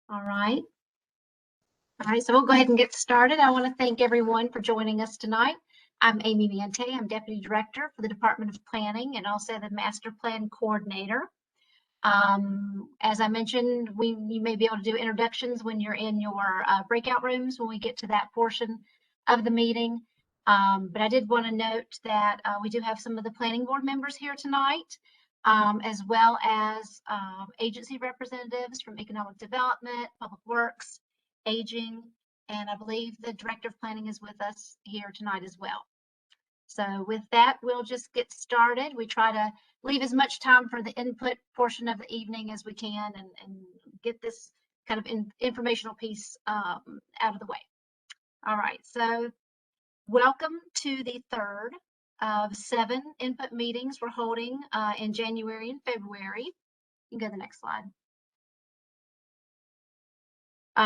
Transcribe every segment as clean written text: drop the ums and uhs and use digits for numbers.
All right. All right, so we'll go ahead and get started. I want to thank everyone for joining us tonight. I'm Amy Mante. I'm Deputy Director for the Department of Planning and also the Master Plan Coordinator. As I mentioned, you may be able to do introductions when you're in your breakout rooms when we get to that portion of the meeting. But I did want to note that we do have some of the planning board members here tonight, as well as agency representatives from economic development, public works, aging, and I believe the director of planning is with us here tonight as well. So with that, we'll just get started. We try to leave as much time for the input portion of the evening as we can and get this kind of informational piece out of the way. All right, so welcome to the third of 7 input meetings we're holding in January and February. You can go to the next slide.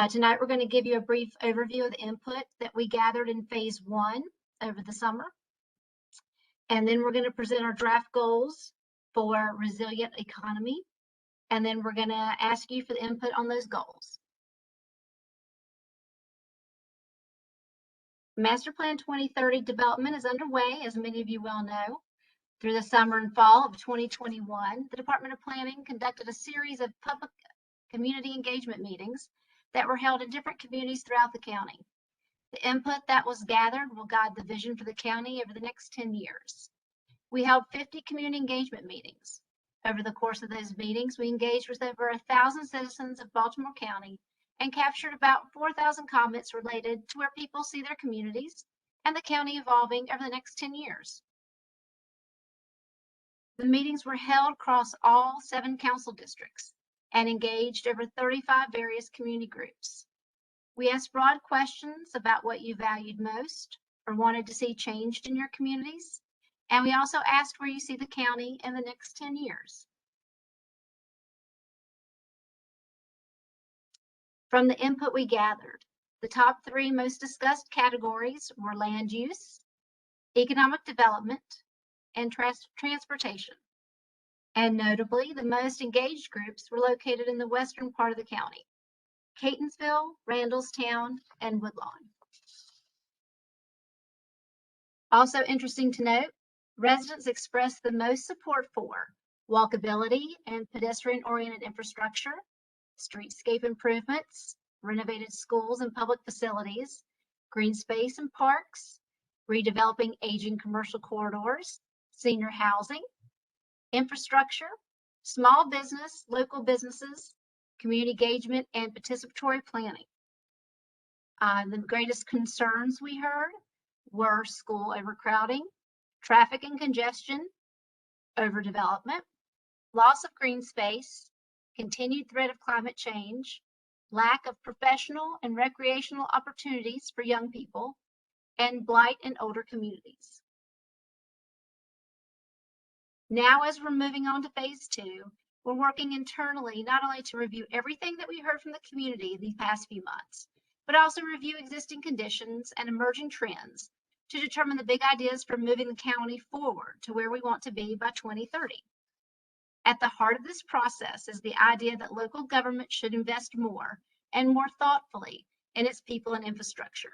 Tonight, we're going to give you a brief overview of the input that we gathered in phase 1 over the summer. And then we're going to present our draft goals for resilient economy. And then we're going to ask you for the input on those goals. Master Plan 2030 development is underway, as many of you well know. Through the summer and fall of 2021, the Department of Planning conducted a series of public community engagement meetings that were held in different communities throughout the county. The input that was gathered will guide the vision for the county over the next 10 years. We held 50 community engagement meetings. Over the course of those meetings, we engaged with over 1,000 citizens of Baltimore County and captured about 4,000 comments related to where people see their communities and the county evolving over the next 10 years. The meetings were held across all 7 council districts and engaged over 35 various community groups. We asked broad questions about what you valued most or wanted to see changed in your communities. And we also asked where you see the county in the next 10 years. From the input we gathered, the top 3 most discussed categories were land use, economic development, and transportation. And notably, the most engaged groups were located in the western part of the county: Catonsville, Randallstown, and Woodlawn. Also interesting to note, residents expressed the most support for walkability and pedestrian-oriented infrastructure, streetscape improvements, renovated schools and public facilities, green space and parks, redeveloping aging commercial corridors, senior housing, infrastructure, small business, local businesses, community engagement, and participatory planning. The greatest concerns we heard were school overcrowding, traffic and congestion, overdevelopment, loss of green space, continued threat of climate change, lack of professional and recreational opportunities for young people, and blight in older communities. Now, as we're moving on to phase 2, we're working internally not only to review everything that we heard from the community these past few months, but also review existing conditions and emerging trends to determine the big ideas for moving the county forward to where we want to be by 2030. At the heart of this process is the idea that local government should invest more and more thoughtfully in its people and infrastructure.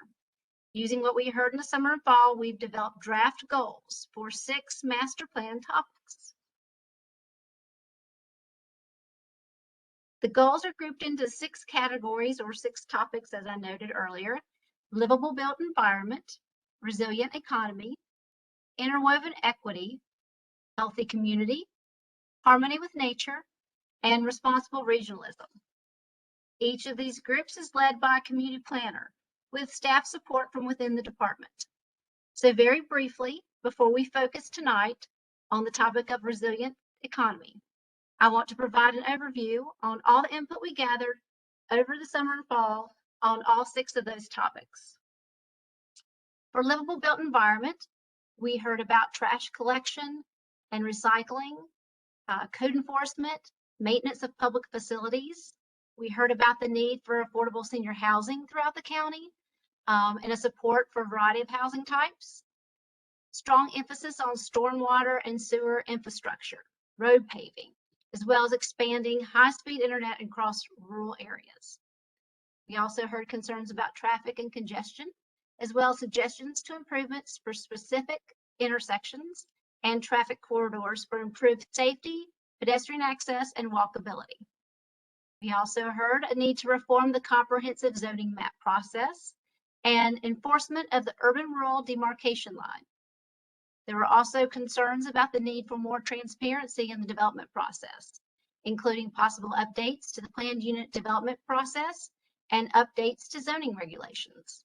Using what we heard in the summer and fall, we've developed draft goals for 6 master plan topics. The goals are grouped into 6 categories or 6 topics, as I noted earlier: livable built environment, resilient economy, interwoven equity, healthy community, harmony with nature, and responsible regionalism. Each of these groups is led by a community planner with staff support from within the department. So very briefly, before we focus tonight on the topic of resilient economy, I want to provide an overview on all the input we gathered over the summer and fall on all 6 of those topics. For livable built environment, we heard about trash collection and recycling, code enforcement, maintenance of public facilities. We heard about the need for affordable senior housing throughout the county and a support for a variety of housing types. Strong emphasis on stormwater and sewer infrastructure, road paving, as well as expanding high-speed internet across rural areas. We also heard concerns about traffic and congestion, as well as suggestions to improvements for specific intersections and traffic corridors for improved safety, pedestrian access, and walkability. We also heard a need to reform the comprehensive zoning map process and enforcement of the urban-rural demarcation line. There were also concerns about the need for more transparency in the development process, including possible updates to the planned unit development process and updates to zoning regulations.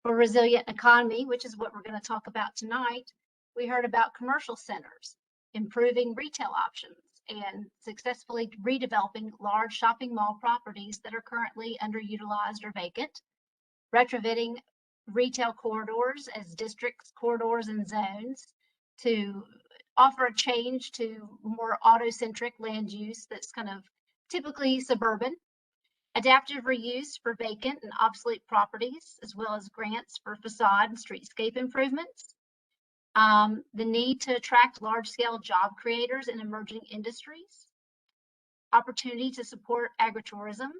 For resilient economy, which is what we're going to talk about tonight, we heard about commercial centers, improving retail options, and successfully redeveloping large shopping mall properties that are currently underutilized or vacant, retrofitting retail corridors as districts, corridors, and zones to offer a change to more auto-centric land use that's kind of typically suburban, adaptive reuse for vacant and obsolete properties, as well as grants for facade and streetscape improvements, the need to attract large-scale job creators in emerging industries, opportunity to support agritourism,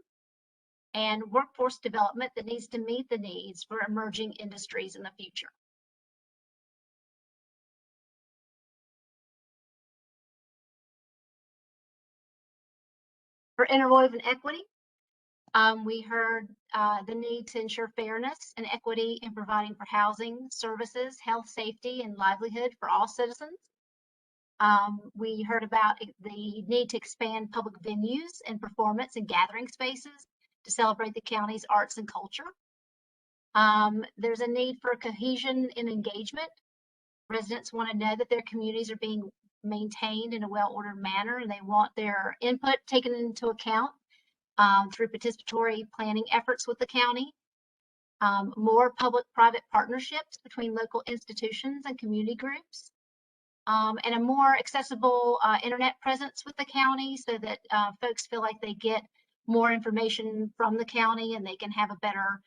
and workforce development that needs to meet the needs for emerging industries in the future. For interwoven equity, we heard the need to ensure fairness and equity in providing for housing, services, health, safety, and livelihood for all citizens. We heard about the need to expand public venues and performance and gathering spaces to celebrate the county's arts and culture. There's a need for cohesion and engagement. Residents want to know that their communities are being maintained in a well-ordered manner, and they want their input taken into account through participatory planning efforts with the county. More public-private partnerships between local institutions and community groups. And a more accessible internet presence with the county so that folks feel like they get more information from the county and they can have a better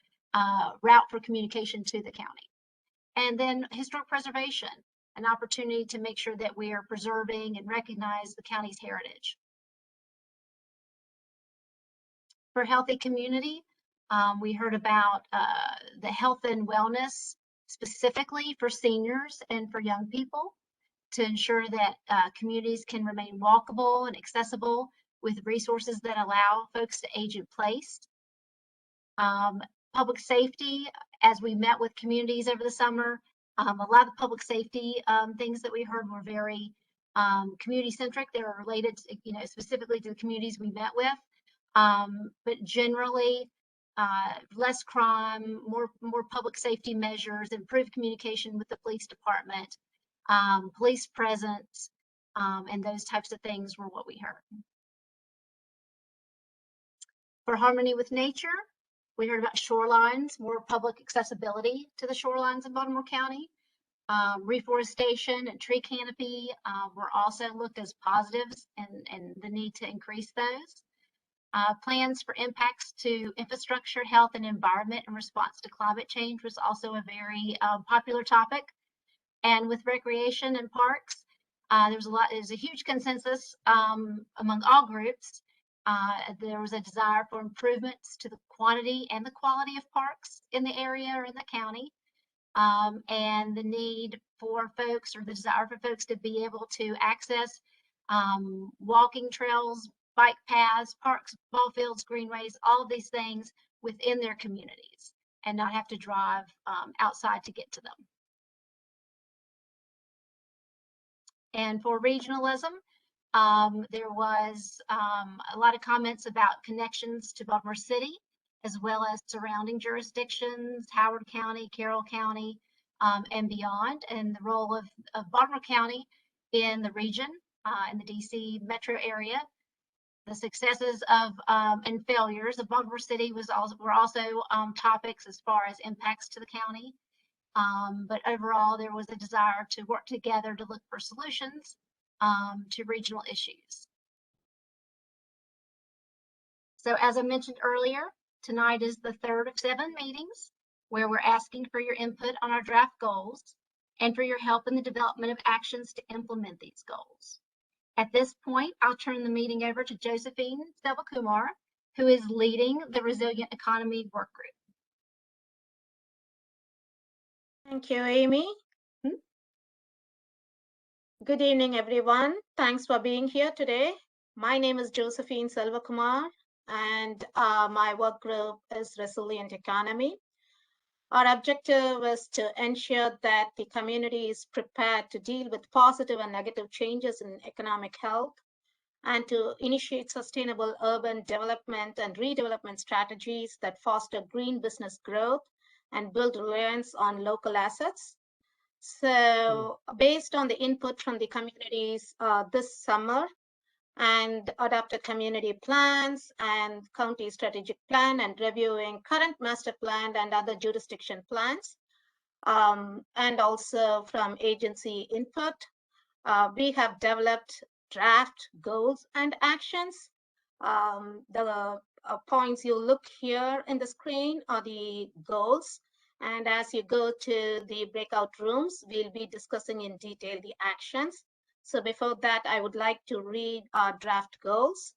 route for communication to the county. And then historic preservation, an opportunity to make sure that we are preserving and recognize the county's heritage. For healthy community, we heard about the health and wellness specifically for seniors and for young people to ensure that communities can remain walkable and accessible with resources that allow folks to age in place. Public safety, as we met with communities over the summer, a lot of the public safety things that we heard were very community centric. They were related to, specifically to the communities we met with. But generally, less crime, more public safety measures, improved communication with the police department, police presence, and those types of things were what we heard. For harmony with nature, we heard about shorelines, more public accessibility to the shorelines of Baltimore County. Reforestation and tree canopy were also looked as positives and the need to increase those. Plans for impacts to infrastructure, health, and environment in response to climate change was also a very popular topic. And with recreation and parks, there's a huge consensus among all groups. There was a desire for improvements to the quantity and the quality of parks in the area or in the county, and the need for folks, or the desire for folks, to be able to access walking trails, bike paths, parks, ball fields, greenways, all of these things within their communities and not have to drive outside to get to them. And for regionalism, there was a lot of comments about connections to Baltimore City, as well as surrounding jurisdictions, Howard County, Carroll County, and beyond, and the role of Baltimore County in the region, in the DC metro area. The successes of and failures of Baltimore City were also topics as far as impacts to the county. But overall, there was a desire to work together to look for solutions to regional issues. So as I mentioned earlier, tonight is the third of 7 meetings where we're asking for your input on our draft goals and for your help in the development of actions to implement these goals. At this point, I'll turn the meeting over to Josephine Selvakumar, who is leading the Resilient Economy Work Group. Thank you, Amy. Good evening, everyone. Thanks for being here today. My name is Josephine Selvakumar, and my work group is Resilient Economy. Our objective is to ensure that the community is prepared to deal with positive and negative changes in economic health and to initiate sustainable urban development and redevelopment strategies that foster green business growth and build reliance on local assets. So based on the input from the communities this summer and adopted community plans and county strategic plan and reviewing current master plan and other jurisdiction plans, and also from agency input, we have developed draft goals and actions. The points you look here in the screen are the goals. And as you go to the breakout rooms, we'll be discussing in detail the actions. So before that, I would like to read our draft goals.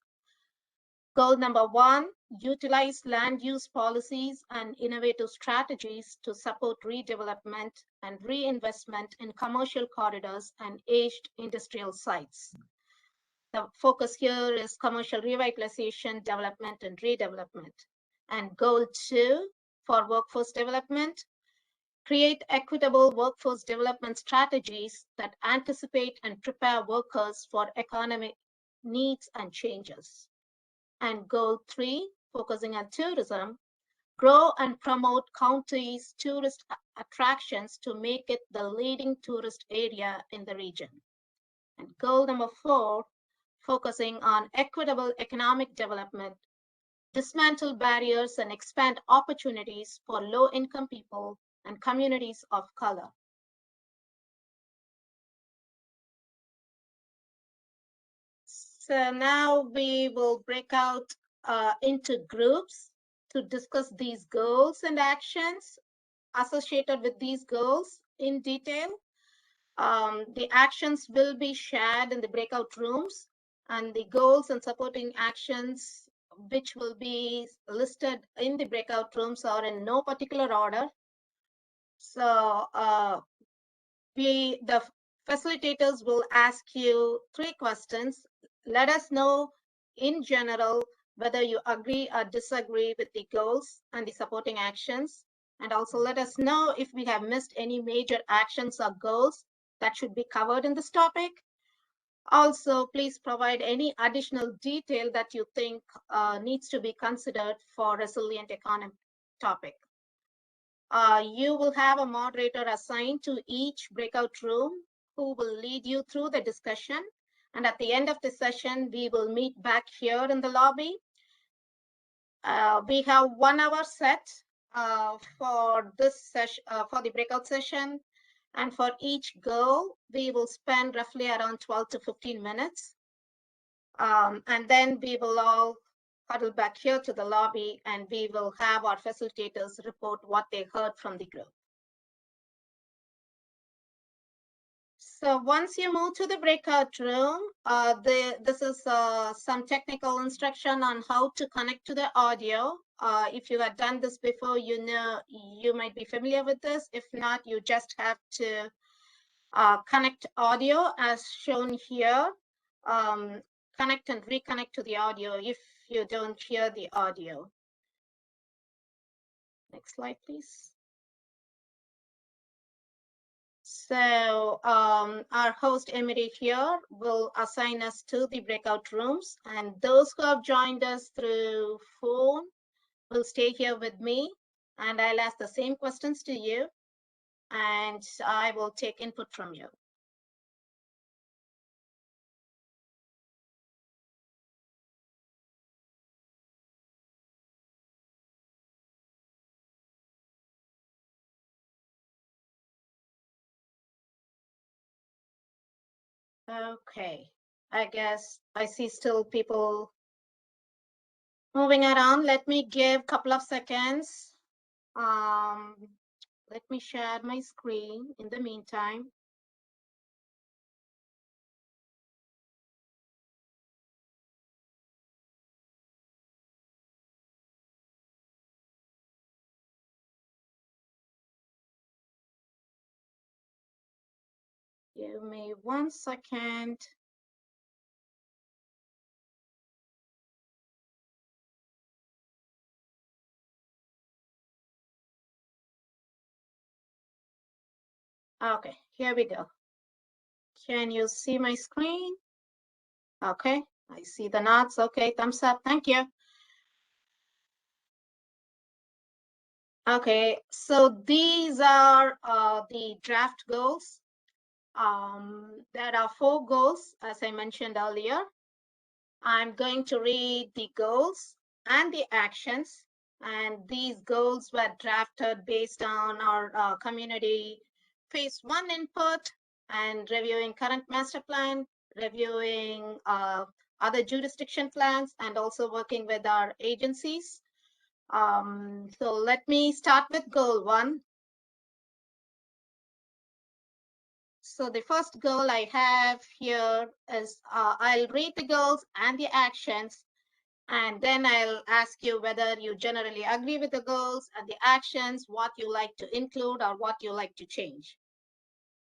Goal number 1, utilize land use policies and innovative strategies to support redevelopment and reinvestment in commercial corridors and aged industrial sites. The focus here is commercial revitalization, development, and redevelopment. And goal 2 for workforce development, create equitable workforce development strategies that anticipate and prepare workers for economic needs and changes. And goal 3, focusing on tourism, grow and promote counties' tourist attractions to make it the leading tourist area in the region. And goal number 4, focusing on equitable economic development, dismantle barriers and expand opportunities for low-income people and communities of color. So now we will break out into groups to discuss these goals and actions associated with these goals in detail. The actions will be shared in the breakout rooms, and the goals and supporting actions which will be listed in the breakout rooms are in no particular order. So the facilitators will ask you 3 questions. Let us know in general whether you agree or disagree with the goals and the supporting actions. And also let us know if we have missed any major actions or goals that should be covered in this topic. Also, please provide any additional detail that you think needs to be considered for resilient economy topic. You will have a moderator assigned to each breakout room who will lead you through the discussion. And at the end of the session, we will meet back here in the lobby. We have 1 hour set for this session, for the breakout session. And for each goal, we will spend roughly around 12 to 15 minutes. And then we will all huddle back here to the lobby, and we will have our facilitators report what they heard from the group. So once you move to the breakout room, this is some technical instruction on how to connect to the audio. If you have done this before, you know, you might be familiar with this. If not, you just have to connect audio as shown here. Connect and reconnect to the audio if you don't hear the audio. Next slide, please. So our host Emily here will assign us to the breakout rooms, and those who have joined us through phone will stay here with me, and I'll ask the same questions to you, and I will take input from you. Okay, I guess I see still people moving around. Let me give a couple of seconds. Let me share my screen in the meantime. Give me 1 second. Okay, here we go. Can you see my screen? Okay, I see the nods. Okay, thumbs up. Thank you. Okay, so these are the draft goals. There are 4 goals, as I mentioned earlier. I'm going to read the goals and the actions, and these goals were drafted based on our community phase 1 input and reviewing current master plan, reviewing other jurisdiction plans, and also working with our agencies. So let me start with goal 1. So the first goal I have here is I'll read the goals and the actions, and then I'll ask you whether you generally agree with the goals and the actions, what you like to include or what you like to change.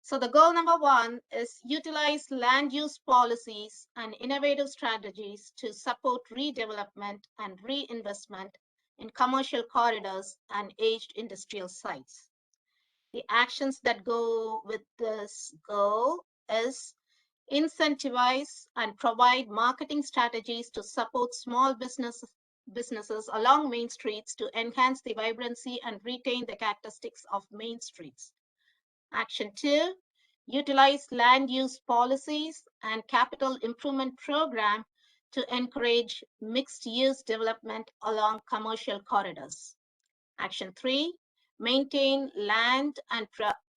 So the goal number 1 is utilize land use policies and innovative strategies to support redevelopment and reinvestment in commercial corridors and aged industrial sites. The actions that go with this goal is incentivize and provide marketing strategies to support small businesses along main streets to enhance the vibrancy and retain the characteristics of main streets. Action 2, utilize land use policies and capital improvement program to encourage mixed use development along commercial corridors. Action 3, maintain land and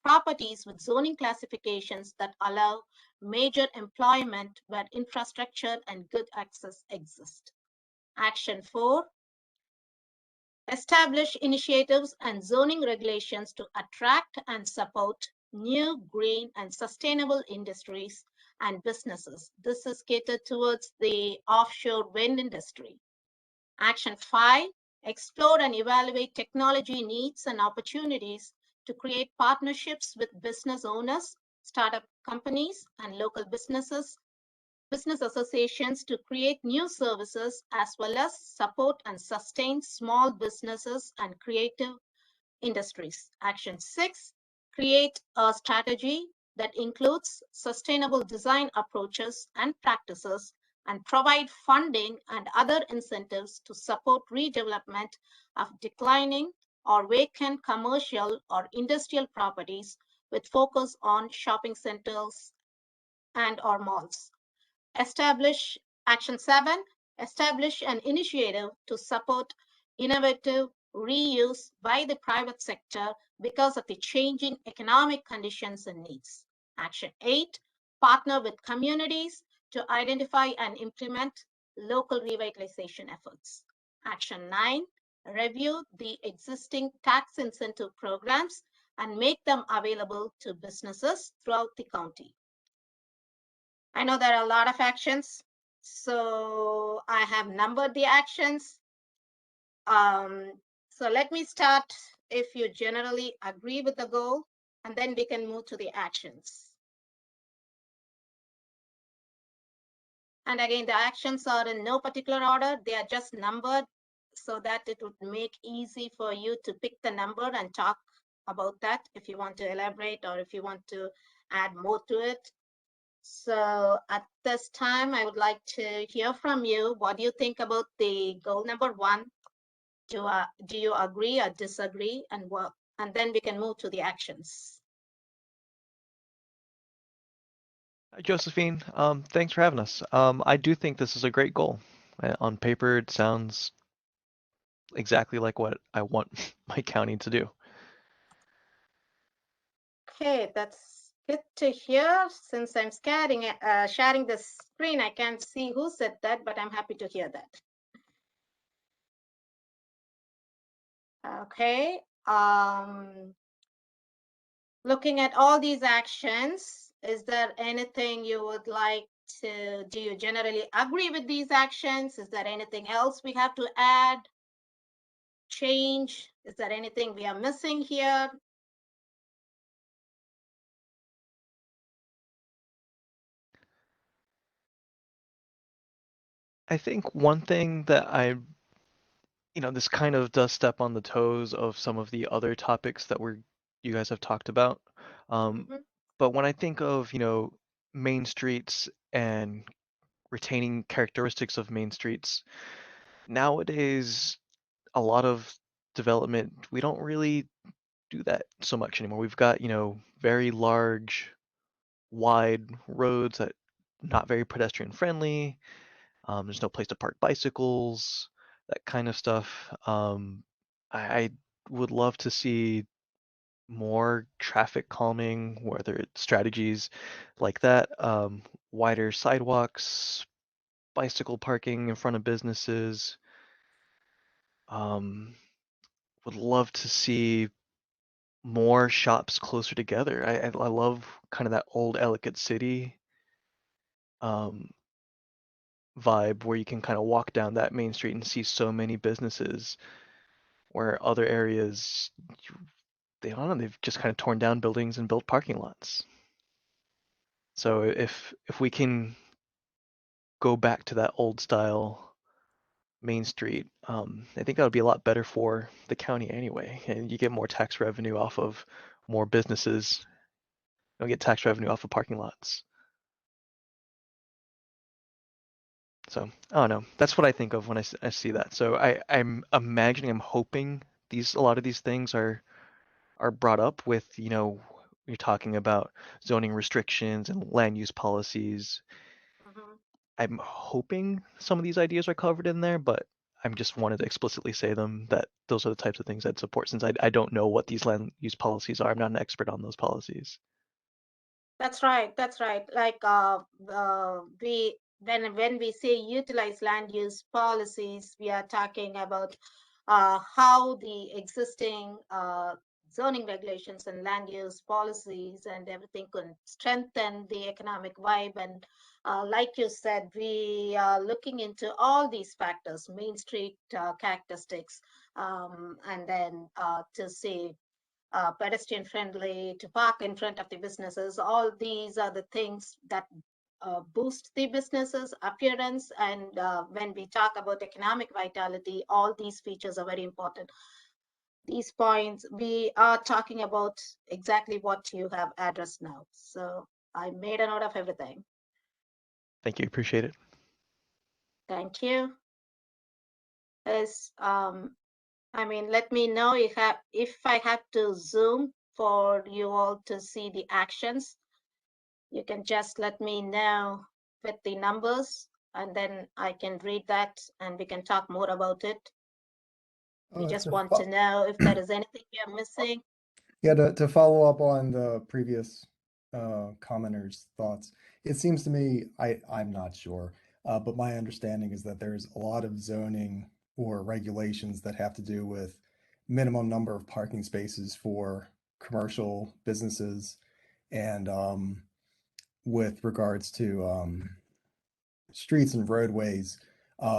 properties with zoning classifications that allow major employment where infrastructure and good access exist. Action 4, establish initiatives and zoning regulations to attract and support new green and sustainable industries and businesses. This is catered towards the offshore wind industry. Action 5, explore and evaluate technology needs and opportunities to create partnerships with business owners, startup companies, and local business associations to create new services as well as support and sustain small businesses and creative industries. Action 6, create a strategy that includes sustainable design approaches and practices and provide funding and other incentives to support redevelopment of declining or vacant commercial or industrial properties with focus on shopping centers and or malls. Action 7, establish an initiative to support innovative reuse by the private sector because of the changing economic conditions and needs. Action 8, partner with communities to identify and implement local revitalization efforts. Action 9, review the existing tax incentive programs and make them available to businesses throughout the county. I know there are a lot of actions, so I have numbered the actions. So let me start if you generally agree with the goal, and then we can move to the actions. And again, the actions are in no particular order. They are just numbered so that it would make easy for you to pick the number and talk about that if you want to elaborate or if you want to add more to it. So at this time, I would like to hear from you. What do you think about the goal number 1? Do you agree or disagree? And then we can move to the actions. Hi, Josephine. Thanks for having us. I do think this is a great goal. On paper, it sounds exactly like what I want my county to do. Okay, that's good to hear. Since I'm sharing the screen, I can't see who said that, but I'm happy to hear that. Okay. Looking at all these actions, is there anything you would like to, do you generally agree with these actions? Is there anything else we have to add, change? Is there anything we are missing here? I think one thing that this kind of does step on the toes of some of the other topics that you guys have talked about. Um, Mhm. but when I think of, main streets and retaining characteristics of main streets, nowadays a lot of development, we don't really do that so much anymore. We've got, very large, wide roads that not very pedestrian friendly. There's no place to park bicycles, that kind of stuff. I would love to see more traffic calming, whether it's strategies like that, wider sidewalks, bicycle parking in front of businesses. Um, would love to see more shops closer together. I love kind of that old Ellicott City um, vibe where you can kind of walk down that main street and see so many businesses where other areas they don't know, they've just kind of torn down buildings and built parking lots. So if we can go back to that old style Main Street, I think that would be a lot better for the county anyway. And you get more tax revenue off of more businesses. You don't get tax revenue off of parking lots. So I don't know. That's what I think of when I see that. So I'm imagining, I'm hoping a lot of these things are brought up with, you're talking about zoning restrictions and land use policies. Mhm. I'm hoping some of these ideas are covered in there, but I'm just wanted to explicitly say them that those are the types of things I'd support since I don't know what these land use policies are. I'm not an expert on those policies. That's right. That's right. Like we when we say utilize land use policies, we are talking about how the existing zoning regulations and land use policies and everything could strengthen the economic vibe. And like you said, we are looking into all these factors, Main Street characteristics, and then to say pedestrian friendly, to park in front of the businesses. All these are the things that boost the businesses appearance. And when we talk about economic vitality, all these features are very important. These points, we are talking about exactly what you have addressed now. So I made a note of everything. Thank you. Appreciate it. Thank you. As I mean, let me know if I have to zoom for you all to see the actions. You can just let me know with the numbers and then I can read that and we can talk more about it. We just To want to know if there is anything we are missing. Yeah, to follow up on the previous commenter's thoughts, it seems to me, I'm not sure, but my understanding is that there's a lot of zoning or regulations that have to do with minimum number of parking spaces for commercial businesses and with regards to streets and roadways,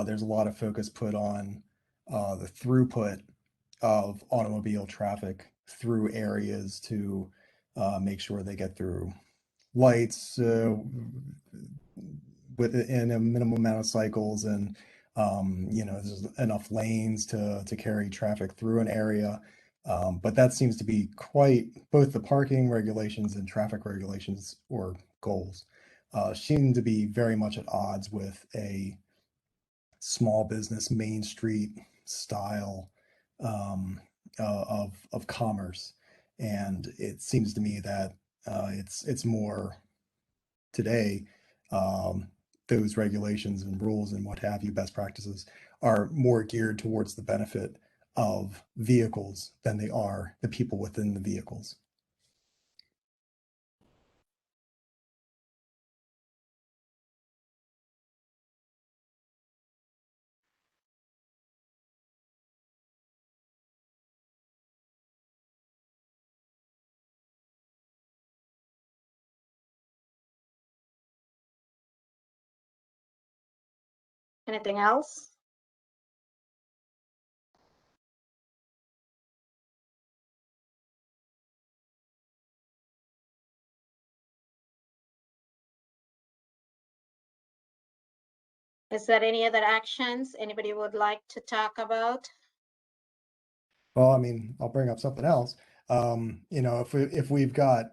there's a lot of focus put on the throughput of automobile traffic through areas to make sure they get through lights within a minimum amount of cycles, and there's enough lanes to carry traffic through an area. But that seems to be quite both the parking regulations and traffic regulations or goals seem to be very much at odds with a small business Main Street style of commerce, and it seems to me that it's more today. Those regulations and rules and what have you, best practices, are more geared towards the benefit of vehicles than they are the people within the vehicles. Anything else? Is there any other actions anybody would like to talk about? Well, I mean, I'll bring up something else. If we've got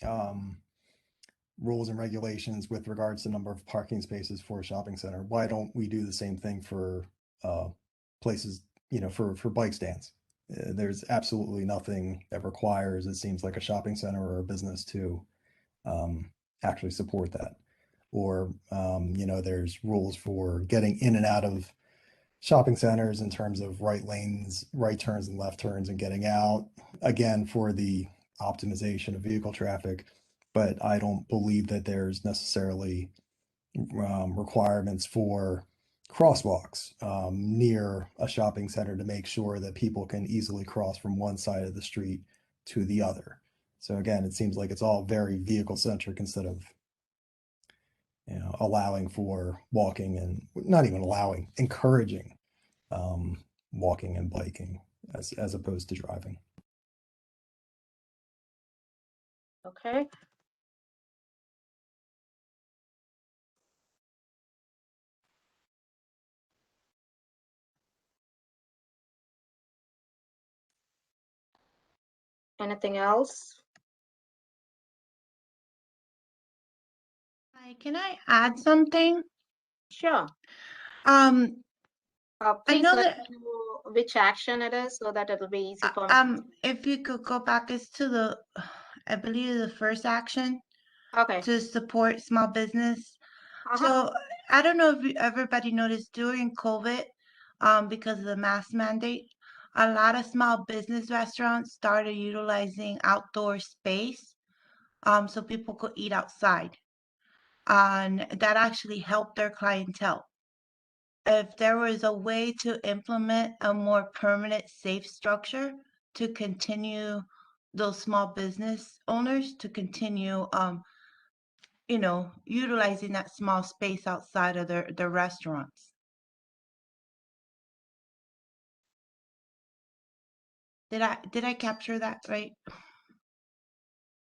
um, rules and regulations with regards to number of parking spaces for a shopping center, why don't we do the same thing for uh, places, for bike stands? There's absolutely nothing that requires, it seems like, a shopping center or a business to actually support that. Or, there's rules for getting in and out of shopping centers in terms of right lanes, right turns and left turns and getting out, again, for the optimization of vehicle traffic. But I don't believe that there's necessarily requirements for crosswalks near a shopping center to make sure that people can easily cross from one side of the street to the other. So again, it seems like it's all very vehicle centric instead of allowing for walking, and not even allowing, encouraging walking and biking as opposed to driving. Okay. Anything else? Hi, can I add something? Sure. I Please know let that me know which action it is so that it'll be easy for me. if you could go back as to the, I believe the first action Okay. to support small business. Uh-huh. So I don't know if everybody noticed during COVID, because of the mask mandate, a lot of small business restaurants started utilizing outdoor space, so people could eat outside, and that actually helped their clientele. If there was a way to implement a more permanent safe structure to continue those small business owners to continue utilizing that small space outside of their restaurants. Did I capture that right?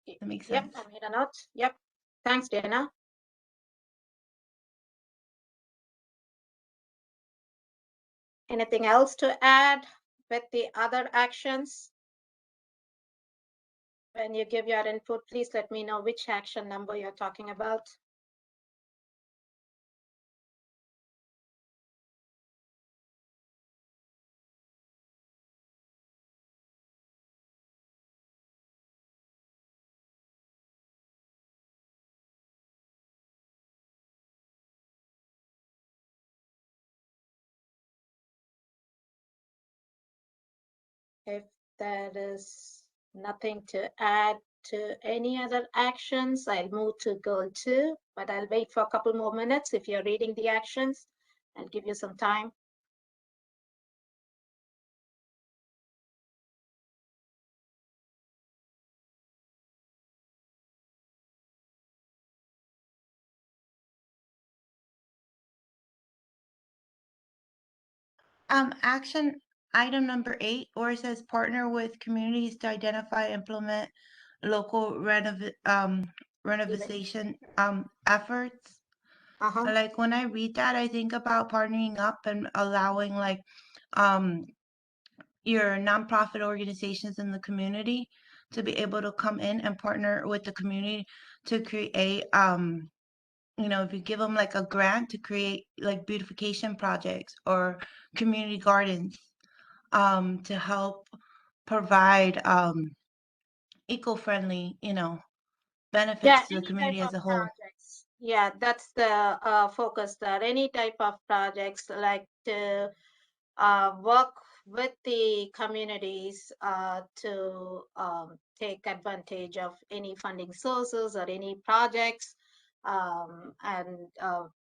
That makes Yep, sense. I made a note. Yep. Thanks, Dana. Anything else to add with the other actions? When you give your input, please let me know which action number you're talking about. If there is nothing to add to any other actions, I'll move to goal 2, but I'll wait for a couple more minutes. If you're reading the actions, I'll give you some time. Action item number 8, where it says partner with communities to identify, implement local renovation efforts. Uh-huh. Like when I read that, I think about partnering up and allowing like um your nonprofit organizations in the community to be able to come in and partner with the community to create if you give them like a grant to create like beautification projects or community gardens to help provide eco-friendly Yeah, benefits to the any type community of as a whole. projects. Yeah, that's the focus there. Any type of projects like to work with the communities to take advantage of any funding sources or any projects, and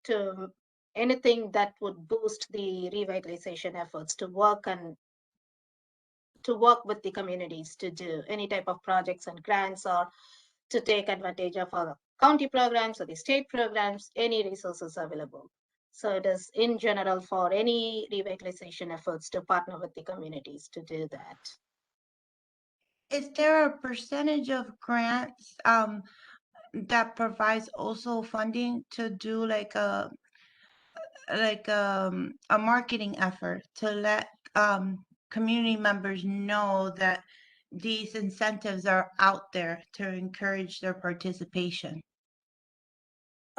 to anything that would boost the revitalization efforts to work with the communities to do any type of projects and grants, or to take advantage of our county programs or the state programs, any resources available. So it is in general for any revitalization efforts to partner with the communities to do that. Is there a percentage of grants that provides also funding to do like like a marketing effort to let community members know that these incentives are out there to encourage their participation.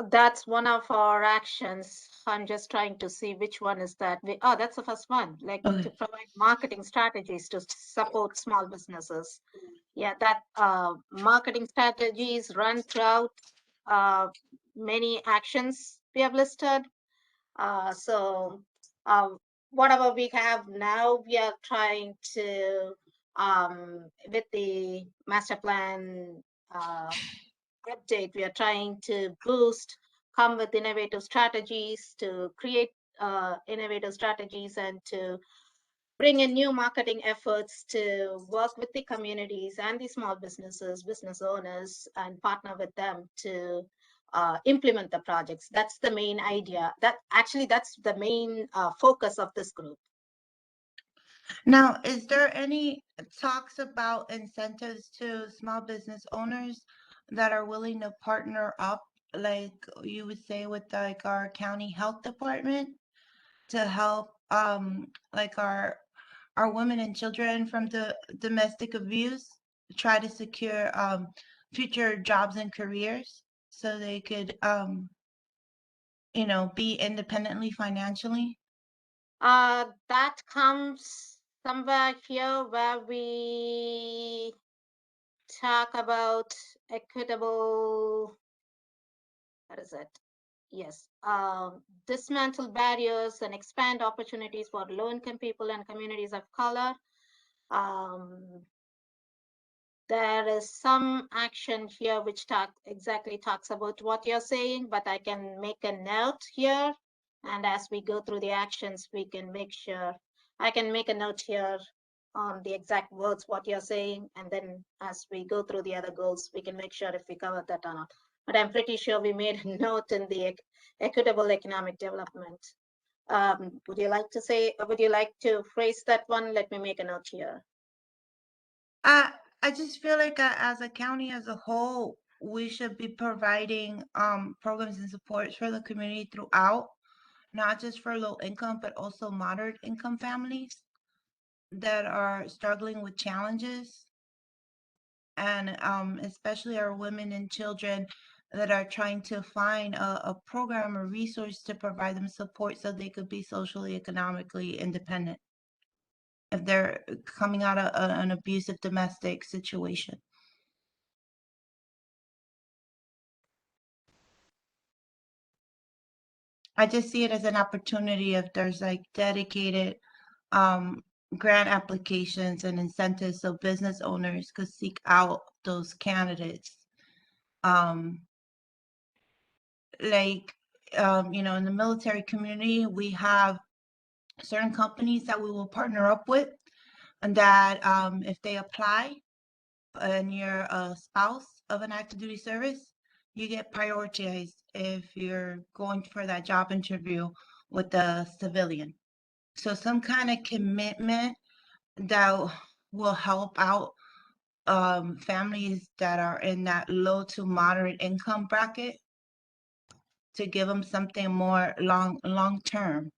That's one of our actions. I'm just trying to see which one is that. Oh, that's the first one, like Okay. to provide marketing strategies to support small businesses. Yeah, that marketing strategies run throughout many actions we have listed. So whatever we have now, we are trying to, with the master plan update, we are trying to come with innovative strategies to create innovative strategies and to bring in new marketing efforts to work with the communities and the small businesses, business owners, and partner with them to implement the projects. That's the main idea. That's the main focus of this group. Now, is there any talks about incentives to small business owners that are willing to partner up, like you would say, with like our county health department to help like our women and children from the domestic abuse try to secure future jobs and careers so they could be independently financially? That comes somewhere here where we talk about equitable, what is it? Yes, dismantle barriers and expand opportunities for low-income people and communities of color. There is some action here which exactly talks about what you're saying, but I can make a note here. And as we go through the actions, we can make sure I can make a note here on the exact words, what you're saying. And then as we go through the other goals, we can make sure if we cover that or not. But I'm pretty sure we made a note in the equitable economic development. Would you like to phrase that one? Let me make a note here. I just feel like as a county as a whole, we should be providing programs and supports for the community throughout, not just for low income, but also moderate income families that are struggling with challenges, and especially our women and children that are trying to find a program or resource to provide them support so they could be socially, economically independent if they're coming out of an abusive domestic situation. I just see it as an opportunity if there's like dedicated um, grant applications and incentives so business owners could seek out those candidates. Um, like, in the military community, we have certain companies that we will partner up with, and that if they apply and you're a spouse of an active duty service, you get prioritized if you're going for that job interview with the civilian. So some kind of commitment that will help out families that are in that low to moderate income bracket to give them something more long term.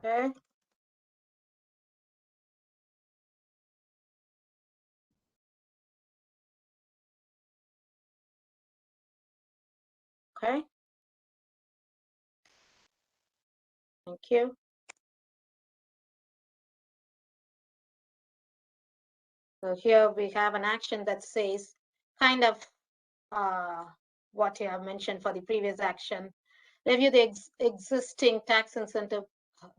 Okay. Okay. Thank you. So here we have an action that says kind of what you have mentioned for the previous action. Review the existing tax incentive.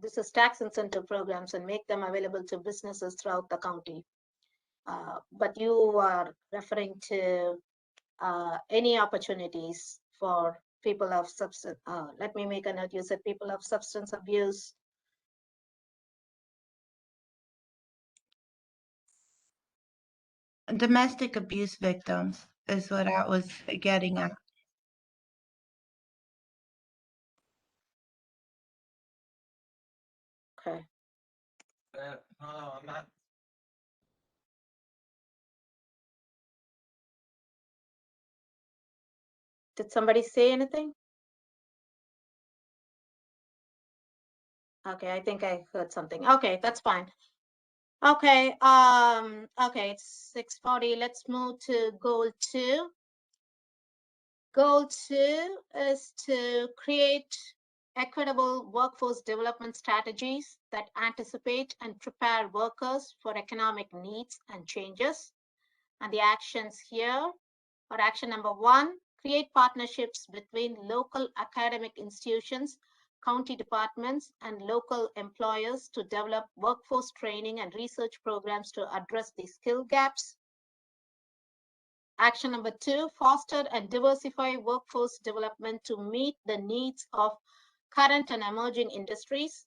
This is tax incentive programs and make them available to businesses throughout the county. But you are referring to any opportunities for people of substance. Let me make a note. You said people of substance abuse. Domestic abuse victims is what I was getting at. Okay. Did somebody say anything? Okay, I think I heard something. Okay, that's fine. Okay, okay, it's 6:40. Let's move to goal 2. Goal 2 is to create equitable workforce development strategies that anticipate and prepare workers for economic needs and changes. And the actions here are action number 1, create partnerships between local academic institutions, county departments, and local employers to develop workforce training and research programs to address the skill gaps. Action number 2, foster and diversify workforce development to meet the needs of current and emerging industries.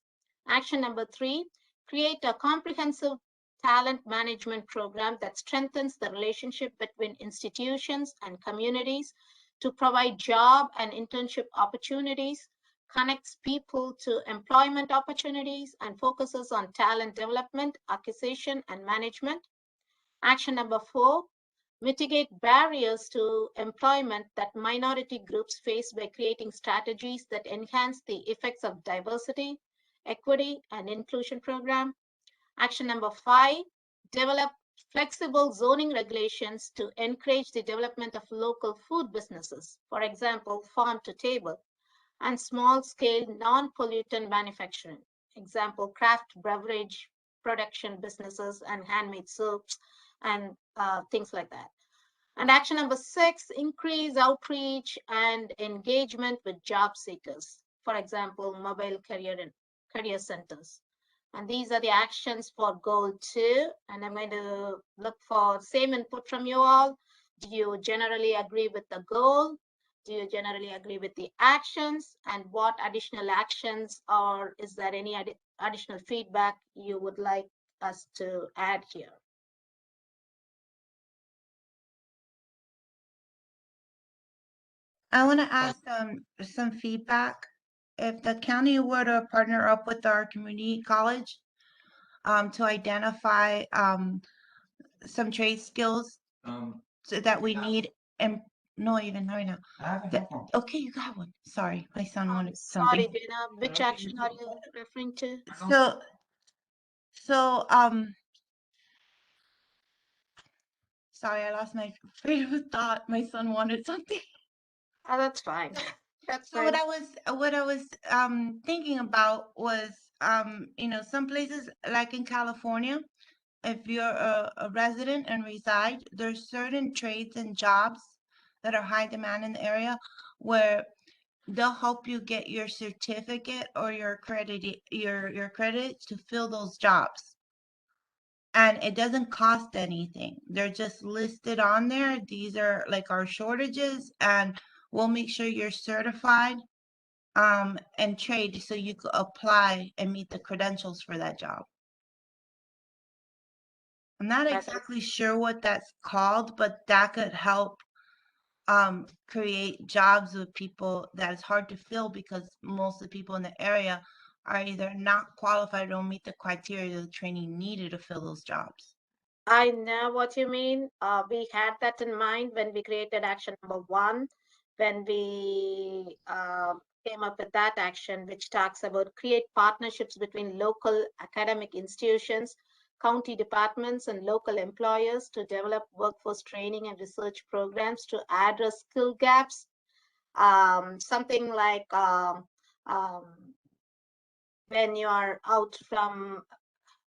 Action number 3, create a comprehensive talent management program that strengthens the relationship between institutions and communities to provide job and internship opportunities, connects people to employment opportunities, and focuses on talent development, acquisition, and management. Action number 4, mitigate barriers to employment that minority groups face by creating strategies that enhance the effects of diversity, equity, and inclusion program. Action number 5, develop flexible zoning regulations to encourage the development of local food businesses, for example, farm to table, and small-scale non-pollutant manufacturing, example, craft beverage production businesses and handmade soaps and things like that. And action number 6, increase outreach and engagement with job seekers, for example, mobile career centers. And these are the actions for goal 2. And I'm going to look for same input from you all. Do you generally agree with the goal? Do you generally agree with the actions? And what additional actions, or is there any additional feedback you would like us to add here? I want to ask some feedback. If the county were to partner up with our community college to identify some trade skills so that we need, and no, even right now. Okay, you got one. Sorry, my son wanted something. Sorry, Dana, which action are you referring to? So, sorry, I lost my train of thought. My son wanted something. Oh, that's fine. That's So fine. what I was thinking about was some places like in California, if you're a resident and reside, there's certain trades and jobs that are high demand in the area where they'll help you get your certificate or your credit to fill those jobs. And it doesn't cost anything. They're just listed on there. These are like our shortages, and we'll make sure you're certified and trade so you could apply and meet the credentials for that job. I'm not exactly sure what that's called, but that could help create jobs with people that is hard to fill because most of the people in the area are either not qualified or don't meet the criteria of the training needed to fill those jobs. I know what you mean. We had that in mind when we created action number 1, when we came up with that action, which talks about create partnerships between local academic institutions, county departments, and local employers to develop workforce training and research programs to address skill gaps. Something like when you are out from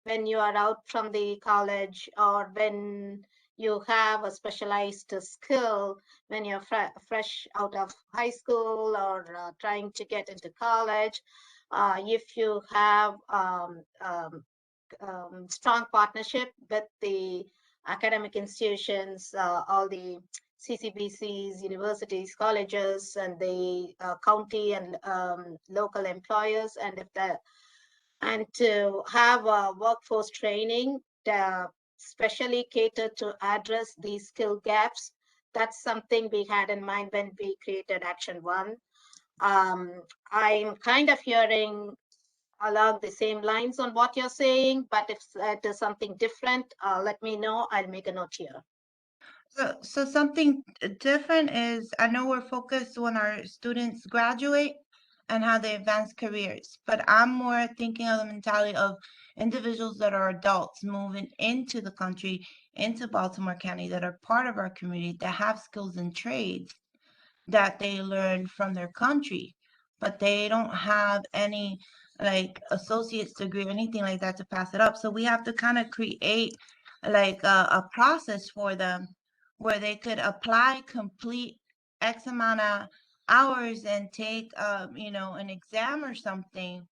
the college, or when you have a specialized skill, when you're fresh out of high school or trying to get into college, if you have strong partnership with the academic institutions, all the CCBCs, universities, colleges, and the county and local employers, and to have a workforce training specially catered to address these skill gaps. That's something we had in mind when we created Action 1. I'm kind of hearing along the same lines on what you're saying, but if it is something different, let me know. I'll make a note here. So something different is, I know we're focused when our students graduate and how they advance careers, but I'm more thinking of the mentality of individuals that are adults moving into the country, into Baltimore County, that are part of our community, that have skills and trades that they learn from their country, but they don't have any like associate's degree or anything like that to pass it up. So we have to kind of create like a process for them where they could apply, complete X amount of hours and take an exam or something,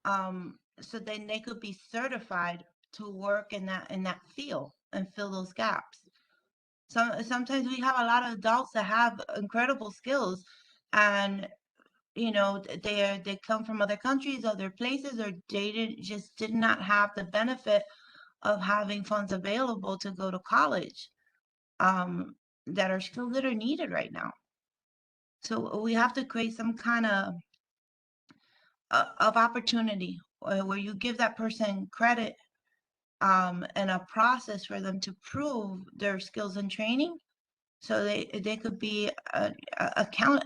so then they could be certified to work in that field and fill those gaps. Sometimes we have a lot of adults that have incredible skills, and they come from other countries, other places, or did not have the benefit of having funds available to go to college, um, that are skills that are needed right now. So we have to create some kind of opportunity, where you give that person credit, and a process for them to prove their skills and training, so they could be account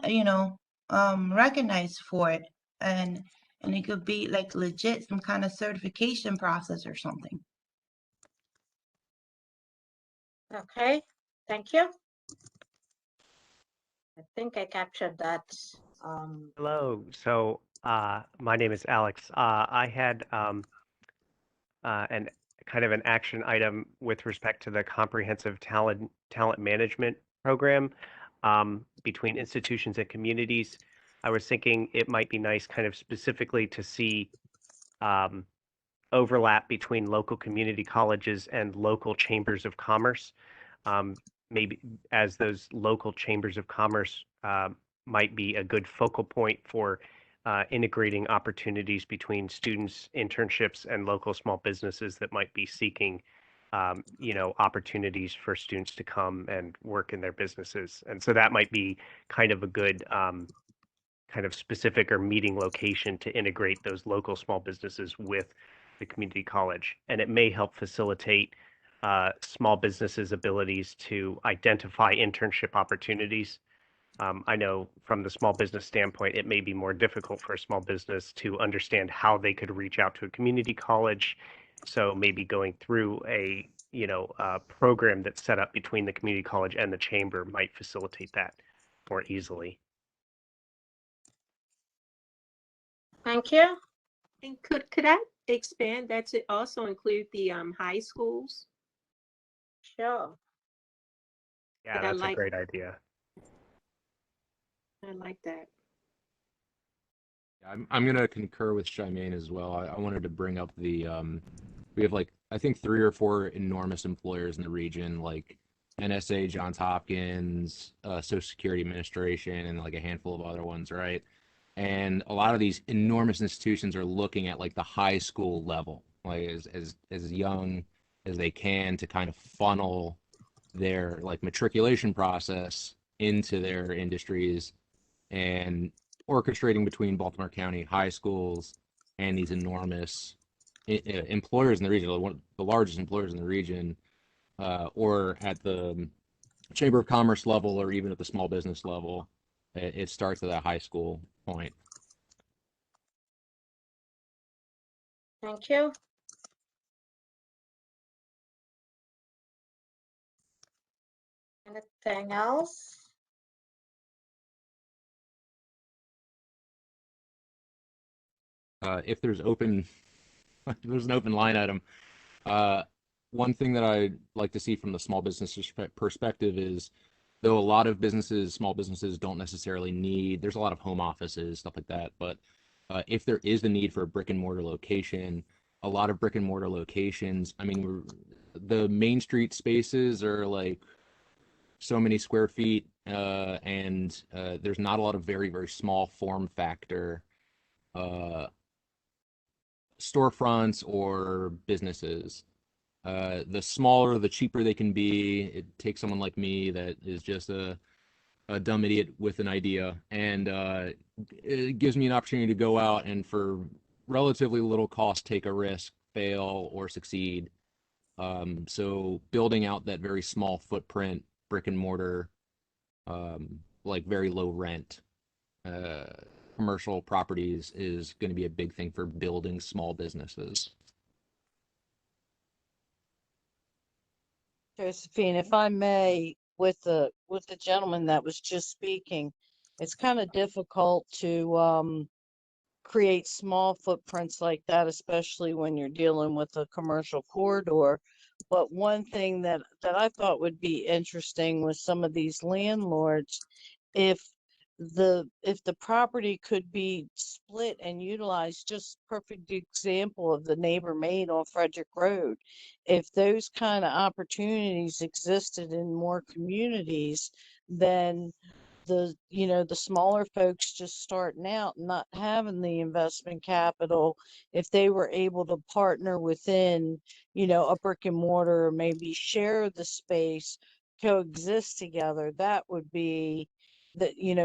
recognized for it, and it could be like legit, some kind of certification process or something. Okay, thank you. I think I captured that. Hello. So, my name is Alex. I had an kind of an action item with respect to the comprehensive talent management program between institutions and communities. I was thinking it might be nice, kind of specifically, to see um, overlap between local community colleges and local chambers of commerce. Um, Maybe as those local chambers of commerce might be a good focal point for integrating opportunities between students, internships, and local small businesses that might be seeking, opportunities for students to come and work in their businesses. And so that might be kind of a good kind of specific or meeting location to integrate those local small businesses with the community college. And it may help facilitate small businesses' abilities to identify internship opportunities. I know from the small business standpoint, it may be more difficult for a small business to understand how they could reach out to a community college. So maybe going through a program that's set up between the community college and the chamber might facilitate that more easily. Thank you. And could I expand that to also include the high schools? Sure. Yeah, I that's a like great idea. that. I'm gonna concur with Charmaine as well. I wanted to bring up the we have like I think 3 or 4 enormous employers in the region, like NSA, Johns Hopkins, Social Security Administration, and like a handful of other ones, right? And a lot of these enormous institutions are looking at like the high school level, like as young as they can, to kind of funnel their like matriculation process into their industries, and orchestrating between Baltimore County high schools and these enormous employers in the region, one of the largest employers in the region, or at the Chamber of Commerce level, or even at the small business level. It starts at that high school point. Thank you. Anything else? If there's open, if there's an open line item. Uh, One thing that I'd like to see from the small business perspective is, though a lot of businesses, small businesses, don't necessarily need, there's a lot of home offices, stuff like that. But if there is the need for a brick and mortar location, a lot of brick and mortar locations, I mean, the main street spaces are like so many square feet, and there's not a lot of very, very small form factor uh, storefronts or businesses. The smaller, the cheaper they can be. It takes someone like me that is just a dumb idiot with an idea, and it gives me an opportunity to go out and for relatively little cost take a risk, fail, or succeed. So building out that very small footprint brick and mortar, like very low rent uh, commercial properties is going to be a big thing for building small businesses. Josephine, if I may, with the gentleman that was just speaking, it's kind of difficult to create small footprints like that, especially when you're dealing with a commercial corridor. But one thing that I thought would be interesting with some of these landlords, if the property could be split and utilized, just perfect example of the neighbor made on Frederick Road. If those kind of opportunities existed in more communities, then the smaller folks just starting out, not having the investment capital, if they were able to partner within, a brick and mortar, or maybe share the space, coexist together, that would be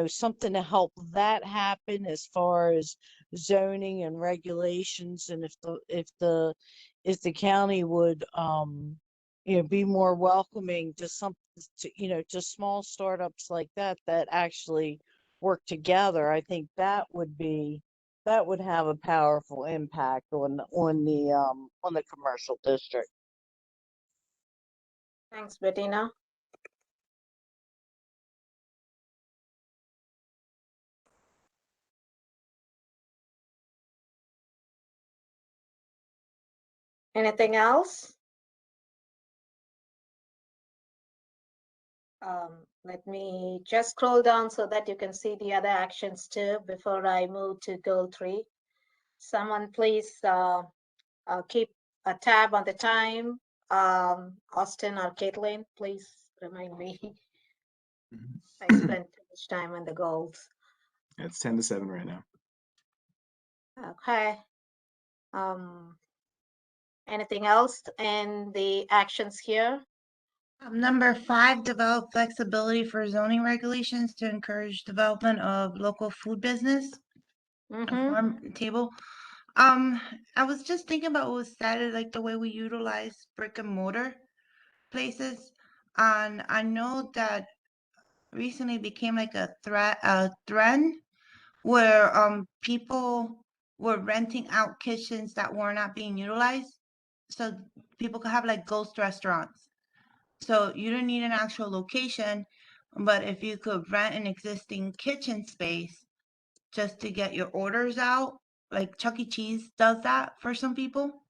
something to help that happen as far as zoning and regulations. And if the county would be more welcoming to to small startups like that actually work together, I think that would have a powerful impact on the commercial district. Thanks, Bettina. Anything else? Let me just scroll down so that you can see the other actions too before I move to goal 3. Someone please keep a tab on the time. Austin or Caitlin, please remind me. I spent too much time on the goals. It's 10 to 7 right now. Okay. Anything else in the actions here? Number 5, develop flexibility for zoning regulations to encourage development of local food business. Farm table. I was just thinking about what was said, like the way we utilize brick and mortar places. And I know that recently became like a trend where people were renting out kitchens that were not being utilized. So people could have like ghost restaurants. So you don't need an actual location, but if you could rent an existing kitchen space just to get your orders out, like Chuck E. Cheese does that for some people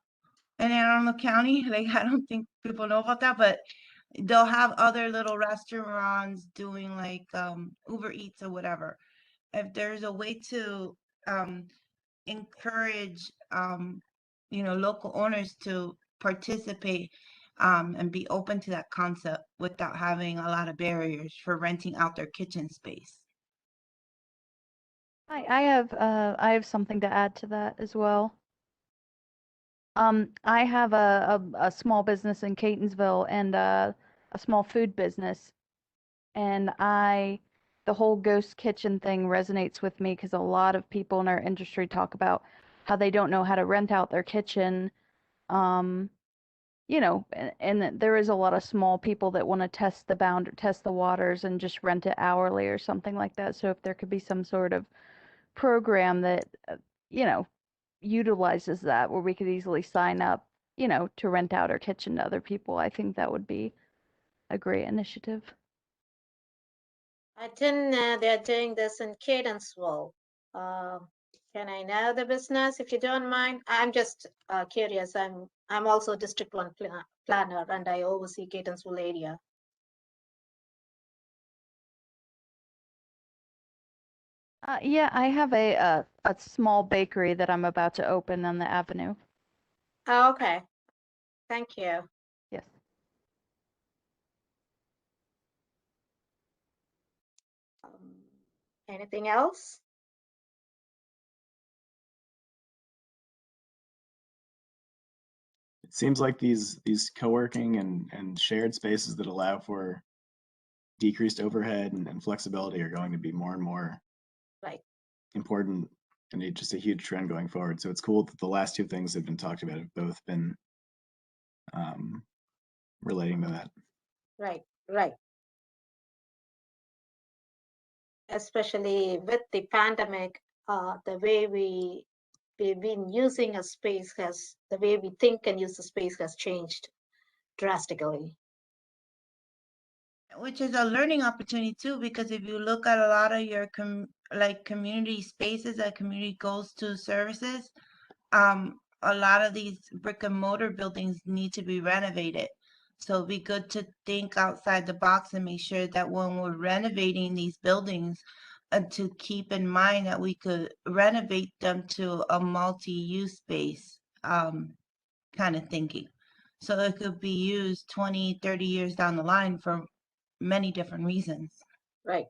in Anne Arundel County. Like, I don't think people know about that, but they'll have other little restaurants doing like Uber Eats or whatever. If there's a way to encourage local owners to participate and be open to that concept without having a lot of barriers for renting out their kitchen space. I have something to add to that as well. I have a small business in Catonsville and a small food business, and the whole ghost kitchen thing resonates with me because a lot of people in our industry talk about how they don't know how to rent out their kitchen. And that there is a lot of small people that want to test the waters and just rent it hourly or something like that. So if there could be some sort of program that, utilizes that, where we could easily sign up, to rent out our kitchen to other people, I think that would be a great initiative. I didn't know they're doing this in Cadenceville. Can I know the business if you don't mind? I'm just curious. I'm also District 1 planner and I oversee Cadenceville area. Yeah, I have a small bakery that I'm about to open on the avenue. Oh, okay. Thank you. Yes. Anything else? It seems like these co-working and shared spaces that allow for decreased overhead and flexibility are going to be more and more important, and it's just a huge trend going forward. So it's cool that the last 2 things that have been talked about have both been relating to that. Right. especially with the pandemic, the way we've been using a space the way we think and use the space has changed drastically. Which is a learning opportunity too, because if you look at a lot of your community spaces that community goes to services, a lot of these brick and mortar buildings need to be renovated. So it'd be good to think outside the box and make sure that when we're renovating these buildings, to keep in mind that we could renovate them to a multi-use space, kind of thinking. So it could be used 20, 30 years down the line for many different reasons. Right.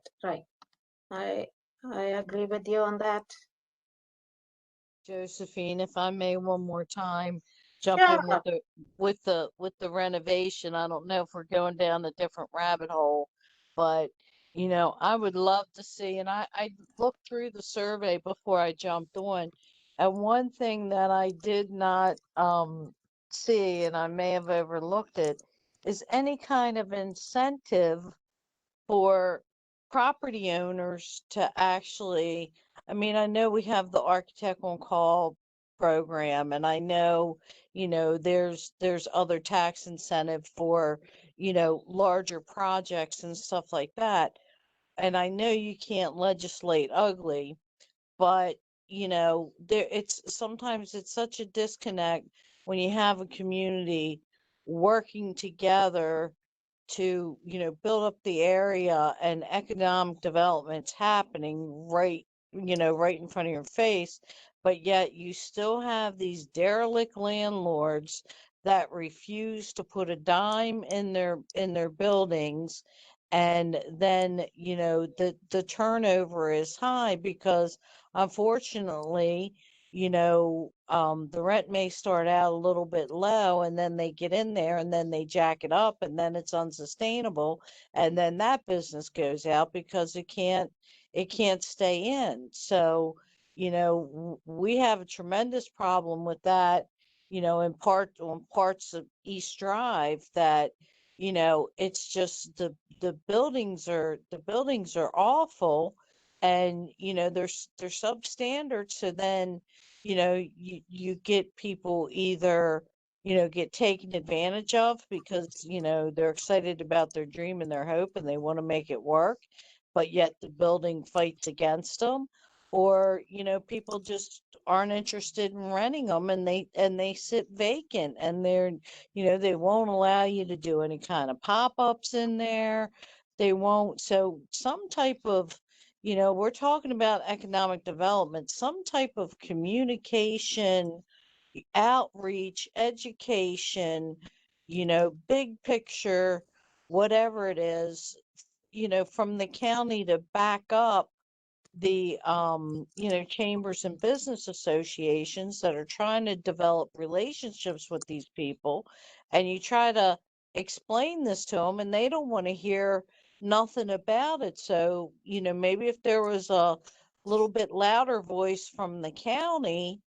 I agree with you on that. Josephine, if I may one more time jump Sure. in with the renovation. I don't know if we're going down a different rabbit hole, but I would love to see, and I looked through the survey before I jumped on, and one thing that I did not see, and I may have overlooked it, is any kind of incentive for property owners to actually, I mean, I know we have the architect on call program, and I know, there's other tax incentive for, larger projects and stuff like that. And I know you can't legislate ugly, but it's sometimes it's such a disconnect when you have a community working together to build up the area, and economic development's happening right in front of your face, but yet you still have these derelict landlords that refuse to put a dime in their buildings. And then the turnover is high because unfortunately, the rent may start out a little bit low, and then they get in there and then they jack it up, and then it's unsustainable. And then that business goes out because it can't stay in. So, we have a tremendous problem with that, on parts of East Drive, that, it's just the buildings are awful, and they're substandard. So then you get people either get taken advantage of because they're excited about their dream and their hope and they want to make it work, but yet the building fights against them. Or people just aren't interested in renting them, and they sit vacant, and they won't allow you to do any kind of pop-ups in there. They won't. So some type of, we're talking about economic development, some type of communication, outreach, education, big picture, whatever it is, from the county to back up the chambers and business associations that are trying to develop relationships with these people, and you try to explain this to them and they don't want to hear nothing about it. So maybe if there was a little bit louder voice from the county,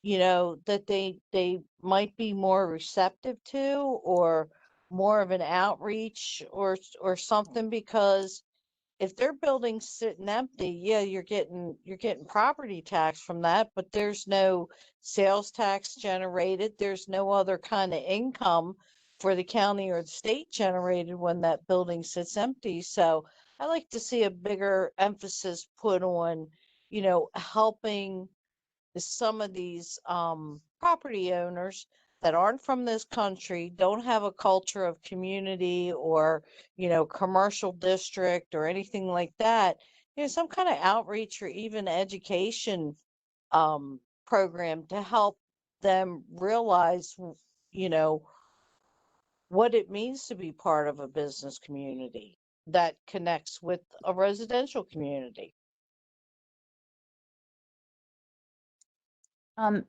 that they might be more receptive to, or more of an outreach, or something. Because if their building's sitting empty, yeah, you're getting property tax from that, but there's no sales tax generated. There's no other kind of income for the county or the state generated when that building sits empty. So I like to see a bigger emphasis put on, helping some of these property owners that aren't from this country, don't have a culture of community, or commercial district or anything like that. Some kind of outreach or even education program to help them realize you know what it means to be part of a business community that connects with a residential community.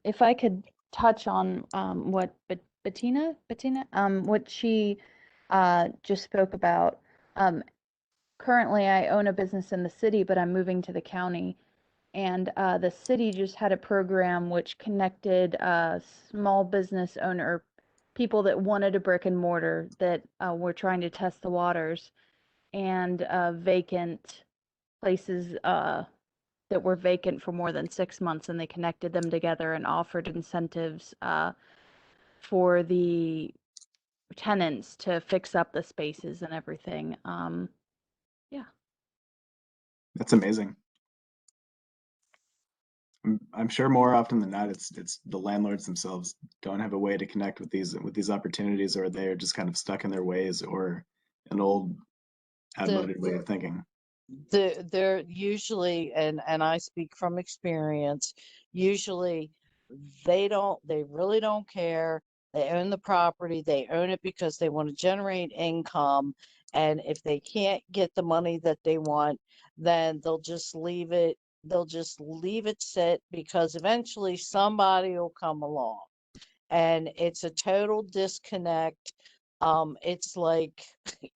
If I could touch on what Bettina, what she just spoke about. Currently, I own a business in the city, but I'm moving to the county, and the city just had a program which connected small business owner people that wanted a brick and mortar that were trying to test the waters, and vacant places that were vacant for more than 6 months, and they connected them together and offered incentives for the tenants to fix up the spaces and everything. Yeah. That's amazing. I'm sure more often than not, it's the landlords themselves don't have a way to connect with these opportunities, or they're just kind of stuck in their ways or an old outmoded way of thinking. They're usually, and I speak from experience, usually they really don't care. They own the property, they own it because they want to generate income. And if they can't get the money that they want, then they'll just leave it sit, because eventually somebody will come along. And it's a total disconnect. It's like,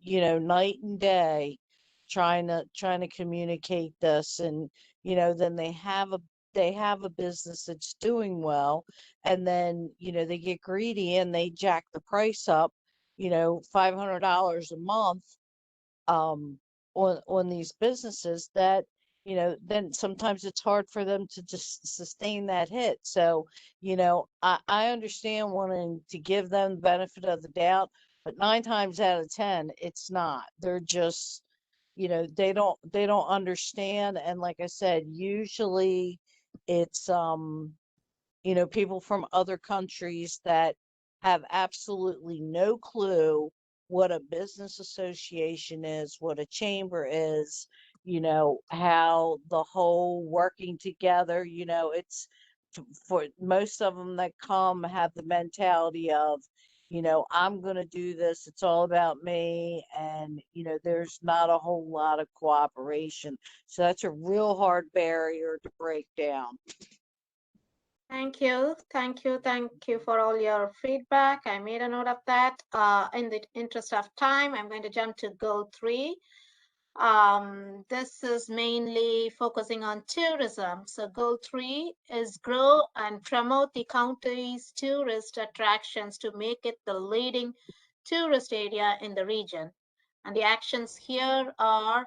night and day trying to communicate this. And then they have a business that's doing well, and then they get greedy and they jack the price up, $500 a month, um, on these businesses, that then sometimes it's hard for them to just sustain that hit. So I understand wanting to give them the benefit of the doubt, but 9 times out of 10 it's not. They're just, they don't understand. And like I said, usually it's people from other countries that have absolutely no clue what a business association is, what a chamber is, how the whole working together, it's for most of them that come have the mentality of, I'm going to do this. It's all about me. And, there's not a whole lot of cooperation. So that's a real hard barrier to break down. Thank you. Thank you. Thank you for all your feedback. I made a note of that. In the interest of time, I'm going to jump to goal 3. This is mainly focusing on tourism. So goal 3 is grow and promote the county's tourist attractions to make it the leading tourist area in the region. And the actions here are: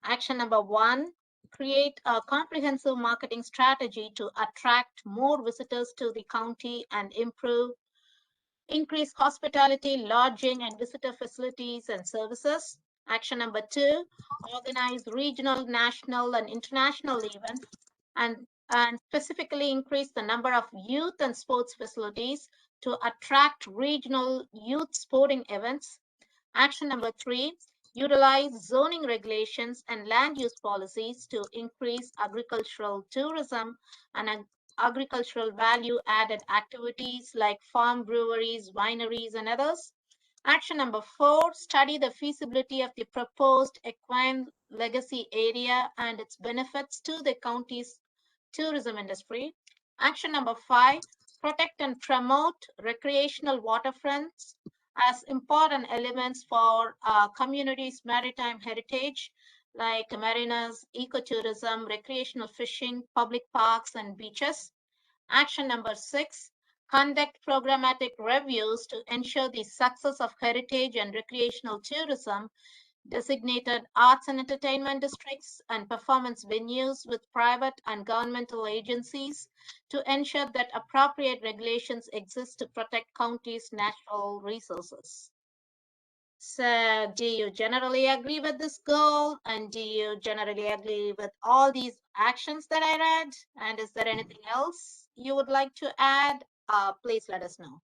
action number 1, create a comprehensive marketing strategy to attract more visitors to the county and increase hospitality, lodging, and visitor facilities and services. Action number 2, organize regional, national, and international events and specifically increase the number of youth and sports facilities to attract regional youth sporting events. Action number 3, utilize zoning regulations and land use policies to increase agricultural tourism and agricultural value added activities like farm breweries, wineries, and others. Action number 4, study the feasibility of the proposed equine legacy area and its benefits to the county's tourism industry. Action number 5, protect and promote recreational waterfronts as important elements for communities' maritime heritage, like marinas, ecotourism, recreational fishing, public parks, and beaches. Action number 6, conduct programmatic reviews to ensure the success of heritage and recreational tourism, designated arts and entertainment districts, and performance venues with private and governmental agencies to ensure that appropriate regulations exist to protect counties' natural resources. So, do you generally agree with this goal? And do you generally agree with all these actions that I read? And is there anything else you would like to add? Please let us know.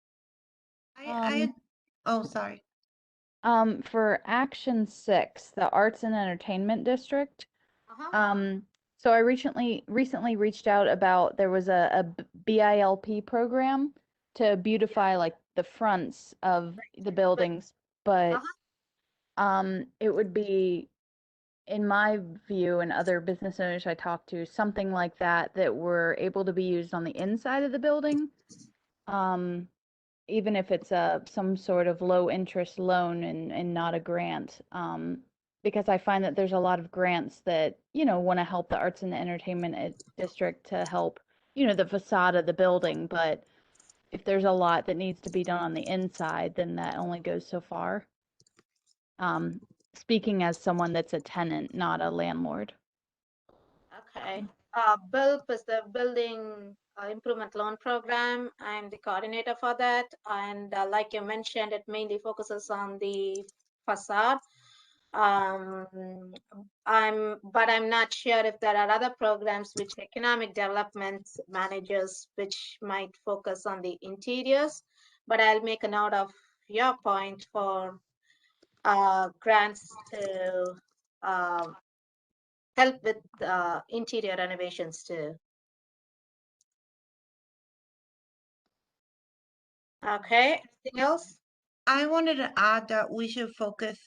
Oh, sorry. For action 6, the Arts and Entertainment District. So I recently reached out about, there was a BILP program to beautify like the fronts of the buildings, but it would be, in my view and other business owners I talked to, something like that were able to be used on the inside of the building. Even if it's some sort of low interest loan and not a grant. Because I find that there's a lot of grants that, want to help the arts and the entertainment district to help, the facade of the building. But if there's a lot that needs to be done on the inside, then that only goes so far. Speaking as someone that's a tenant, not a landlord. Okay. BILP is the Building Improvement Loan Program. I'm the coordinator for that. And like you mentioned, it mainly focuses on the facade. Um, but I'm not sure if there are other programs which economic development managers which might focus on the interiors. But I'll make a note of your point for grants to help with interior renovations too. Okay, anything else? I wanted to add that we should focus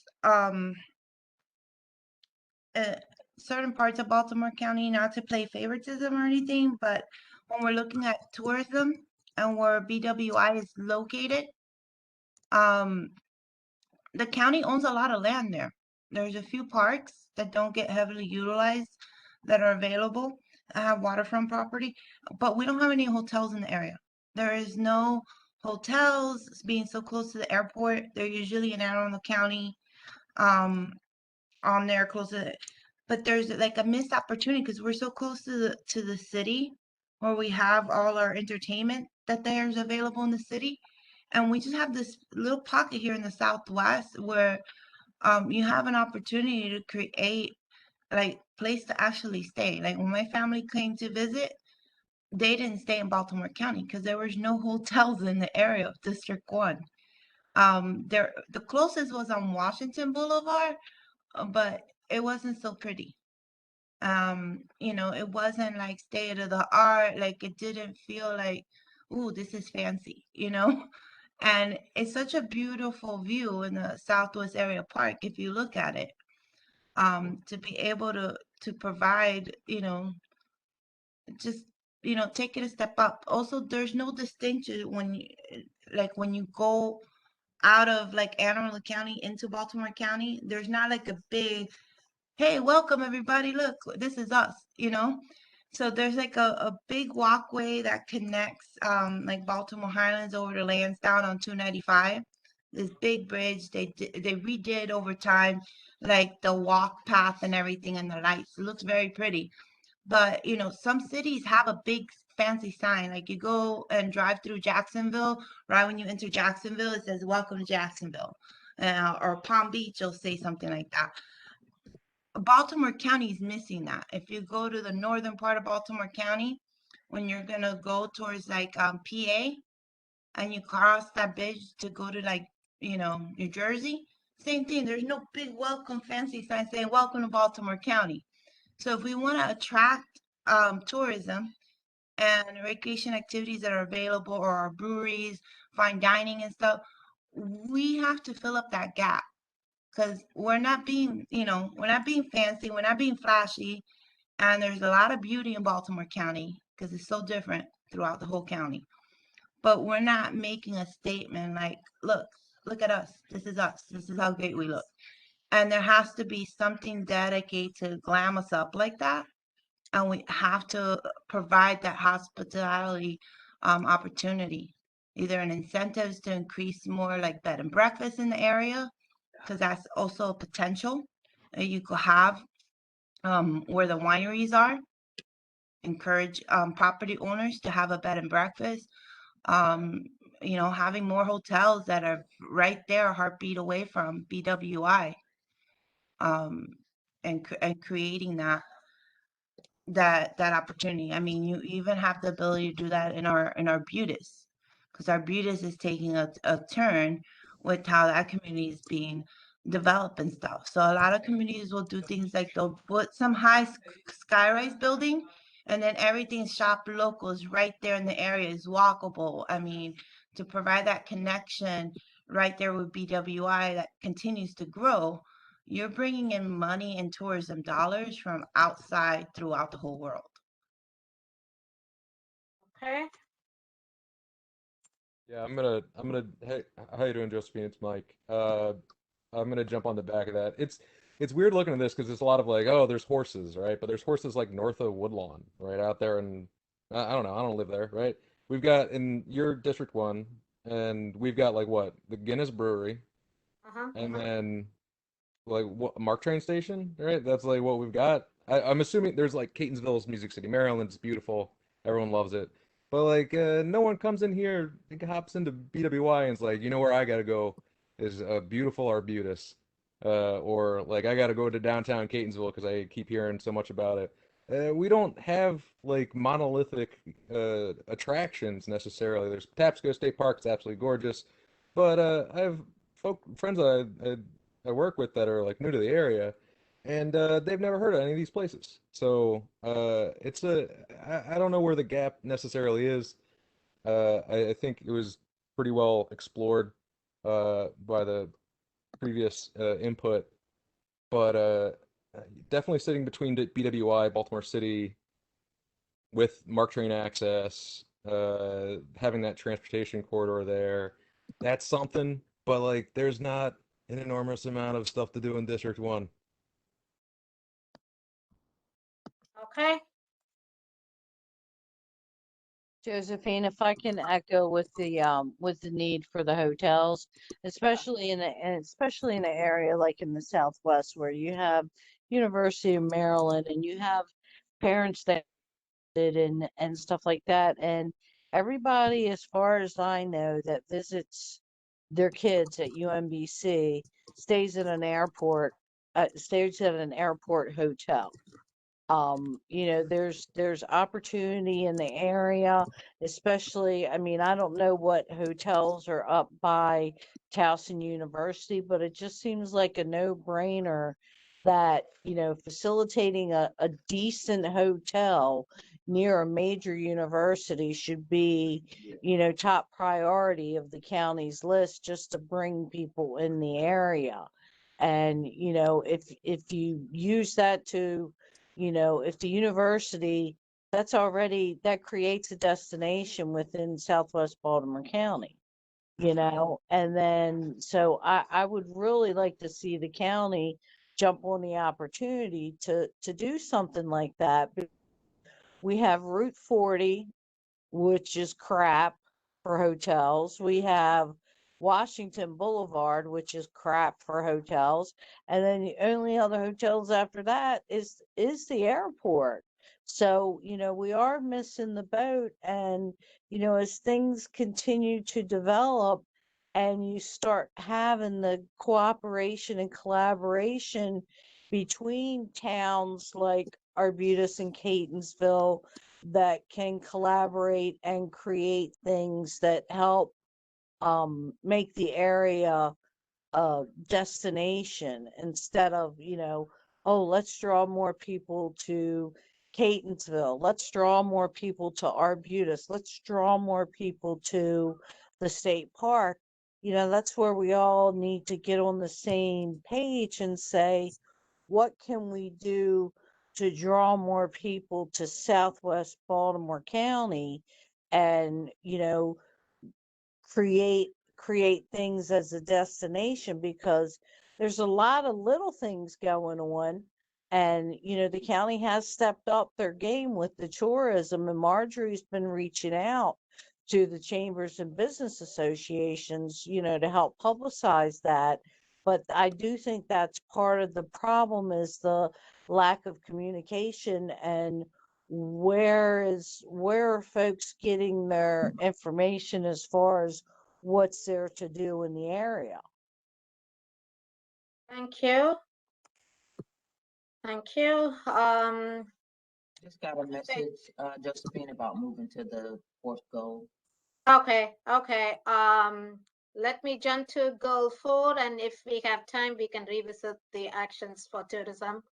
uh, certain parts of Baltimore County, not to play favoritism or anything, but when we're looking at tourism and where BWI is located, um, the county owns a lot of land there. There's a few parks that don't get heavily utilized that are available that have waterfront property, but we don't have any hotels in the area. There is no hotels being so close to the airport. They're usually in Anne Arundel County, um, on there close to it. But there's like a missed opportunity because we're so close to the city where we have all our entertainment that there's available in the city. And we just have this little pocket here in the Southwest where you have an opportunity to create like place to actually stay. Like when my family came to visit, they didn't stay in Baltimore County because there was no hotels in the area of District 1. There the closest was on Washington Boulevard, but it wasn't so pretty. It wasn't like state of the art, like it didn't feel like, ooh, this is fancy, you know? And it's such a beautiful view in the Southwest Area Park if you look at it. To be able to provide, just take it a step up. Also, there's no distinction when you go out of like Anne Arundel County into Baltimore County, there's not like a big, hey, welcome everybody, look, this is us, you know? So there's like a big walkway that connects like Baltimore Highlands over to Lansdowne on 295. This big bridge they redid over time, like the walk path and everything and the lights. It looks very pretty. But some cities have a big fancy sign. Like you go and drive through Jacksonville, right when you enter Jacksonville, it says "Welcome to Jacksonville," or Palm Beach, you'll say something like that. Baltimore County is missing that. If you go to the northern part of Baltimore County, when you're gonna go towards like PA and you cross that bridge to go to like New Jersey, same thing. There's no big welcome fancy sign saying "Welcome to Baltimore County." So if we want to attract tourism and recreation activities that are available, or our breweries, fine dining and stuff, we have to fill up that gap because we're not being fancy, we're not being flashy, and there's a lot of beauty in Baltimore County because it's so different throughout the whole county. But we're not making a statement like, look at us. This is us. This is how great we look. And there has to be something dedicated to glam us up like that. And we have to provide that hospitality opportunity, either in incentives to increase more like bed and breakfast in the area, because that's also a potential that you could have where the wineries are. Encourage property owners to have a bed and breakfast. Um, having more hotels that are right there, a heartbeat away from BWI, um, and creating that opportunity. I mean, you even have the ability to do that in our Butis, because our Butis is taking a turn with how that community is being developed and stuff. So a lot of communities will do things like they'll put some high skyrise building, and then everything shop local is right there in the area, is walkable. I mean, to provide that connection right there with BWI that continues to grow, you're bringing in money and tourism dollars from outside throughout the whole world. Okay. Yeah, Hey, how you doing, Josephine? It's Mike. I'm gonna jump on the back of that. It's weird looking at this because there's a lot of like, oh, there's horses, right? But there's horses like north of Woodlawn, right out there, and I don't know, I don't live there, right? We've got in your District 1, and we've got like what, the Guinness Brewery, Uh-huh. and then like what Mark Train Station, right? That's like what we've got. I'm assuming there's like Catonsville's Music City, Maryland's beautiful, everyone loves it, but like no one comes in here, hops into BWI and is like, you know where I gotta go is beautiful Arbutus, or like I gotta go to downtown Catonsville because I keep hearing so much about it. We don't have like monolithic attractions necessarily. There's Tapsco State Park, it's absolutely gorgeous, but I have friends I work with that are like new to the area, and they've never heard of any of these places. So I don't know where the gap necessarily is. I think it was pretty well explored by the previous input, but definitely sitting between BWI, Baltimore City, with MARC train access, having that transportation corridor there, that's something. But like, there's not an enormous amount of stuff to do in District 1. Okay. Josephine, if I can echo with the need for the hotels, especially especially in an area like in the Southwest where you have University of Maryland and you have parents that did and stuff like that, and everybody, as far as I know, that visits their kids at UMBC stays at an airport hotel. There's opportunity in the area, especially, I mean, I don't know what hotels are up by Towson University, but it just seems like a no-brainer that, facilitating a decent hotel near a major university should be, top priority of the county's list just to bring people in the area. And, if you use that to if the university, that creates a destination within Southwest Baltimore County, and then, so I would really like to see the county jump on the opportunity to do something like that. We have Route 40, which is crap for hotels. We have Washington Boulevard, which is crap for hotels. And then the only other hotels after that is the airport. So, we are missing the boat. And, as things continue to develop and you start having the cooperation and collaboration between towns like Arbutus and Catonsville that can collaborate and create things that help make the area a destination instead of, oh, let's draw more people to Catonsville. Let's draw more people to Arbutus. Let's draw more people to the state park. That's where we all need to get on the same page and say, what can we do to draw more people to Southwest Baltimore County and, create things as a destination, because there's a lot of little things going on, and the county has stepped up their game with the tourism, and Marjorie's been reaching out to the chambers and business associations, to help publicize that. But I do think that's part of the problem, is the lack of communication, and where are folks getting their information as far as what's there to do in the area. Thank you. Thank you. Just got a message, Josephine, about moving to the fourth goal. Okay. Let me jump to goal 4, and if we have time, we can revisit the actions for tourism.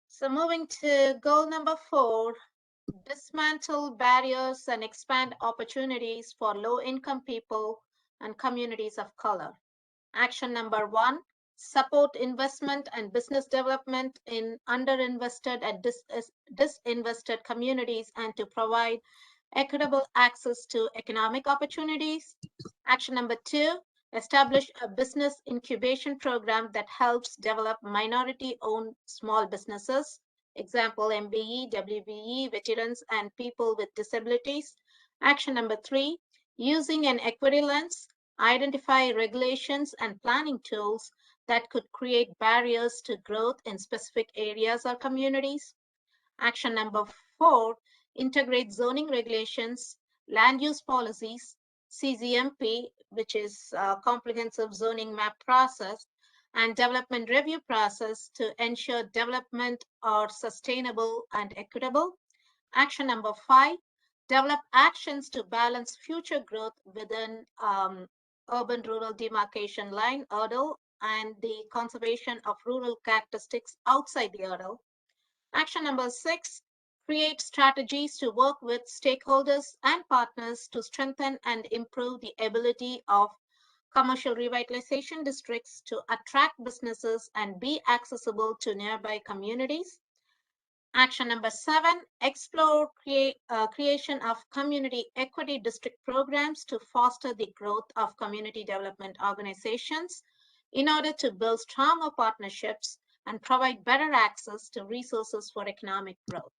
So moving to goal number 4, dismantle barriers and expand opportunities for low-income people and communities of color. Action number 1, support investment and business development in underinvested and disinvested communities and to provide equitable access to economic opportunities. Action number 2, establish a business incubation program that helps develop minority-owned small businesses. Example, MBE, WBE, veterans, and people with disabilities. Action number 3, using an equity lens, identify regulations and planning tools that could create barriers to growth in specific areas or communities. Action number 4, integrate zoning regulations, land use policies, CZMP, which is comprehensive zoning map process, and development review process to ensure development are sustainable and equitable. Action number 5, develop actions to balance future growth within urban-rural demarcation line, URDL, and the conservation of rural characteristics outside the URDL. Action number 6, create strategies to work with stakeholders and partners to strengthen and improve the ability of commercial revitalization districts to attract businesses and be accessible to nearby communities. Action number 7, explore creation of community equity district programs to foster the growth of community development organizations in order to build stronger partnerships and provide better access to resources for economic growth.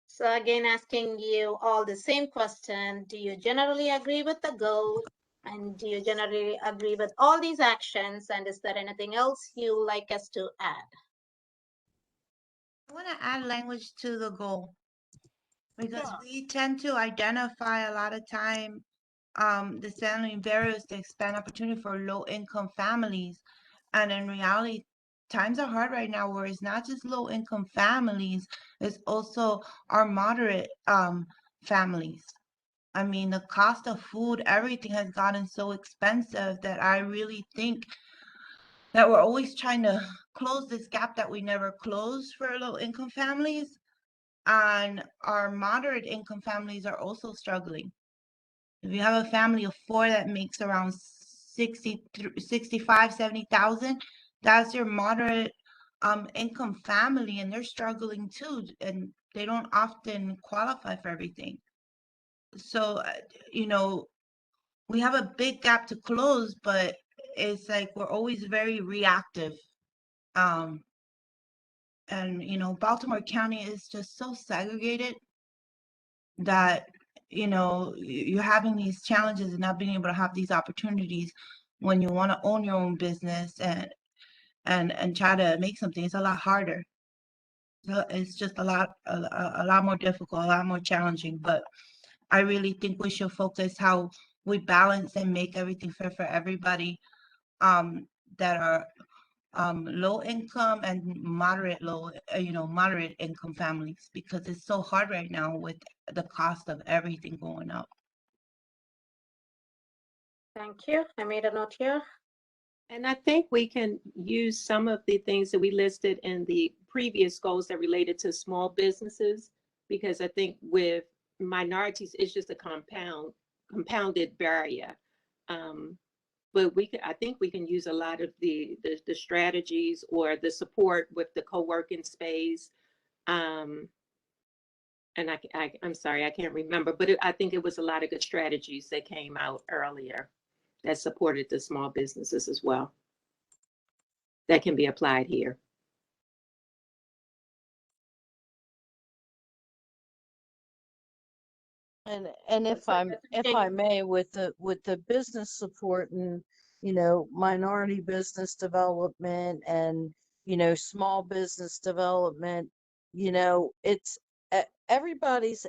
So again, asking you all the same question, do you generally agree with the goal? And do you generally agree with all these actions? And is there anything else you like us to add? I want to add language to the goal because Sure. we tend to identify a lot of time the standing barriers to expand opportunity for low income families. And in reality, times are hard right now where it's not just low income families, it's also our moderate families. I mean, the cost of food, everything has gotten so expensive that I really think that we're always trying to close this gap that we never closed for low income families. And our moderate income families are also struggling. If you have a family of 4 that makes around 60, 65, 70,000, that's your moderate income family, and they're struggling too, and they don't often qualify for everything. So, you know, we have a big gap to close, but it's like we're always very reactive. Um, and you know, Baltimore County is just so segregated that you're having these challenges and not being able to have these opportunities when you want to own your own business and try to make something. It's a lot harder. So it's just a lot more difficult, a lot more challenging. But I really think we should focus how we balance and make everything fair for everybody that are low income and moderate income families, because it's so hard right now with the cost of everything going up. Thank you. I made a note here. And I think we can use some of the things that we listed in the previous goals that related to small businesses, because I think with minorities, it's just a compounded barrier. But I think we can use a lot of the strategies or the support with the co-working space. And I'm sorry, I can't remember, but I think it was a lot of good strategies that came out earlier that supported the small businesses as well, that can be applied here. And if I may, with the business support and minority business development and small business development, it's everybody's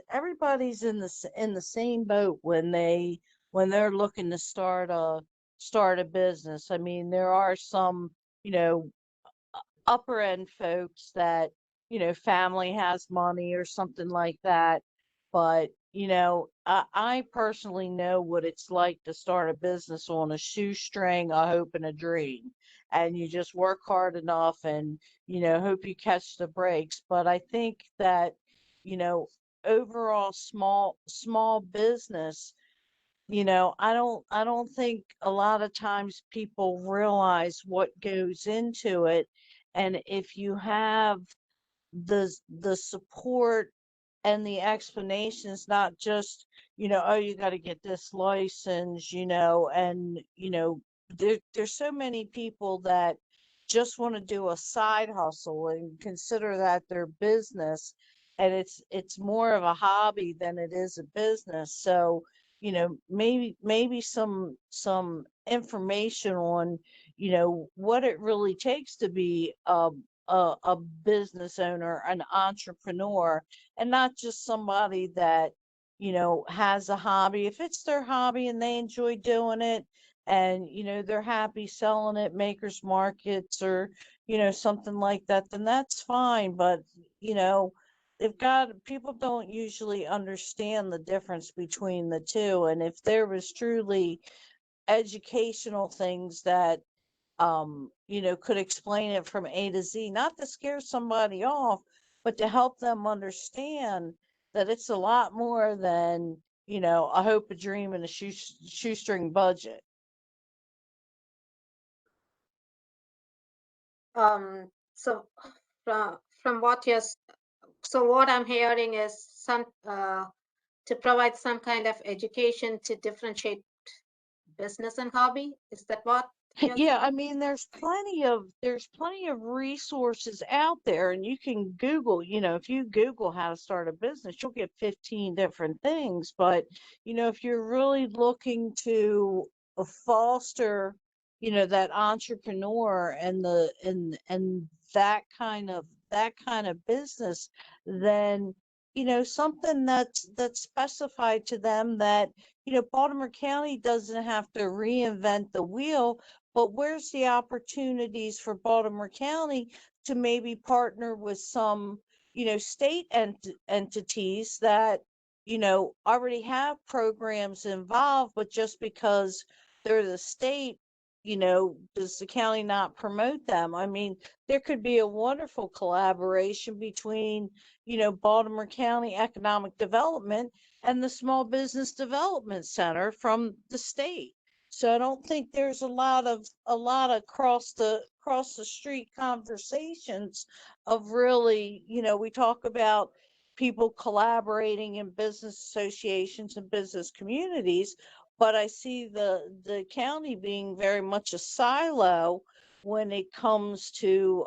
in the same boat when they're looking to start a business. I mean, there are some upper end folks that family has money or something like that, but I personally know what it's like to start a business on a shoestring, a hope, and a dream, and you just work hard enough and hope you catch the breaks. But I think that overall small business, I don't think a lot of times people realize what goes into it. And if you have the support and the explanations, not just, oh, you got to get this license, and there's so many people that just want to do a side hustle and consider that their business, and it's more of a hobby than it is a business. So maybe some information on you know, what it really takes to be a business owner, an entrepreneur, and not just somebody that, you know, has a hobby. If it's their hobby and they enjoy doing it, and you know they're happy selling it makers markets or you know something like that, then that's fine. But you know, they've got people don't usually understand the difference between the two. And if there was truly educational things that you know could explain it from A to Z, not to scare somebody off, but to help them understand that it's a lot more than, you know, a hope, a dream, and a shoestring budget. So from what you're so what I'm hearing is some to provide some kind of education to differentiate business and hobby. Is that what you're Yeah, I saying? mean, there's plenty of resources out there, and you can Google, you know, if you Google how to start a business, you'll get 15 different things. But, you know, if you're really looking to foster, you know, that entrepreneur and that kind of business, then, you know, something that's specified to them that, you know, Baltimore County doesn't have to reinvent the wheel, but where's the opportunities for Baltimore County to maybe partner with some, you know, state entities that, you know, already have programs involved, but just because they're the state, you know, does the county not promote them? I mean, there could be a wonderful collaboration between, you know, Baltimore County Economic Development and the Small Business Development Center from the state. So I don't think there's a lot of cross the street conversations of really, you know, we talk about people collaborating in business associations and business communities, but I see the county being very much a silo when it comes to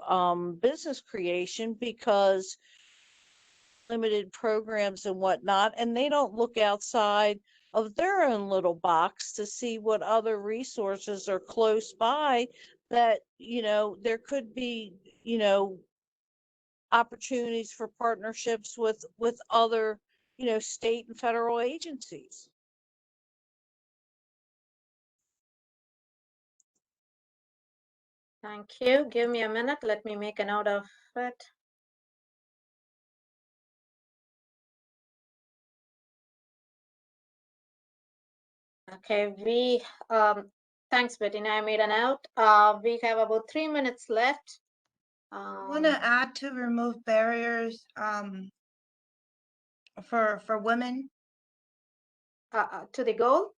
business creation because limited programs and whatnot, and they don't look outside of their own little box to see what other resources are close by that, you know, there could be, you know, opportunities for partnerships with other, you know, state and federal agencies. Thank you. Give me a minute. Let me make a note of it. Okay, thanks, Bettina. I made a note. We have about 3 minutes left. I want to add to remove barriers for women. To the goal?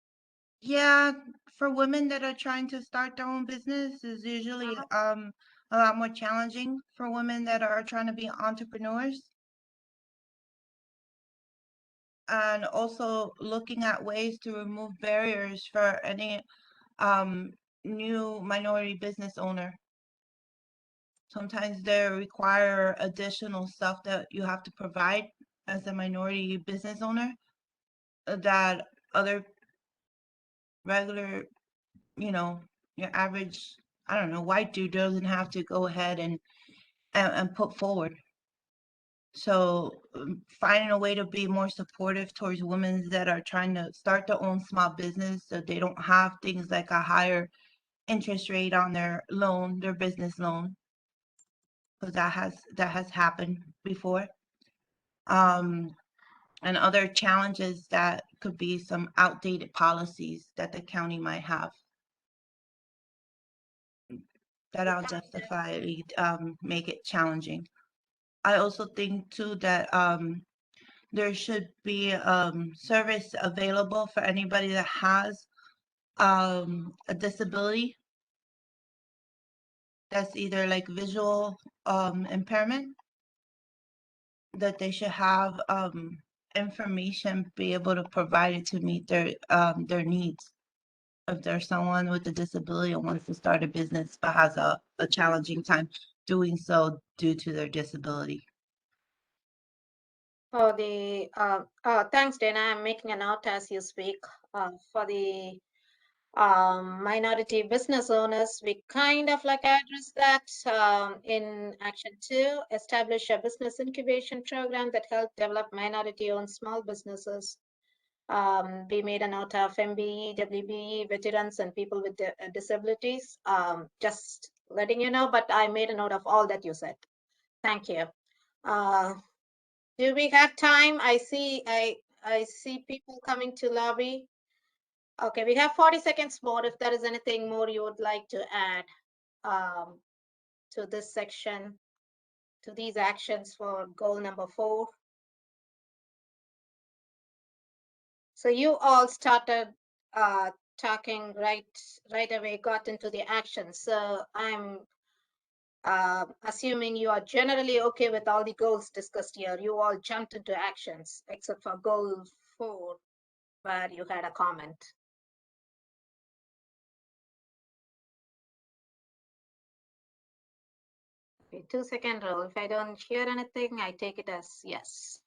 Yeah, for women that are trying to start their own business is usually a lot more challenging for women that are trying to be entrepreneurs. And also looking at ways to remove barriers for any new minority business owner. Sometimes they require additional stuff that you have to provide as a minority business owner that other regular, you know, your average, I don't know, white dude doesn't have to go ahead and put forward. So finding a way to be more supportive towards women that are trying to start their own small business so they don't have things like a higher interest rate on their loan, their business loan, because that has happened before. And other challenges that could be some outdated policies that the county might have that'll justify make it challenging. I also think too that there should be service available for anybody that has a disability that's either like visual impairment, that they should have information be able to provide it to meet their needs. If there's someone with a disability and wants to start a business but has a challenging time doing so due to their disability. For the thanks, Dana. I'm making a note as you speak for the Minority business owners, we kind of like address that in action 2, establish a business incubation program that help develop minority owned small businesses. We made a note of MBE, WBE, veterans and people with disabilities. Just letting you know, but I made a note of all that you said. Thank you. Do we have time? I see people coming to lobby. Okay, we have 40 seconds more. If there is anything more you would like to add to this section, to these actions for goal number 4. So you all started talking right away, got into the action. So I'm assuming you are generally okay with all the goals discussed here. You all jumped into actions, except for goal 4, where you had a comment. Okay, 2-second rule. If I don't hear anything, I take it as yes.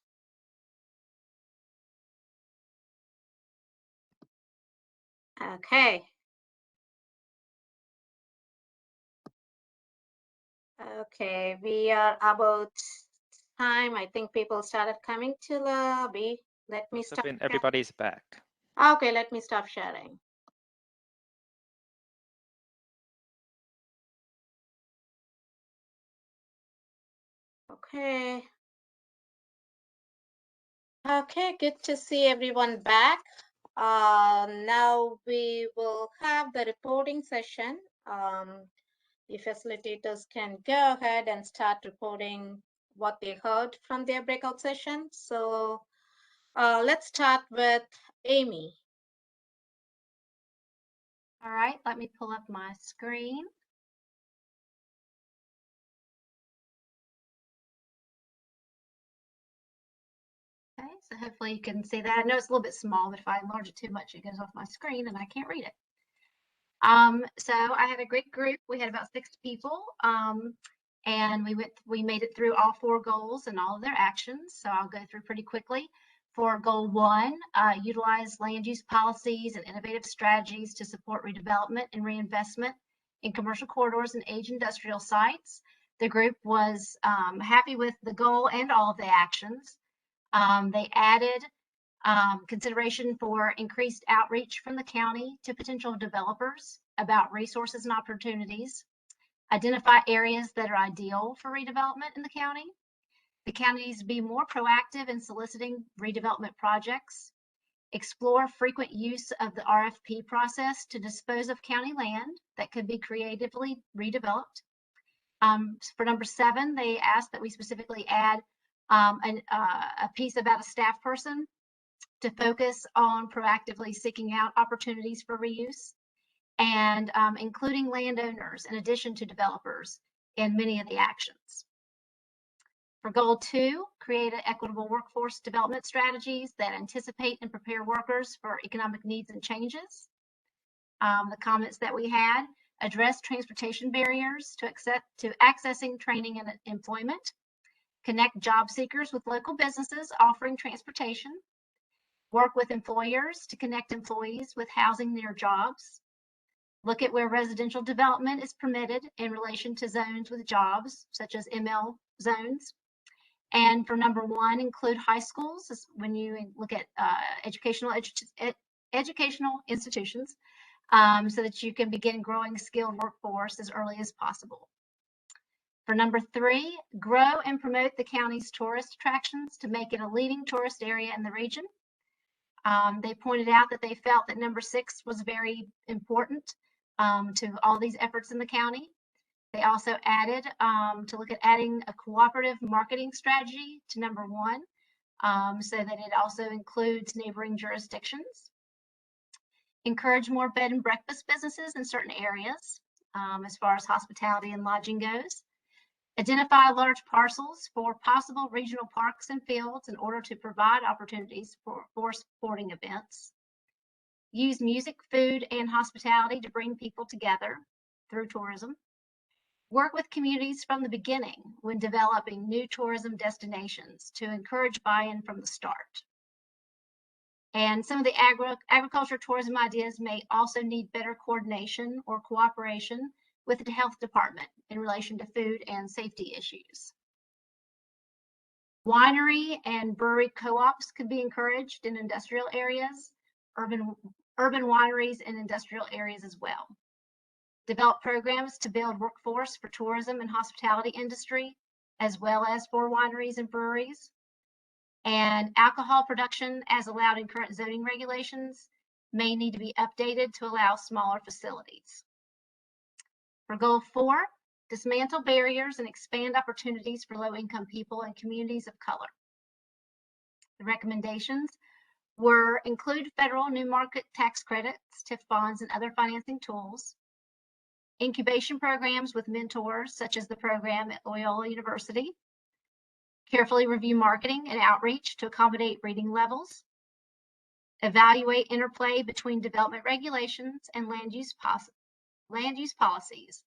Okay. Okay, we are about time. I think people started coming to lobby. Let me stop. Everybody's back. Okay, let me stop sharing. Okay. Okay, good to see everyone back. Now we will have the reporting session. The facilitators can go ahead and start reporting what they heard from their breakout session. So let's start with Amy. All right, let me pull up my screen. Okay, so hopefully you can see that. I know it's a little bit small, but if I enlarge it too much, it goes off my screen and I can't read it. So I had a great group. We had about 6 people, and we made it through all 4 goals and all of their actions. So I'll go through pretty quickly. For goal 1, utilize land use policies and innovative strategies to support redevelopment and reinvestment in commercial corridors and aged industrial sites. The group was happy with the goal and all of the actions. They added consideration for increased outreach from the county to potential developers about resources and opportunities, identify areas that are ideal for redevelopment in the county. The county needs to be more proactive in soliciting redevelopment projects, explore frequent use of the RFP process to dispose of county land that could be creatively redeveloped. For number 7, they asked that we specifically add a piece about a staff person to focus on proactively seeking out opportunities for reuse and including landowners in addition to developers in many of the actions. For goal 2, create an equitable workforce development strategies that anticipate and prepare workers for economic needs and changes. The comments that we had: address transportation barriers to accessing training and employment, connect job seekers with local businesses offering transportation, work with employers to connect employees with housing near jobs, look at where residential development is permitted in relation to zones with jobs, such as ML zones. And for number 1, include high schools when you look at educational institutions so that you can begin growing skilled workforce as early as possible. For number 3, grow and promote the county's tourist attractions to make it a leading tourist area in the region. They pointed out that they felt that number 6 was very important to all these efforts in the county. They also added to look at adding a cooperative marketing strategy to number 1 so that it also includes neighboring jurisdictions. Encourage more bed and breakfast businesses in certain areas as far as hospitality and lodging goes. Identify large parcels for possible regional parks and fields in order to provide opportunities for sporting events. Use music, food, and hospitality to bring people together through tourism. Work with communities from the beginning when developing new tourism destinations to encourage buy-in from the start. And some of the agriculture tourism ideas may also need better coordination or cooperation with the health department in relation to food and safety issues. Winery and brewery co-ops could be encouraged in industrial areas, urban wineries in industrial areas as well. Develop programs to build workforce for tourism and hospitality industry, as well as for wineries and breweries. And alcohol production, as allowed in current zoning regulations, may need to be updated to allow smaller facilities. For goal 4, dismantle barriers and expand opportunities for low-income people and communities of color. The recommendations were include federal new market tax credits, TIF bonds, and other financing tools, incubation programs with mentors, such as the program at Loyola University, carefully review marketing and outreach to accommodate reading levels, evaluate interplay between development regulations and land use policies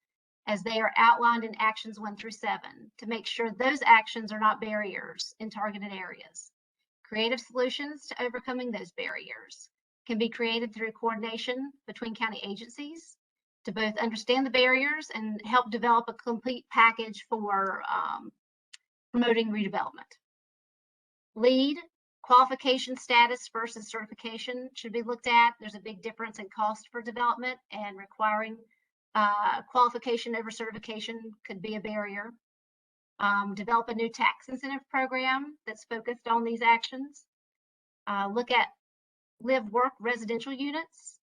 as they are outlined in actions 1 through 7 to make sure those actions are not barriers in targeted areas. Creative solutions to overcoming those barriers can be created through coordination between county agencies to both understand the barriers and help develop a complete package for promoting redevelopment. LEED, qualification status versus certification should be looked at. There's a big difference in cost for development, and requiring qualification over certification could be a barrier. Develop a new tax incentive program that's focused on these actions. Look at live-work residential units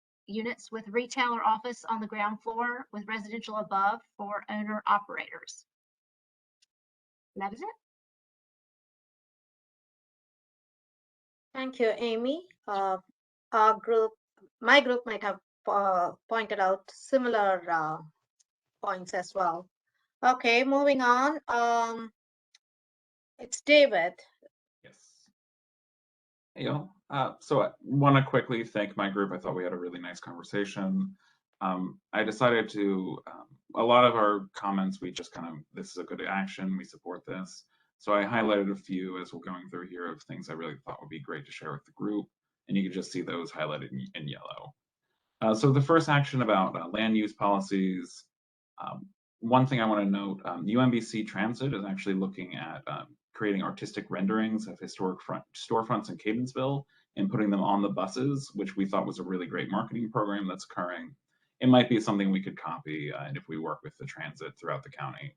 with retail or office on the ground floor with residential above for owner-operators. And that is it. Thank you, Amy. My group might have pointed out similar points as well. Okay, moving on. It's David. Yes. Hey, y'all. So I want to quickly thank my group. I thought we had a really nice conversation. I decided to, a lot of our comments, we just kind of, this is a good action, we support this. So I highlighted a few as we're going through here of things I really thought would be great to share with the group. And you can just see those highlighted in yellow. So the first action about land use policies, one thing I want to note, UMBC Transit is actually looking at creating artistic renderings of historic storefronts in Catonsville and putting them on the buses, which we thought was a really great marketing program that's occurring. It might be something we could copy and if we work with the transit throughout the county.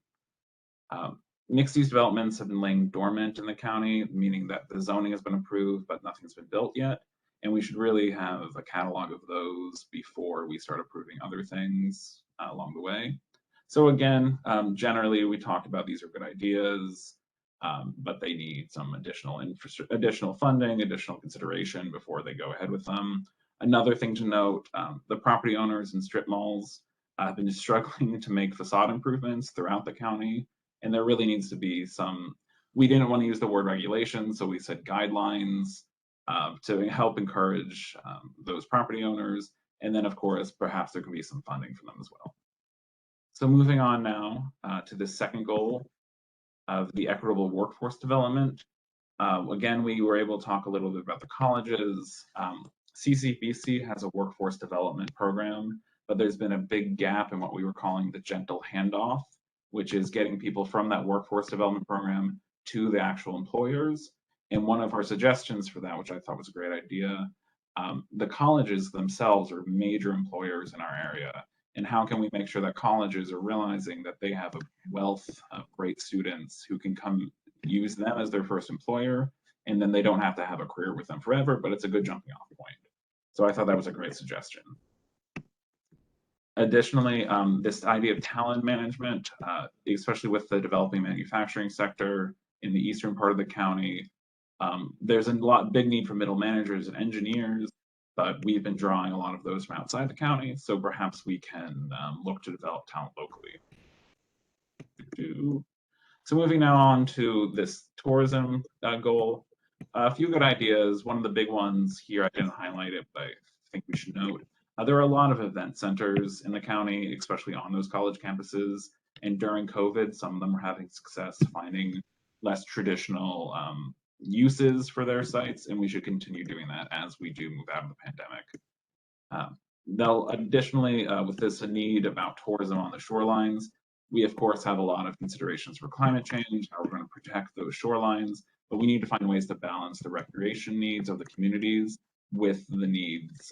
Mixed-use developments have been laying dormant in the county, meaning that the zoning has been approved, but nothing's been built yet. And we should really have a catalog of those before we start approving other things along the way. So again, generally we talked about these are good ideas, but they need some additional funding, additional consideration before they go ahead with them. Another thing to note, the property owners in strip malls have been struggling to make facade improvements throughout the county. And there really needs to be some, we didn't want to use the word regulation, so we said guidelines to help encourage those property owners. And then of course, perhaps there can be some funding for them as well. So moving on now to the second goal of the equitable workforce development. Again, we were able to talk a little bit about the colleges. CCBC has a workforce development program, but there's been a big gap in what we were calling the gentle handoff, which is getting people from that workforce development program to the actual employers. And one of our suggestions for that, which I thought was a great idea, the colleges themselves are major employers in our area. And how can we make sure that colleges are realizing that they have a wealth of great students who can come use them as their first employer, and then they don't have to have a career with them forever, but it's a good jumping off point. So I thought that was a great suggestion. Additionally, this idea of talent management, especially with the developing manufacturing sector in the eastern part of the county, there's a big need for middle managers and engineers, but we've been drawing a lot of those from outside the county, so perhaps we can look to develop talent locally. So moving now on to this tourism goal, a few good ideas. One of the big ones here, I didn't highlight it, but I think we should note, there are a lot of event centers in the county, especially on those college campuses. And during COVID, some of them are having success finding less traditional uses for their sites, and we should continue doing that as we do move out of the pandemic. They'll additionally, with this need about tourism on the shorelines, we of course have a lot of considerations for climate change, how we're going to protect those shorelines, but we need to find ways to balance the recreation needs of the communities with the needs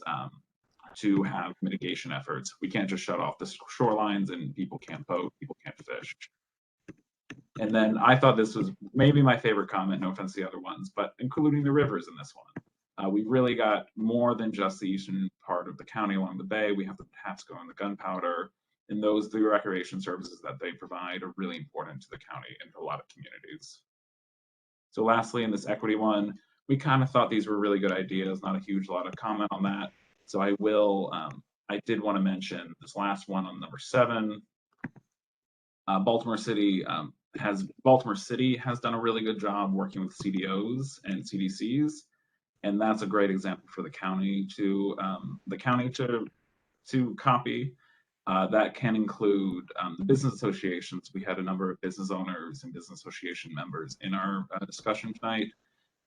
to have mitigation efforts. We can't just shut off the shorelines and people can't boat, people can't fish. And then I thought this was maybe my favorite comment, no offense to the other ones, but including the rivers in this one. We've really got more than just the eastern part of the county along the bay. We have the Patapsco and the Gunpowder, and those, the recreation services that they provide are really important to the county and to a lot of communities. So lastly, in this equity one, we kind of thought these were really good ideas, not a huge lot of comment on that. So I will, I did want to mention this last one on number 7. Baltimore City has done a really good job working with CDOs and CDCs, and that's a great example for the county to copy. That can include the business associations. We had a number of business owners and business association members in our discussion tonight,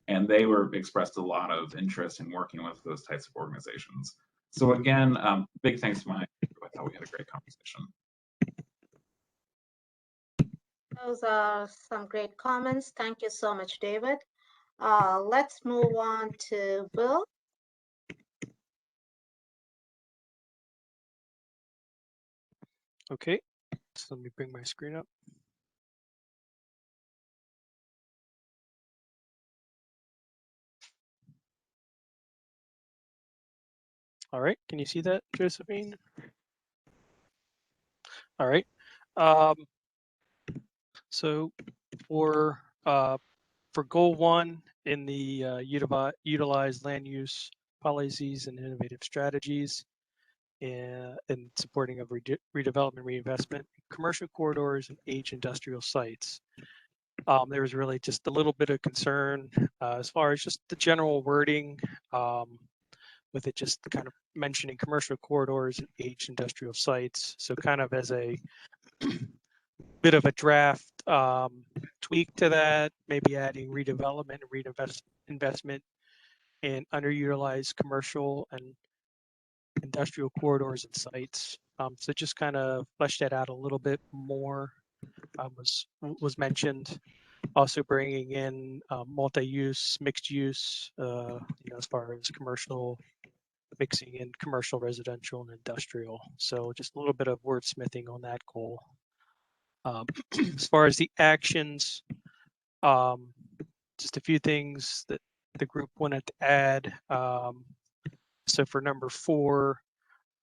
and they expressed a lot of interest in working with those types of organizations. So again, big thanks to my group. I thought we had a great conversation. Those are some great comments. Thank you so much, David. Let's move on to Bill. Okay, so let me bring my screen up. All right, can you see that, Josephine? All right. So for goal 1 in the utilize land use policies and innovative strategies in supporting of redevelopment, reinvestment, commercial corridors, and age industrial sites. There was really just a little bit of concern as far as just the general wording, with it just kind of mentioning commercial corridors and age industrial sites. So kind of as a bit of a draft tweak to that, maybe adding redevelopment and investment in underutilized commercial and industrial corridors and sites. So just kind of flesh that out a little bit more. Was mentioned. Also bringing in multi-use, mixed use, as far as commercial, mixing in commercial, residential, and industrial. So just a little bit of wordsmithing on that goal. As far as the actions, just a few things that the group wanted to add. So for number 4,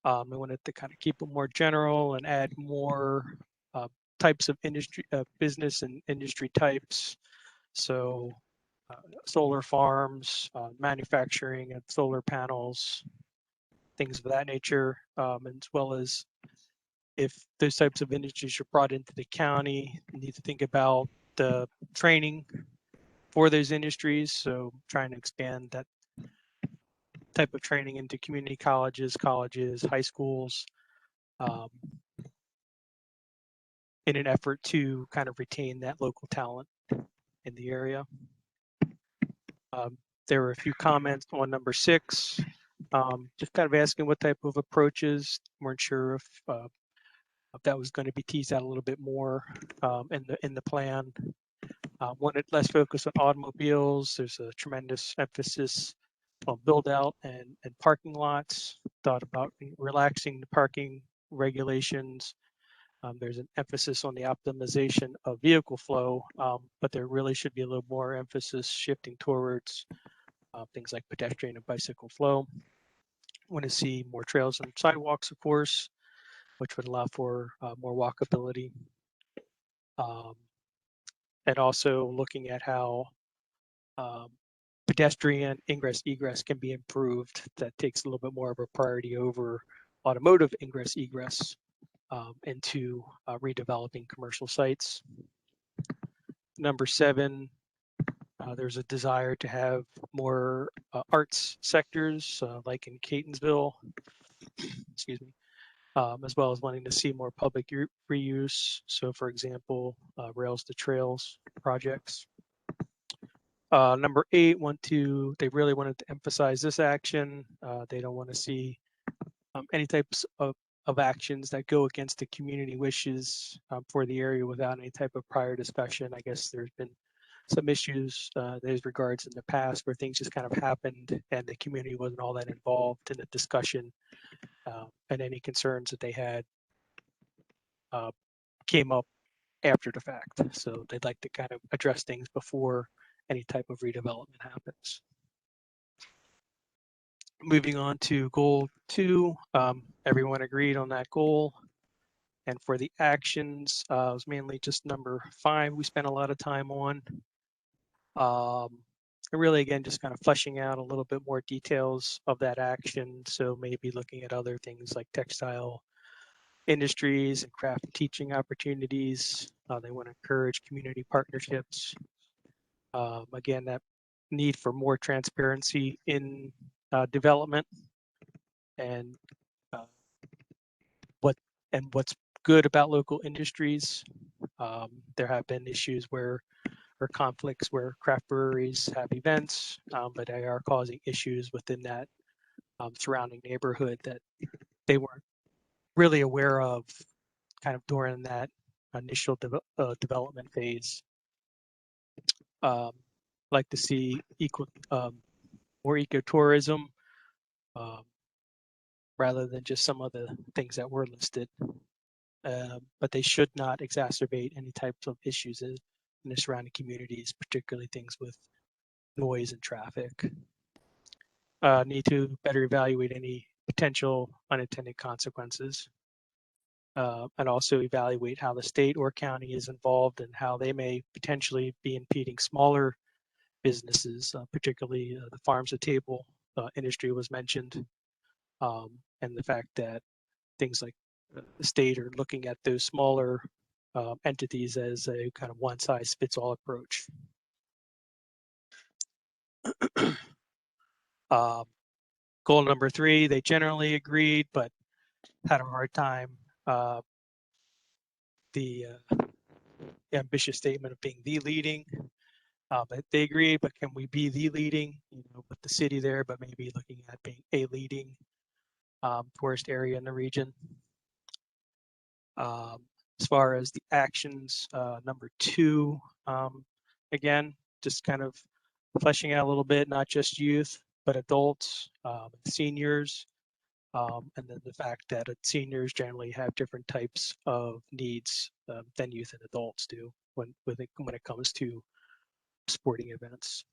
I wanted to kind of keep it more general and add more types of industry, business and industry types. So solar farms, manufacturing and solar panels, things of that nature, as well as if those types of industries are brought into the county, you need to think about the training for those industries. So trying to expand that type of training into community colleges, high schools, in an effort to kind of retain that local talent in the area. There were a few comments on number 6, just kind of asking what type of approaches. Weren't sure if that was going to be teased out a little bit more in the plan. Wanted less focus on automobiles. There's a tremendous emphasis on build out and parking lots. Thought about relaxing the parking regulations. There's an emphasis on the optimization of vehicle flow, but there really should be a little more emphasis shifting towards things like pedestrian and bicycle flow. Want to see more trails and sidewalks, of course, which would allow for more walkability. And also looking at how pedestrian ingress egress can be improved. That takes a little bit more of a priority over automotive ingress egress into redeveloping commercial sites. Number 7, there's a desire to have more arts sectors like in Catonsville, excuse me, as well as wanting to see more public reuse. So for example, Rails to Trails projects. Number 8, they really wanted to emphasize this action. They don't want to see any types of actions that go against the community wishes for the area without any type of prior discussion. I guess there's been some issues those regards in the past where things just kind of happened and the community wasn't all that involved in the discussion, and any concerns that they had came up after the fact. So they'd like to kind of address things before any type of redevelopment happens. Moving on to goal 2, everyone agreed on that goal. And for the actions, it was mainly just number 5 we spent a lot of time on. And really, again, just kind of fleshing out a little bit more details of that action. So maybe looking at other things like textile industries and craft and teaching opportunities. They want to encourage community partnerships. Again, that need for more transparency in development and what's good about local industries. There have been issues or conflicts where craft breweries have events, but they are causing issues within that surrounding neighborhood that they weren't really aware of kind of during that initial development phase. Like to see more ecotourism rather than just some of the things that were listed. But they should not exacerbate any types of issues in the surrounding communities, particularly things with noise and traffic. Need to better evaluate any potential unintended consequences, and also evaluate how the state or county is involved and how they may potentially be impeding smaller businesses, particularly the farms to table industry was mentioned, and the fact that things like the state are looking at those smaller entities as a kind of one-size-fits-all approach. Goal number 3, they generally agreed, but had a hard time. The ambitious statement of being the leading. But they agreed, but can we be the leading, with the city there, but maybe looking at being a leading tourist area in the region. As far as the actions, number 2, again, just kind of fleshing out a little bit, not just youth, but adults, seniors, and then the fact that seniors generally have different types of needs than youth and adults do when it comes to sporting events.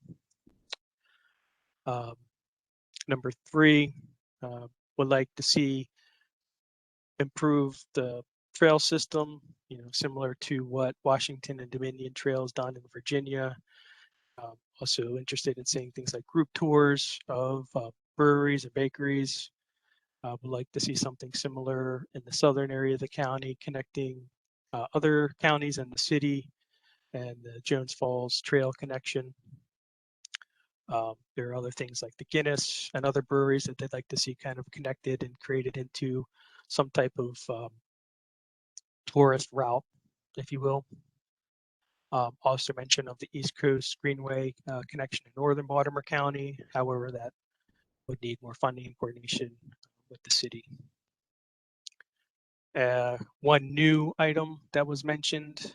Number 3, would like to see improve the trail system, similar to what Washington and Dominion Trails done in Virginia. Also interested in seeing things like group tours of breweries and bakeries. Would like to see something similar in the southern area of the county, connecting other counties and the city, and the Jones Falls Trail connection. There are other things like the Guinness and other breweries that they'd like to see kind of connected and created into some type of tourist route, if you will. Also mention of the East Coast Greenway connection in northern Baltimore County. However, that would need more funding and coordination with the city. One new item that was mentioned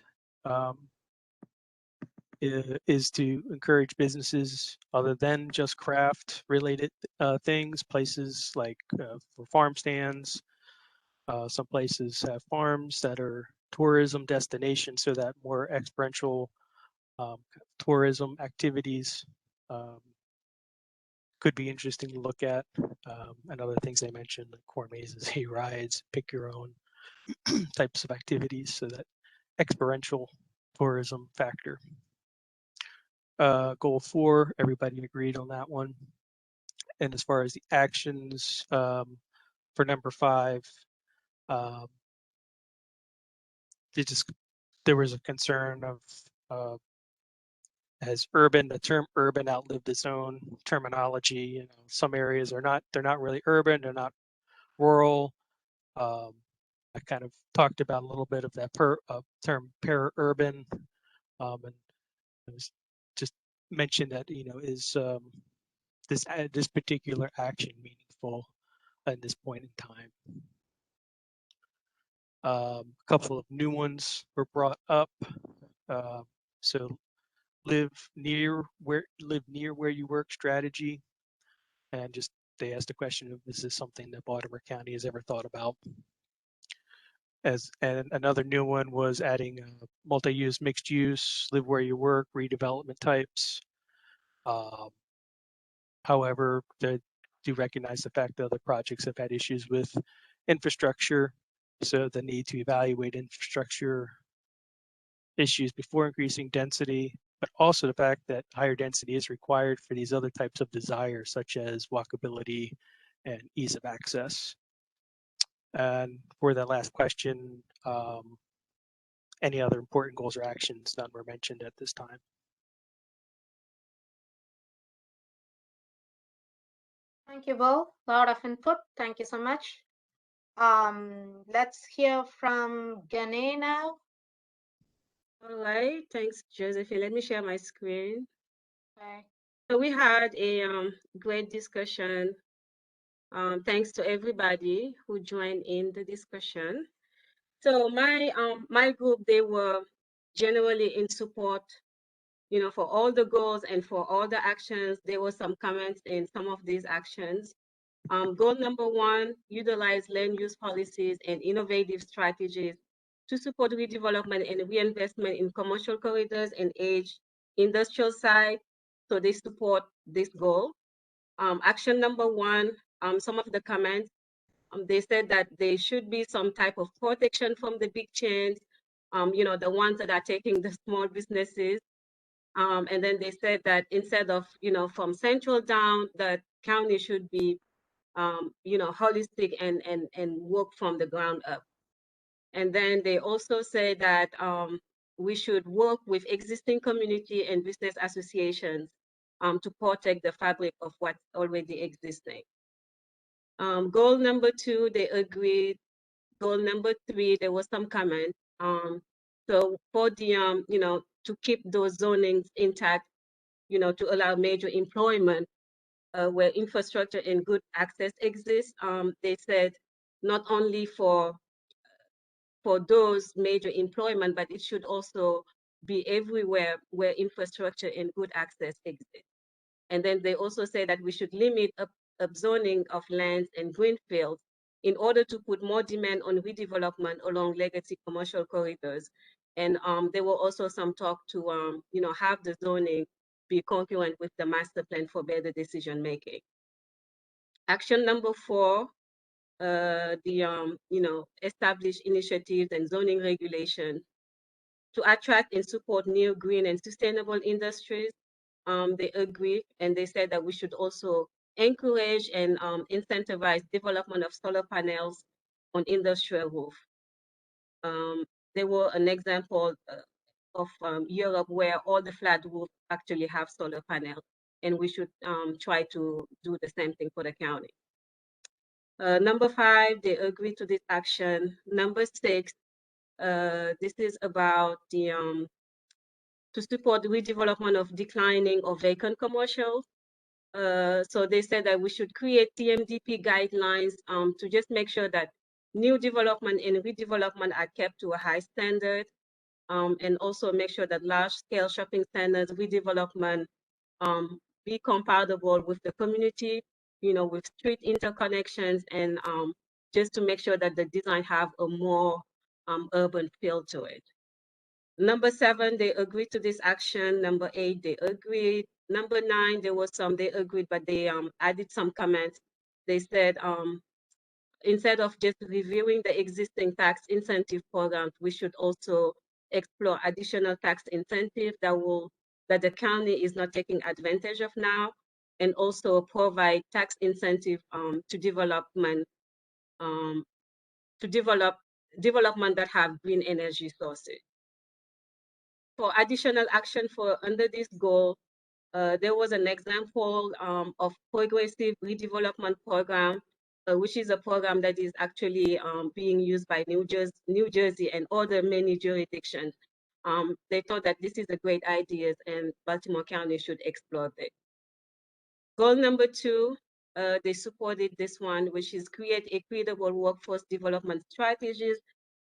is to encourage businesses other than just craft related things, places like for farm stands. Some places have farms that are tourism destinations, so that more experiential tourism activities could be interesting to look at. And other things I mentioned, like corn mazes, hay rides, pick your own types of activities, so that experiential tourism factor. Goal 4, everybody agreed on that one. And as far as the actions for number 5, there was a concern of has the term urban outlived its own terminology. Some areas they're not really urban, they're not rural. I kind of talked about a little bit of that term para-urban, and it was just mention that, is this particular action meaningful at this point in time. A couple of new ones were brought up. So live near where you work strategy, and just they asked the question of, is this something that Baltimore County has ever thought about? And another new one was adding multi-use, mixed use, live where you work, redevelopment types. However, they do recognize the fact that other projects have had issues with infrastructure, so the need to evaluate infrastructure issues before increasing density, but also the fact that higher density is required for these other types of desires, such as walkability and ease of access. And for that last question, any other important goals or actions? None were mentioned at this time. Thank you, Bill. A lot of input. Thank you so much. Let's hear from Gane now. All right, thanks, Josephine. Let me share my screen. Okay. So we had a great discussion. Thanks to everybody who joined in the discussion. So my group, they were generally in support, for all the goals and for all the actions. There were some comments in some of these actions. Goal number 1, utilize land use policies and innovative strategies to support redevelopment and reinvestment in commercial corridors and age industrial site. So they support this goal. Action number 1, some of the comments, they said that there should be some type of protection from the big chains, the ones that are taking the small businesses. And then they said that instead of, from central down, the county should be holistic and work from the ground up. And then they also say that we should work with existing community and business associations to protect the fabric of what's already existing. Goal number 2, they agreed. Goal number 3, there was some comment. So for the, to keep those zonings intact, to allow major employment where infrastructure and good access exists. They said not only for those major employment, but it should also be everywhere where infrastructure and good access exists. And then they also say that we should limit upzoning of lands and greenfields in order to put more demand on redevelopment along legacy commercial corridors. And there were also some talk to have the zoning be concurrent with the master plan for better decision making. Action number 4, establish initiatives and zoning regulations to attract and support new green and sustainable industries. They agree, and they said that we should also encourage and incentivize development of solar panels on industrial roof. There were an example of Europe where all the flat roofs actually have solar panels, and we should try to do the same thing for the county. Number 5, they agree to this action. Number 6, this is about the to support the redevelopment of declining or vacant commercials. So they said that we should create TMDP guidelines to just make sure that new development and redevelopment are kept to a high standard, and also make sure that large-scale shopping centers redevelopment be compatible with the community, with street interconnections, and just to make sure that the design have a more urban feel to it. Number 7, they agreed to this action. Number 8, they agreed. Number 9, there was some, they agreed, but they added some comments. They said, instead of just reviewing the existing tax incentive programs, we should also explore additional tax incentive that the county is not taking advantage of now, and also provide tax incentive to development development that have green energy sources. For additional action for under this goal, there was an example of progressive redevelopment program, which is a program that is actually being used by New Jersey and other many jurisdictions. They thought that this is a great idea and Baltimore County should explore it. Goal number 2, they supported this one, which is create equitable workforce development strategies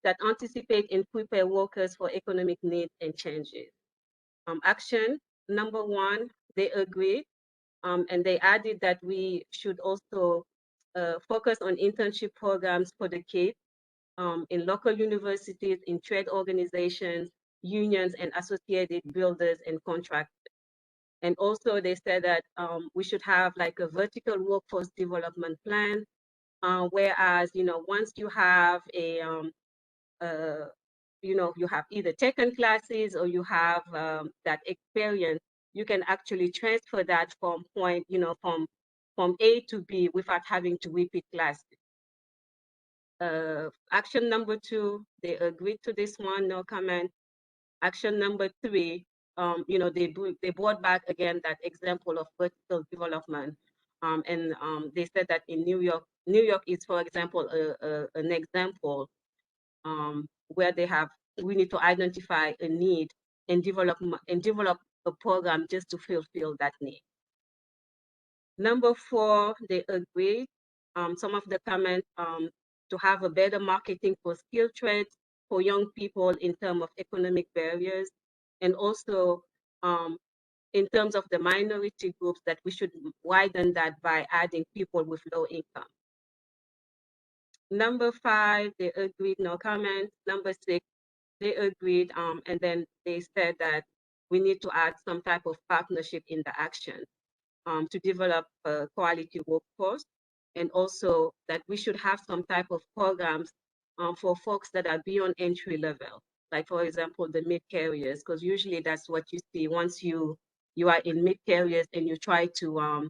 that anticipate and prepare workers for economic needs and changes. Action number 1, they agreed, and they added that we should also focus on internship programs for the kids in local universities, in trade organizations, unions, and associated builders and contractors. And also they said that we should have like a vertical workforce development plan, whereas, once you have you have either taken classes or you have that experience, you can actually transfer that from from A to B without having to repeat classes. Action number 2, they agreed to this one, no comment. Action number 3, they brought back again that example of vertical development, and they said that in New York is, for example, an example where we need to identify a need and develop a program just to fulfill that need. Number 4, they agreed. Some of the comments to have a better marketing for skill trades for young people in terms of economic barriers, and also in terms of the minority groups, that we should widen that by adding people with low income. Number 5, they agreed, no comment. Number 6, they agreed, and then they said that we need to add some type of partnership in the action to develop a quality workforce, and also that we should have some type of programs for folks that are beyond entry level, like for example the mid carriers, because usually that's what you see once you are in mid carriers and you try to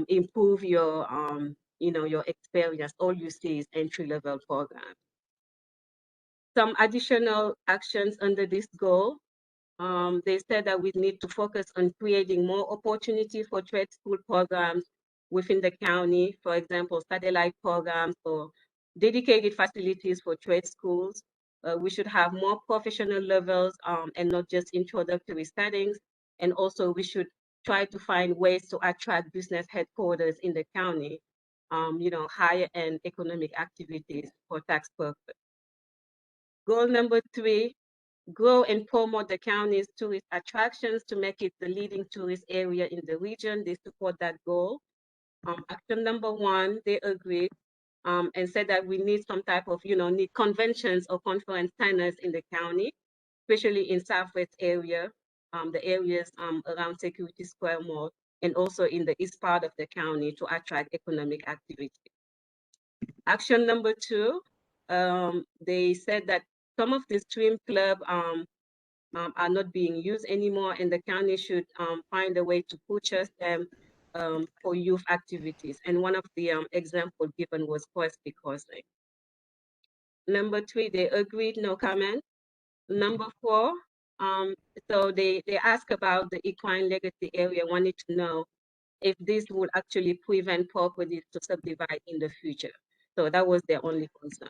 improve your your experience. All you see is entry level programs. Some additional actions under this goal. They said that we need to focus on creating more opportunity for trade school programs within the county, for example, satellite programs or dedicated facilities for trade schools. We should have more professional levels and not just introductory settings. And also we should try to find ways to attract business headquarters in the county, higher end economic activities for tax purposes. Goal number 3, grow and promote the county's tourist attractions to make it the leading tourist area in the region. They support that goal. Action number 1, they agreed and said that we need some type of, need conventions or conference centers in the county, especially in Southwest area, the areas around Security Square Mall, and also in the east part of the county to attract economic activity. Action number 2, they said that some of the swim club are not being used anymore, and the county should find a way to purchase them for youth activities. And one of the examples given was Crosby Crossing. Number 3, they agreed, no comment. Number 4, so they asked about the equine legacy area, wanted to know if this would actually prevent properties to subdivide in the future. So that was their only concern.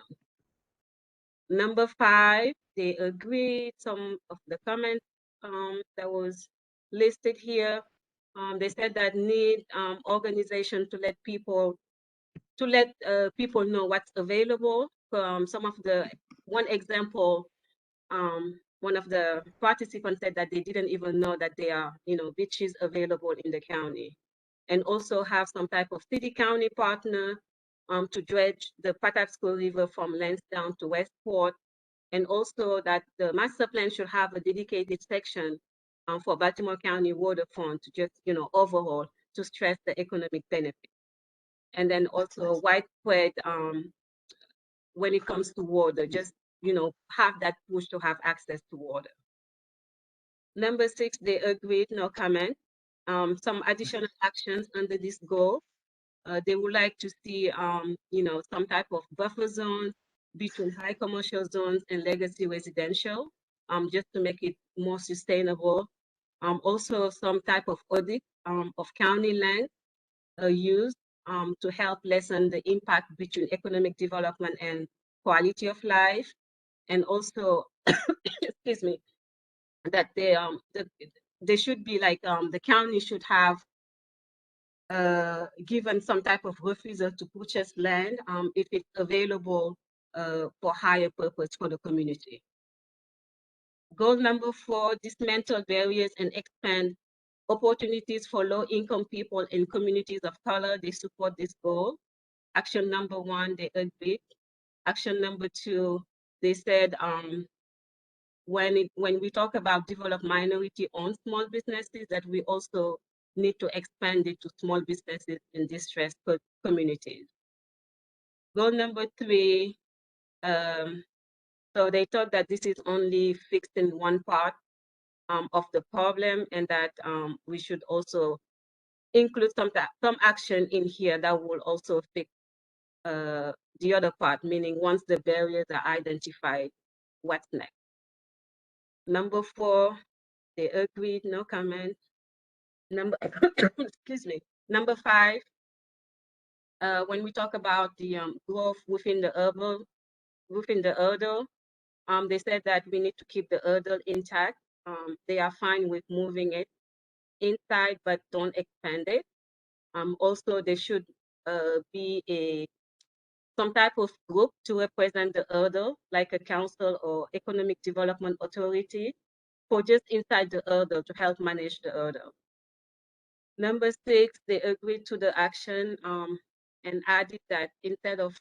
Number 5, they agreed some of the comments that was listed here. They said that need organization to let people know what's available. One example, one of the participants said that they didn't even know that there are beaches available in the county, and also have some type of city-county partner to dredge the Patapsco River from Lansdowne to Westport, and also that the master plan should have a dedicated section for Baltimore County waterfront to just, overall to stress the economic benefit. And then also widespread when it comes to water, just, have that push to have access to water. Number 6, they agreed, no comment. Some additional actions under this goal. They would like to see, some type of buffer zones between high commercial zones and legacy residential, just to make it more sustainable. Also, some type of audit of county land used to help lessen the impact between economic development and quality of life. And also, excuse me, that they should be like the county should have given some type of refusal to purchase land if it's available for higher purpose for the community. Goal number 4, dismantle barriers and expand opportunities for low-income people and communities of color. They support this goal. Action number 1, they agreed. Action number 2, they said when we talk about develop minority-owned small businesses, that we also need to expand it to small businesses in distressed communities. Goal number 3, so they thought that this is only fixing one part of the problem, and that we should also include some action in here that will also fix the other part, meaning once the barriers are identified, what's next. Number 4, they agreed, no comment. Number, excuse me. Number 5, when we talk about the growth within the hurdle, they said that we need to keep the hurdle intact. They are fine with moving it inside, but don't expand it. Also, there should be some type of group to represent the hurdle, like a council or economic development authority, for just inside the hurdle to help manage the hurdle. Number 6, they agreed to the action and added that instead of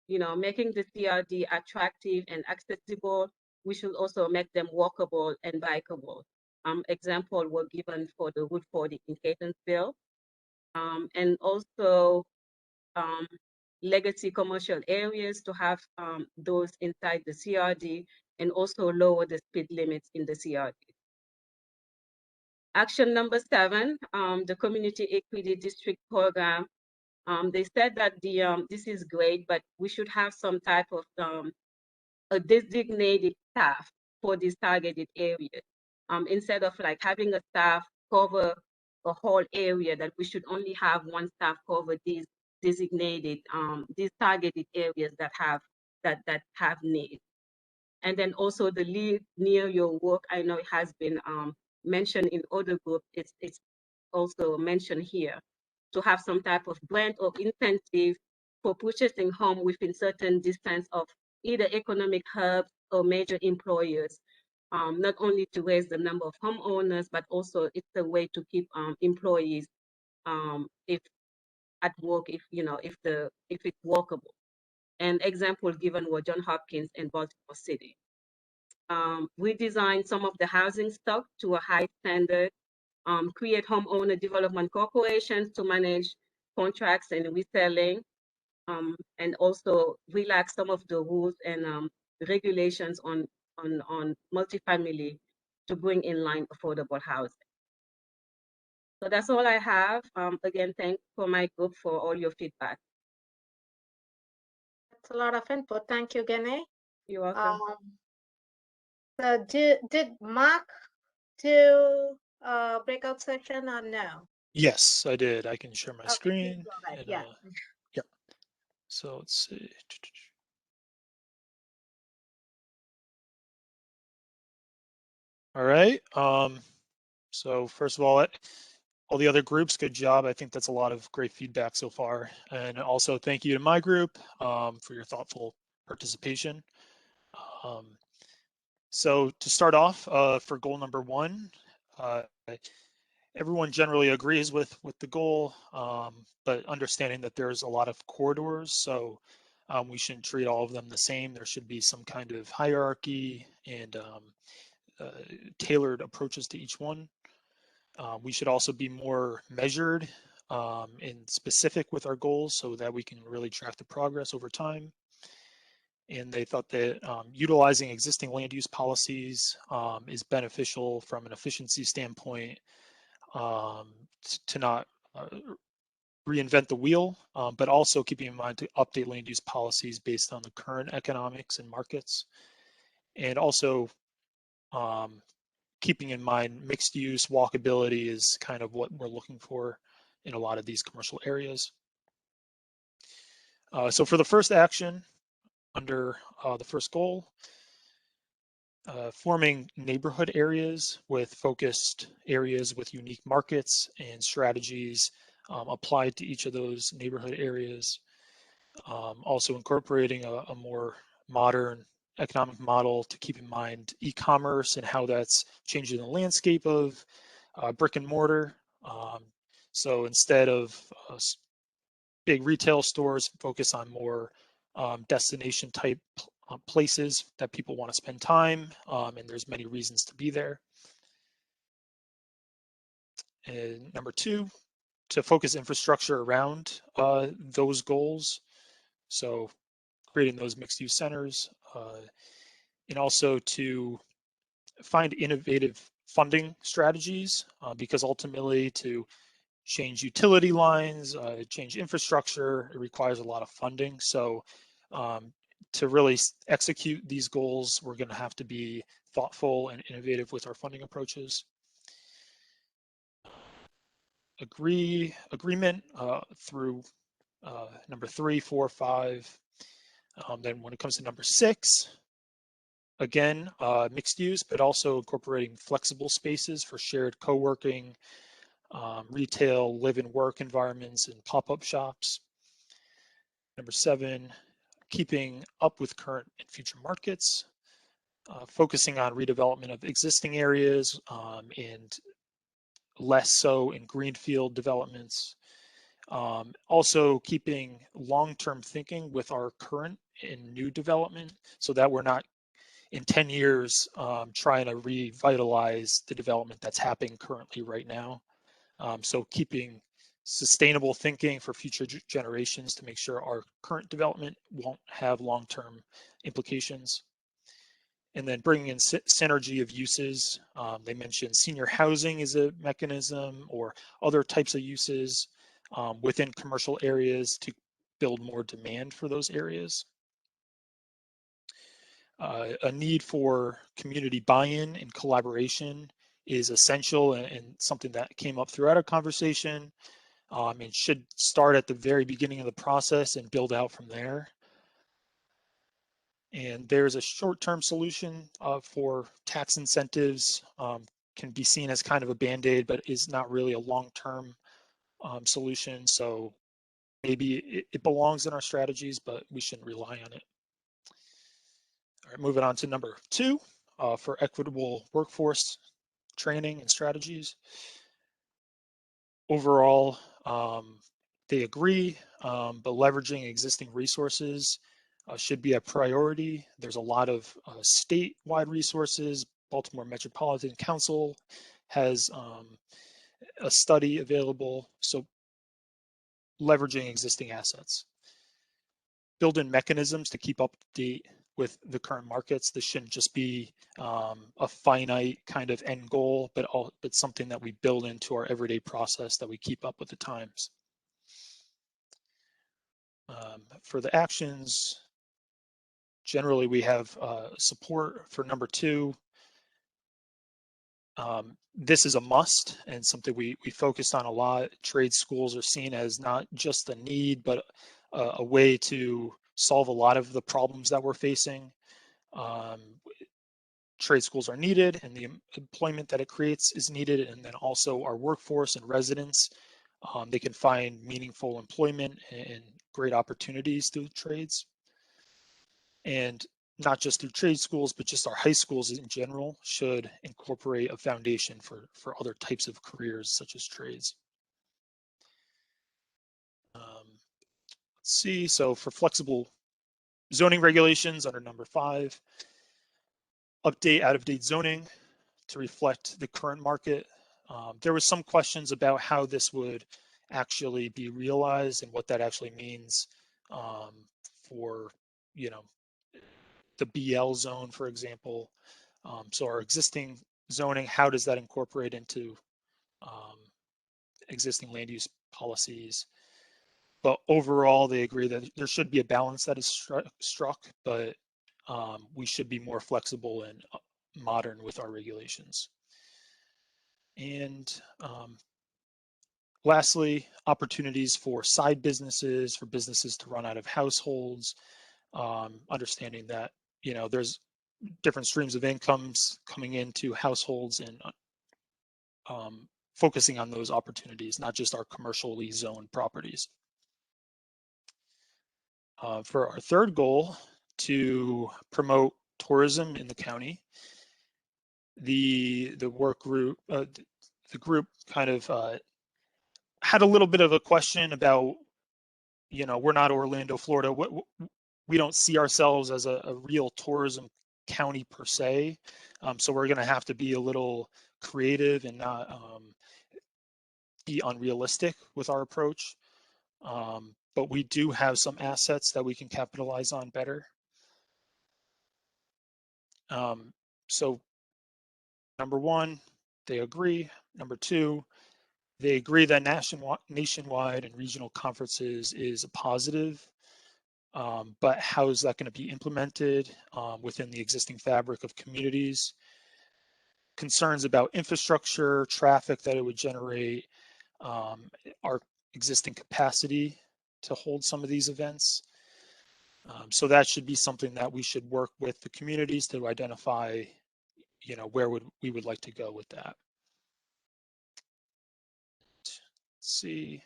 making the CRD attractive and accessible, we should also make them walkable and bikeable. Example were given for the Route 40 in Catonsville. And also legacy commercial areas to have those inside the CRD, and also lower the speed limits in the CRD. Action number 7, the Community Equity District Program. They said that this is great, but we should have some type of a designated staff for these targeted areas. Instead of like having a staff cover a whole area, that we should only have one staff cover these designated, these targeted areas that have needs. And then also the live near your work. I know it has been mentioned in other groups. It's also mentioned here, to have some type of grant or incentive for purchasing home within certain distance of either economic hubs or major employers. Not only to raise the number of homeowners, but also it's a way to keep employees if at work, if it's workable. And example given were John Hopkins and Baltimore City. We designed some of the housing stock to a high standard, create homeowner development corporations to manage contracts and reselling, and also relax some of the rules and regulations on multifamily to bring in line affordable housing. So that's all I have. Again, thanks for my group for all your feedback. That's a lot of input. Thank you, Gene. You're welcome. So did Mark do a breakout session or no? Yes, I did. I can share my Okay, screen. go ahead. And, Yeah. yeah. So let's see. All right. So first of all the other groups, good job. I think that's a lot of great feedback so far. And also thank you to my group for your thoughtful participation. So to start off, for goal number 1, everyone generally agrees with the goal, but understanding that there's a lot of corridors, so we shouldn't treat all of them the same. There should be some kind of hierarchy and tailored approaches to each one. We should also be more measured and specific with our goals so that we can really track the progress over time. And they thought that utilizing existing land use policies is beneficial from an efficiency standpoint, to not reinvent the wheel, but also keeping in mind to update land use policies based on the current economics and markets. And also keeping in mind mixed use walkability is kind of what we're looking for in a lot of these commercial areas. So for the first action under the first goal, forming neighborhood areas with focused areas with unique markets and strategies applied to each of those neighborhood areas. Also incorporating a more modern economic model to keep in mind e-commerce and how that's changing the landscape of brick and mortar. So instead of big retail stores, focus on more destination type places that people want to spend time, and there's many reasons to be there. And number two, to focus infrastructure around those goals. So creating those mixed use centers, and also to find innovative funding strategies, because ultimately to change utility lines, change infrastructure, it requires a lot of funding. So to really execute these goals, we're going to have to be thoughtful and innovative with our funding approaches. Agreement through number 3, 4, 5. Then when it comes to number 6, again, mixed use, but also incorporating flexible spaces for shared co-working, retail, live and work environments, and pop-up shops. Number 7, keeping up with current and future markets, focusing on redevelopment of existing areas and less so in greenfield developments. Also keeping long-term thinking with our current and new development so that we're not in 10 years trying to revitalize the development that's happening currently right now. So keeping sustainable thinking for future generations to make sure our current development won't have long-term implications. And then bringing in synergy of uses. They mentioned senior housing as a mechanism or other types of uses within commercial areas to build more demand for those areas. A need for community buy-in and collaboration is essential and something that came up throughout our conversation. It should start at the very beginning of the process and build out from there. And there's a short-term solution for tax incentives, can be seen as kind of a band-aid, but is not really a long-term solution. So maybe it belongs in our strategies, but we shouldn't rely on it. All right, moving on to number 2 for equitable workforce training and strategies. Overall, they agree, but leveraging existing resources should be a priority. There's a lot of statewide resources. Baltimore Metropolitan Council has a study available, so leveraging existing assets. Build in mechanisms to keep up to date with the current markets. This shouldn't just be a finite kind of end goal, but something that we build into our everyday process that we keep up with the times. For the actions, generally we have support for number 2. This is a must and something we focused on a lot. Trade schools are seen as not just a need, but a way to solve a lot of the problems that we're facing. Trade schools are needed and the employment that it creates is needed, and then also our workforce and residents, they can find meaningful employment and great opportunities through trades. And not just through trade schools, but just our high schools in general should incorporate a foundation for other types of careers such as trades. Let's see, so for flexible zoning regulations under number 5, update out-of-date zoning to reflect the current market. There was some questions about how this would actually be realized and what that actually means for, you know, the BL zone, for example. So our existing zoning, how does that incorporate into existing land use policies? But overall, they agree that there should be a balance that is struck, but we should be more flexible and modern with our regulations. And lastly, opportunities for side businesses, for businesses to run out of households, understanding that, you know, there's different streams of incomes coming into households and focusing on those opportunities, not just our commercially zoned properties. For our third goal, to promote tourism in the county, the work group, the group kind of had a little bit of a question about, you know, we're not Orlando, Florida. We don't see ourselves as a real tourism county per se. So we're going to have to be a little creative and not be unrealistic with our approach. But we do have some assets that we can capitalize on better. So number one, they agree. Number two, they agree that nationwide and regional conferences is a positive, but how is that going to be implemented within the existing fabric of communities? Concerns about infrastructure, traffic that it would generate, our existing capacity to hold some of these events. So that should be something that we should work with the communities to identify, you know, where we would like to go with that. Let's see,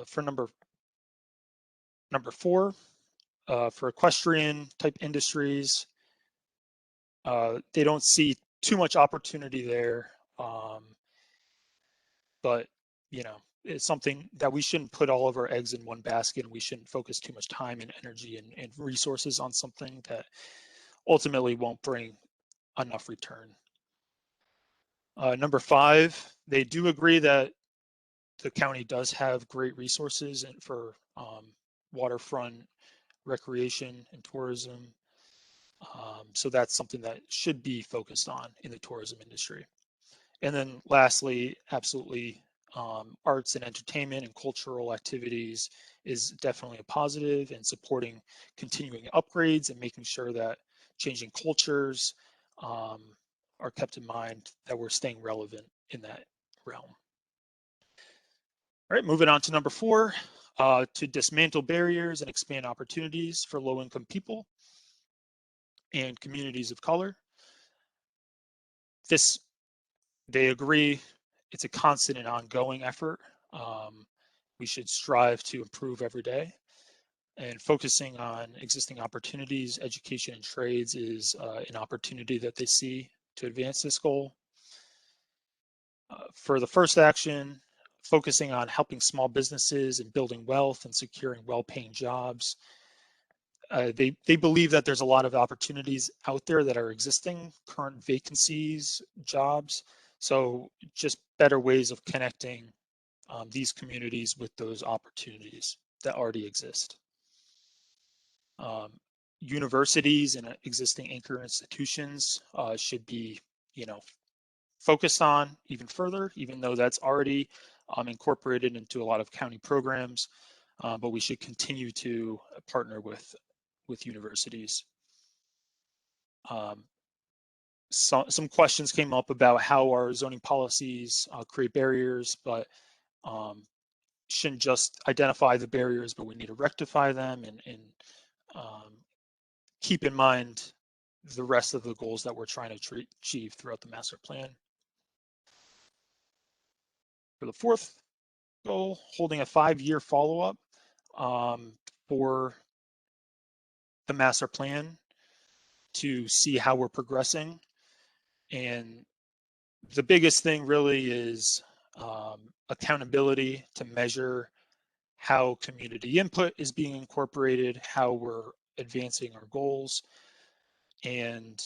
for number 4, for equestrian type industries, they don't see too much opportunity there, but you know, it's something that we shouldn't put all of our eggs in one basket, and we shouldn't focus too much time and energy and resources on something that ultimately won't bring enough return. Number 5, they do agree that the county does have great resources and for waterfront recreation and tourism. So that's something that should be focused on in the tourism industry. And then lastly, absolutely, arts and entertainment and cultural activities is definitely a positive, and supporting continuing upgrades and making sure that changing cultures are kept in mind, that we're staying relevant in that realm. All right, moving on to number 4, to dismantle barriers and expand opportunities for low-income people and communities of color. This, they agree, it's a constant and ongoing effort. We should strive to improve every day, and focusing on existing opportunities, education and trades is an opportunity that they see to advance this goal. For the first action, focusing on helping small businesses and building wealth and securing well-paying jobs. They believe that there's a lot of opportunities out there that are existing, current vacancies, jobs. So just better ways of connecting these communities with those opportunities that already exist. Universities and existing anchor institutions should be, you know, focused on even further, even though that's already incorporated into a lot of county programs, but we should continue to partner with universities. Some questions came up about how our zoning policies create barriers, but shouldn't just identify the barriers, but we need to rectify them and keep in mind the rest of the goals that we're trying to achieve throughout the master plan. For the 4th goal, holding a 5-year follow-up for the master plan to see how we're progressing. And the biggest thing really is accountability, to measure how community input is being incorporated, how we're advancing our goals, and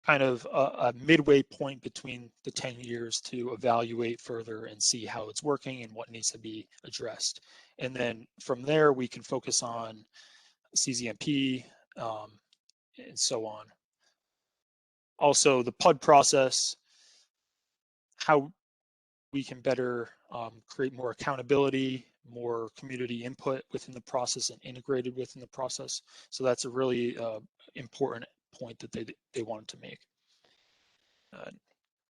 kind of a midway point between the 10 years to evaluate further and see how it's working and what needs to be addressed. And then from there, we can focus on CZMP and so on. Also, the PUD process, how we can better create more accountability, more community input within the process and integrated within the process. So that's a really important point that they wanted to make. Let's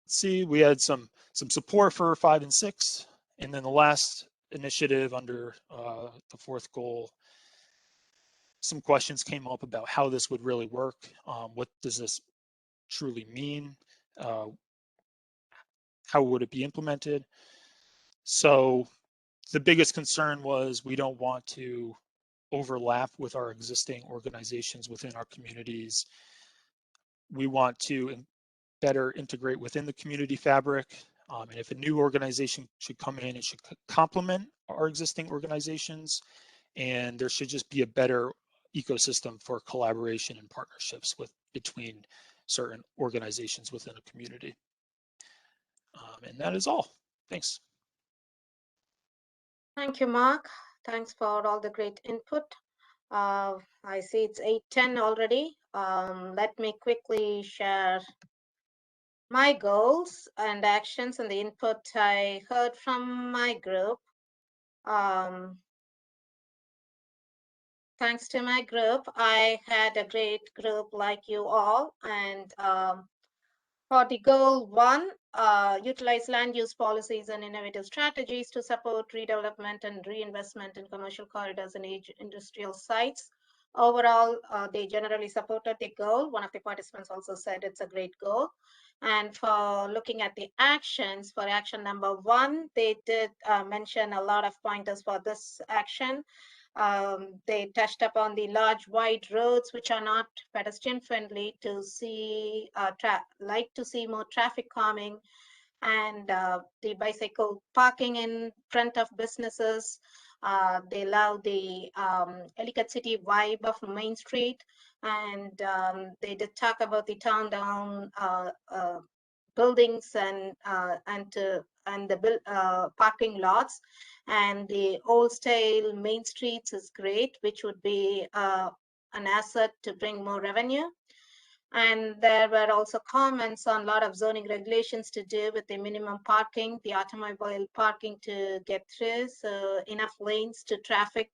see, we had some support for 5 and 6, and then the last initiative under the 4th goal, some questions came up about how this would really work. What does this truly mean? How would it be implemented? So the biggest concern was we don't want to overlap with our existing organizations within our communities. We want to better integrate within the community fabric. And if a new organization should come in, it should complement our existing organizations. And there should just be a better ecosystem for collaboration and partnerships between certain organizations within a community. And that is all. Thanks. Thank you, Mark. Thanks for all the great input. I see it's 8:10 already. Let me quickly share my goals and actions and the input I heard from my group. Thanks to my group, I had a great group like you all. And for the goal 1, utilize land use policies and innovative strategies to support redevelopment and reinvestment in commercial corridors and industrial sites. Overall, they generally supported the goal. One of the participants also said it's a great goal. And for looking at the actions, for action number 1, they did mention a lot of pointers for this action. They touched upon the large wide roads which are not pedestrian friendly, to see like to see more traffic calming, and the bicycle parking in front of businesses. They love the Ellicott City vibe of Main Street, and they did talk about the town down buildings and the parking lots, and the old style main streets is great, which would be an asset to bring more revenue. And there were also comments on a lot of zoning regulations to do with the minimum parking, the automobile parking to get through, so enough lanes to traffic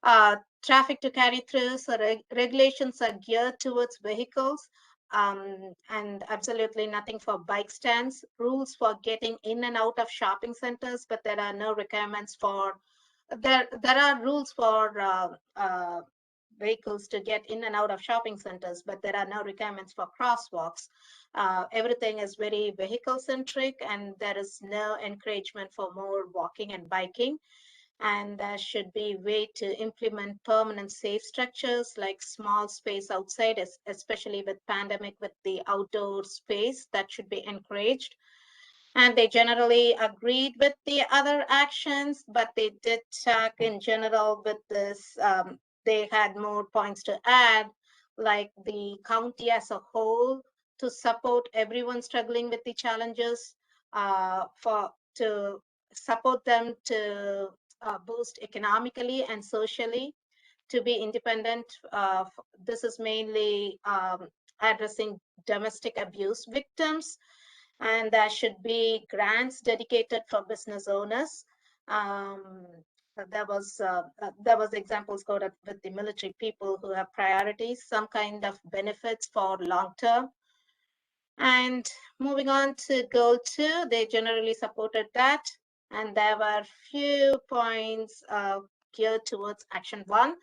to carry through. So regulations are geared towards vehicles, and absolutely nothing for bike stands. Rules for getting in and out of shopping centers, but there are no requirements for, there are rules for vehicles to get in and out of shopping centers, but there are no requirements for crosswalks. Everything is very vehicle centric, and there is no encouragement for more walking and biking. And there should be a way to implement permanent safe structures like small space outside, especially with pandemic, with the outdoor space that should be encouraged. And they generally agreed with the other actions, but they did talk in general with this. They had more points to add, like the county as a whole to support everyone struggling with the challenges, to support them to boost economically and socially, to be independent. This is mainly addressing domestic abuse victims, and there should be grants dedicated for business owners. There was examples quoted with the military people who have priorities, some kind of benefits for long term. And moving on to goal 2, they generally supported that. And there were few points geared towards action 1,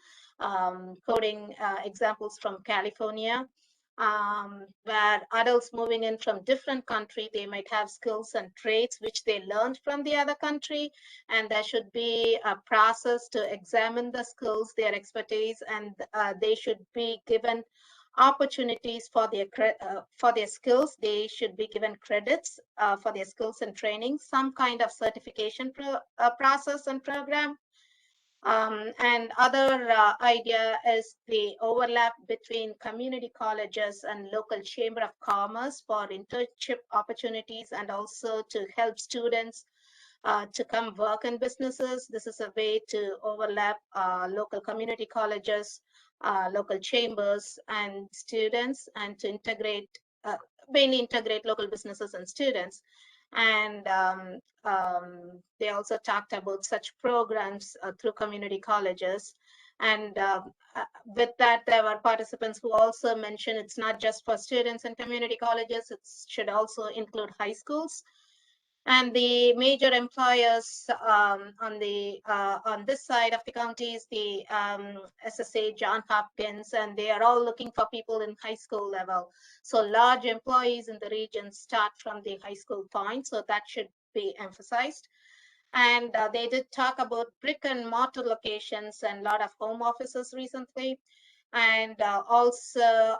quoting examples from California, where adults moving in from different country, they might have skills and traits which they learned from the other country, and there should be a process to examine the skills, their expertise, and they should be given opportunities for their skills. They should be given credits for their skills and training, some kind of certification process and program. And other idea is the overlap between community colleges and local chamber of commerce for internship opportunities, and also to help students to come work in businesses. This is a way to overlap local community colleges, local chambers and students, and to integrate, mainly integrate local businesses and students. And they also talked about such programs through community colleges. And with that, there were participants who also mentioned it's not just for students in community colleges, it should also include high schools. And the major employers on this side of the county is the SSA, John Hopkins, and they are all looking for people in high school level. So large employees in the region start from the high school point, so that should be emphasized. And they did talk about brick and mortar locations and a lot of home offices recently. And also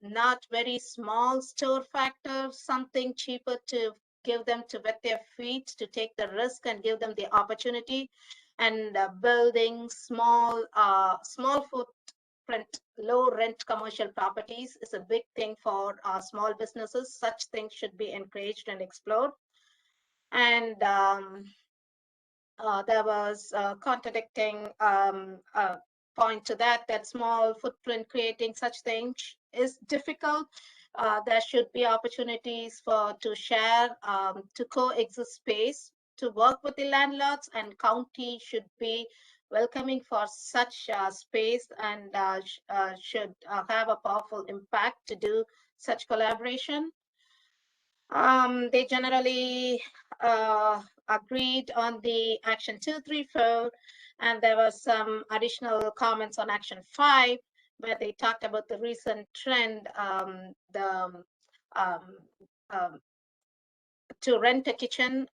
not very small store factor, something cheaper to give them to wet their feet, to take the risk and give them the opportunity. And building small footprint, low rent commercial properties is a big thing for small businesses. Such things should be encouraged and explored. And there was contradicting point to that small footprint creating such things is difficult. There should be opportunities to share, to coexist space, to work with the landlords, and county should be welcoming for such space and should have a powerful impact to do such collaboration. They generally agreed on the action 2, 3, 4, and there were some additional comments on action 5, where they talked about the recent trend, to rent a kitchen,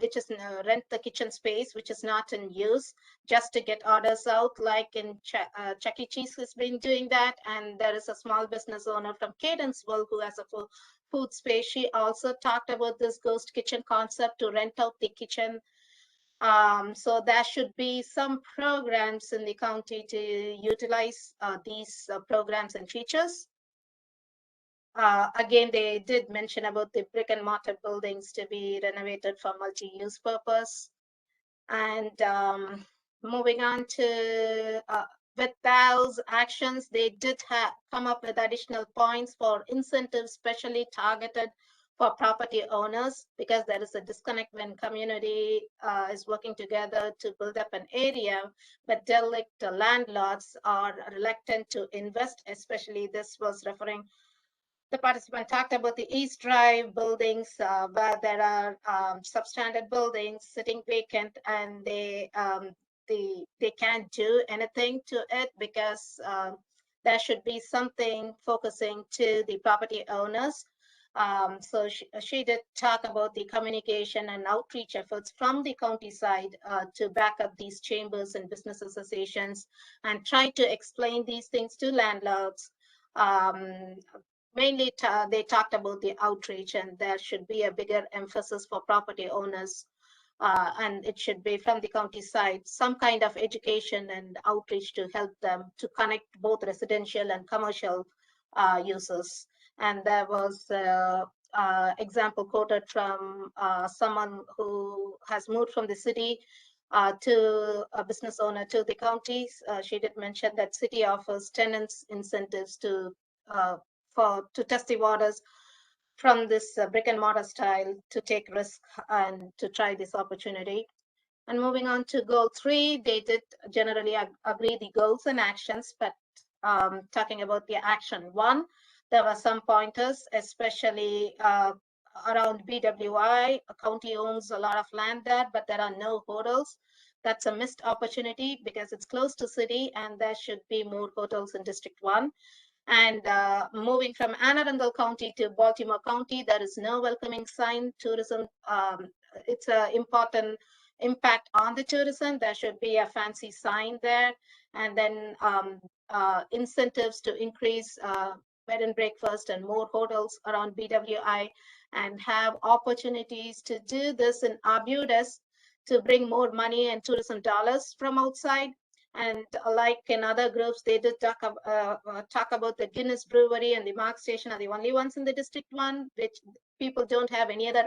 which is rent the kitchen space, which is not in use, just to get orders out, like in Chuck E. Cheese has been doing that. And there is a small business owner from Cadensville who has a full food space. She also talked about this ghost kitchen concept to rent out the kitchen. So there should be some programs in the county to utilize these programs and features. Again, they did mention about the brick and mortar buildings to be renovated for multi-use purpose. And moving on to with those actions, they did come up with additional points for incentives, specially targeted for property owners, because there is a disconnect when community is working together to build up an area, but derelict landlords are reluctant to invest. Especially this was referring, the participant talked about the East Drive buildings, where there are substandard buildings sitting vacant, and they can't do anything to it because there should be something focusing to the property owners. So she did talk about the communication and outreach efforts from the county side to back up these chambers and business associations and try to explain these things to landlords. Mainly, they talked about the outreach, and there should be a bigger emphasis for property owners, and it should be from the county side, some kind of education and outreach to help them to connect both residential and commercial users. And there was example quoted from someone who has moved from the city to a business owner to the counties. She did mention that city offers tenants incentives to test the waters from this brick and mortar style, to take risk and to try this opportunity. And moving on to goal 3, they did generally agree the goals and actions, but talking about the action 1, there were some pointers, especially around BWI. A county owns a lot of land there, but there are no hotels. That's a missed opportunity because it's close to city, and there should be more hotels in District 1. And moving from Anne Arundel County to Baltimore County, there is no welcoming sign. Tourism, it's an important impact on the tourism. There should be a fancy sign there. And then incentives to increase bed and breakfast and more hotels around BWI, and have opportunities to do this in Arbutus to bring more money and tourism dollars from outside. And like in other groups, they did talk about the Guinness Brewery and the Mark Station are the only ones in the District 1, which people don't have any other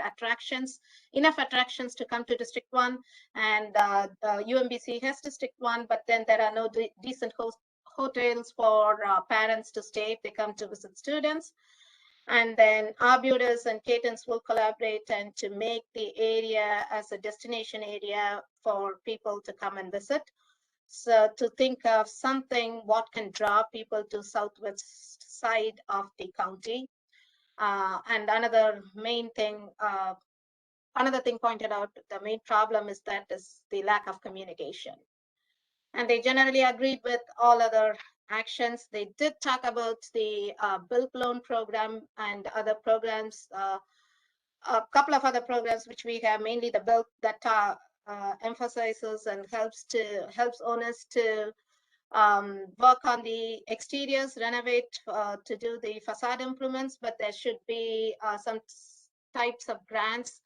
enough attractions to come to District 1. And UMBC has District 1, but then there are no decent hotels for parents to stay if they come to visit students. And then Arbutus and Cadence will collaborate and to make the area as a destination area for people to come and visit. So to think of something what can draw people to southwest side of the county. And another main thing another thing pointed out, the main problem is the lack of communication. And they generally agreed with all other actions. They did talk about the bulk loan program and other programs, a couple of other programs which we have, mainly the bulk that emphasizes and helps owners to work on the exteriors, renovate to do the facade improvements, but there should be some types of grants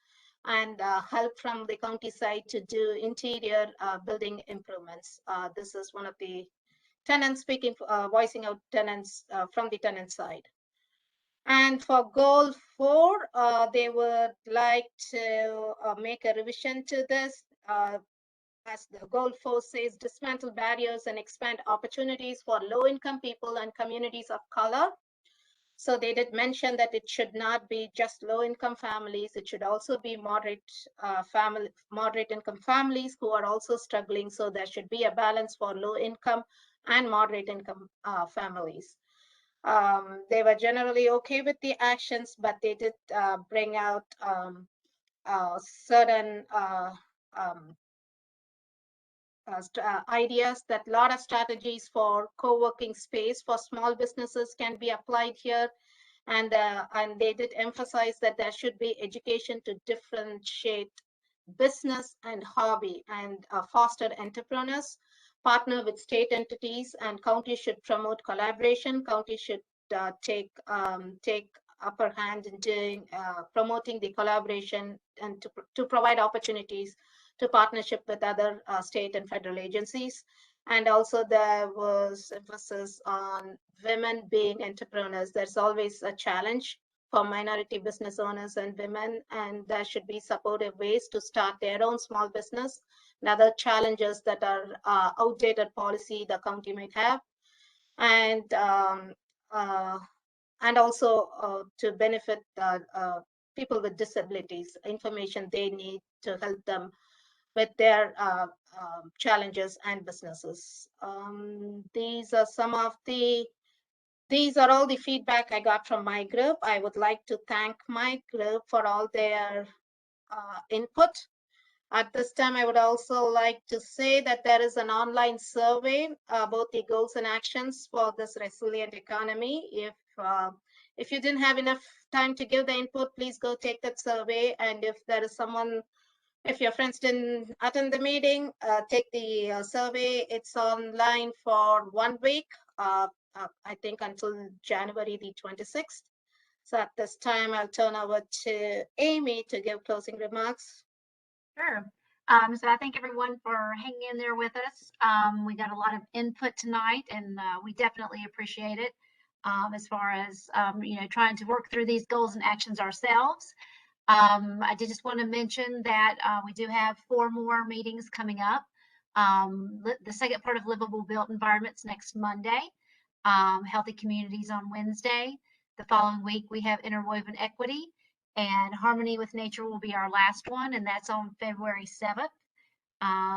and help from the county side to do interior building improvements. This is one of the tenants speaking, voicing out tenants from the tenant side. And for goal 4, they would like to make a revision to this. As the goal 4 says, dismantle barriers and expand opportunities for low-income people and communities of color. So they did mention that it should not be just low-income families. It should also be moderate income families who are also struggling. So there should be a balance for low-income and moderate income families. They were generally okay with the actions, but they did bring out certain ideas that a lot of strategies for co-working space for small businesses can be applied here. And they did emphasize that there should be education to differentiate business and hobby and foster entrepreneurs, partner with state entities, and county should promote collaboration. County should take upper hand in doing promoting the collaboration and to provide opportunities to partnership with other state and federal agencies. And also there was emphasis on women being entrepreneurs. There's always a challenge for minority business owners and women, and there should be supportive ways to start their own small business and other challenges that are outdated policy the county might have. And also to benefit people with disabilities, information they need to help them with their challenges and businesses. These are all the feedback I got from my group. I would like to thank my group for all their input. At this time, I would also like to say that there is an online survey about the goals and actions for this resilient economy. If you didn't have enough time to give the input, please go take that survey. And if there is someone, if your friends didn't attend the meeting, take the survey. It's online for 1 week, I think until January the 26th. So at this time, I'll turn over to Amy to give closing remarks. Sure. So I thank everyone for hanging in there with us. We got a lot of input tonight, and we definitely appreciate it. As far as trying to work through these goals and actions ourselves. I did just want to mention that we do have 4 more meetings coming up. The second part of Livable Built Environments next Monday, Healthy Communities on Wednesday. The following week we have Interwoven Equity, and Harmony with Nature will be our last one, and that's on February 7th.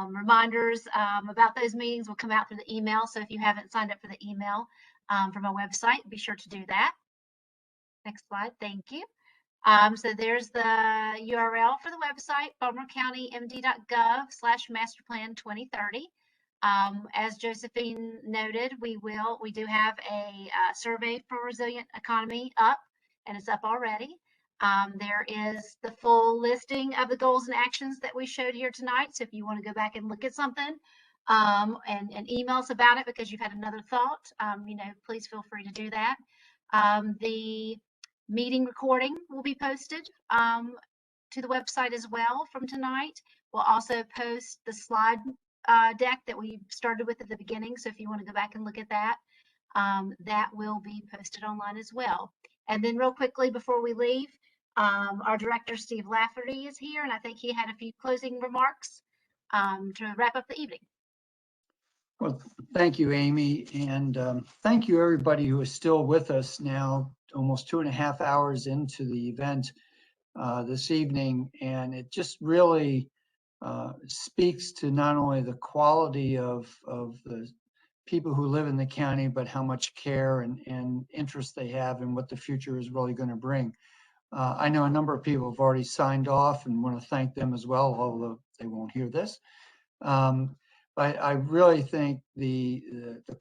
Reminders about those meetings will come out through the email, so if you haven't signed up for the email from our website, be sure to do that. Next slide, thank you. So there's the URL for the website, baltimorecountymd.gov/masterplan2030. As Josephine noted, we do have a survey for resilient economy up, and it's up already. There is the full listing of the goals and actions that we showed here tonight. So if you want to go back and look at something and email us about it because you've had another thought, please feel free to do that. The meeting recording will be posted to the website as well from tonight. We'll also post the slide deck that we started with at the beginning. So if you want to go back and look at that, that will be posted online as well. And then real quickly before we leave, our director, Steve Lafferty, is here, and I think he had a few closing remarks to wrap up the evening. Well, thank you, Amy, and thank you everybody who is still with us now, almost 2.5 hours into the event this evening. And it just really speaks to not only the quality of the people who live in the county, but how much care and interest they have in what the future is really going to bring. I know a number of people have already signed off and want to thank them as well, although they won't hear this. But I really think the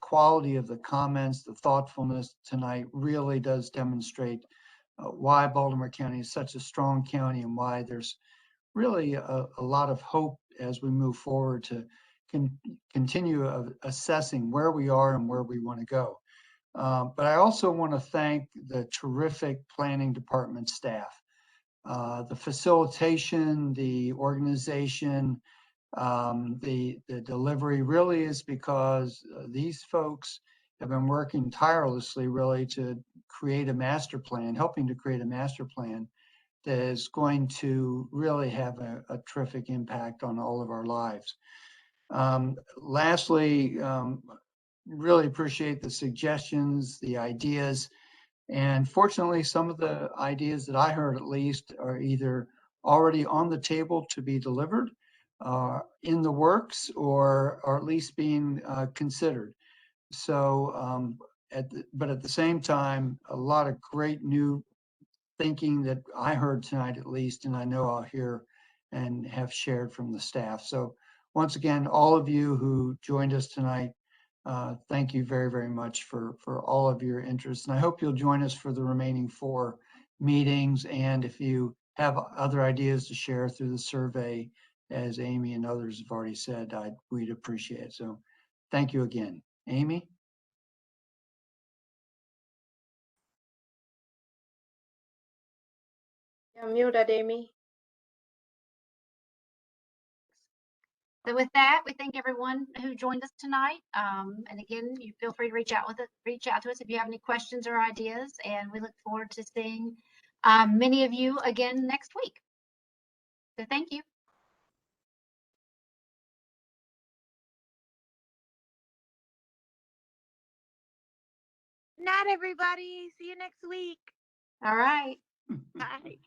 quality of the comments, the thoughtfulness tonight really does demonstrate why Baltimore County is such a strong county and why there's really a lot of hope as we move forward to continue assessing where we are and where we want to go. But I also want to thank the terrific planning department staff. The facilitation, the organization, the delivery really is because these folks have been working tirelessly really to create a master plan, helping to create a master plan that is going to really have a terrific impact on all of our lives. Lastly, really appreciate the suggestions, the ideas, and fortunately, some of the ideas that I heard at least are either already on the table to be delivered, in the works, or at least being considered. So, but at the same time, a lot of great new thinking that I heard tonight at least, and I know I'll hear and have shared from the staff. So once again, all of you who joined us tonight, thank you very, very much for all of your interest. And I hope you'll join us for the remaining 4 meetings. And if you have other ideas to share through the survey, as Amy and others have already said, we'd appreciate it. So thank you again. Amy? You're muted, Amy. So with that, we thank everyone who joined us tonight. And again, you feel free to reach out to us if you have any questions or ideas. And we look forward to seeing many of you again next week. So thank you. Good night, everybody. See you next week. All right. Bye.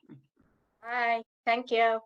Bye. Thank you.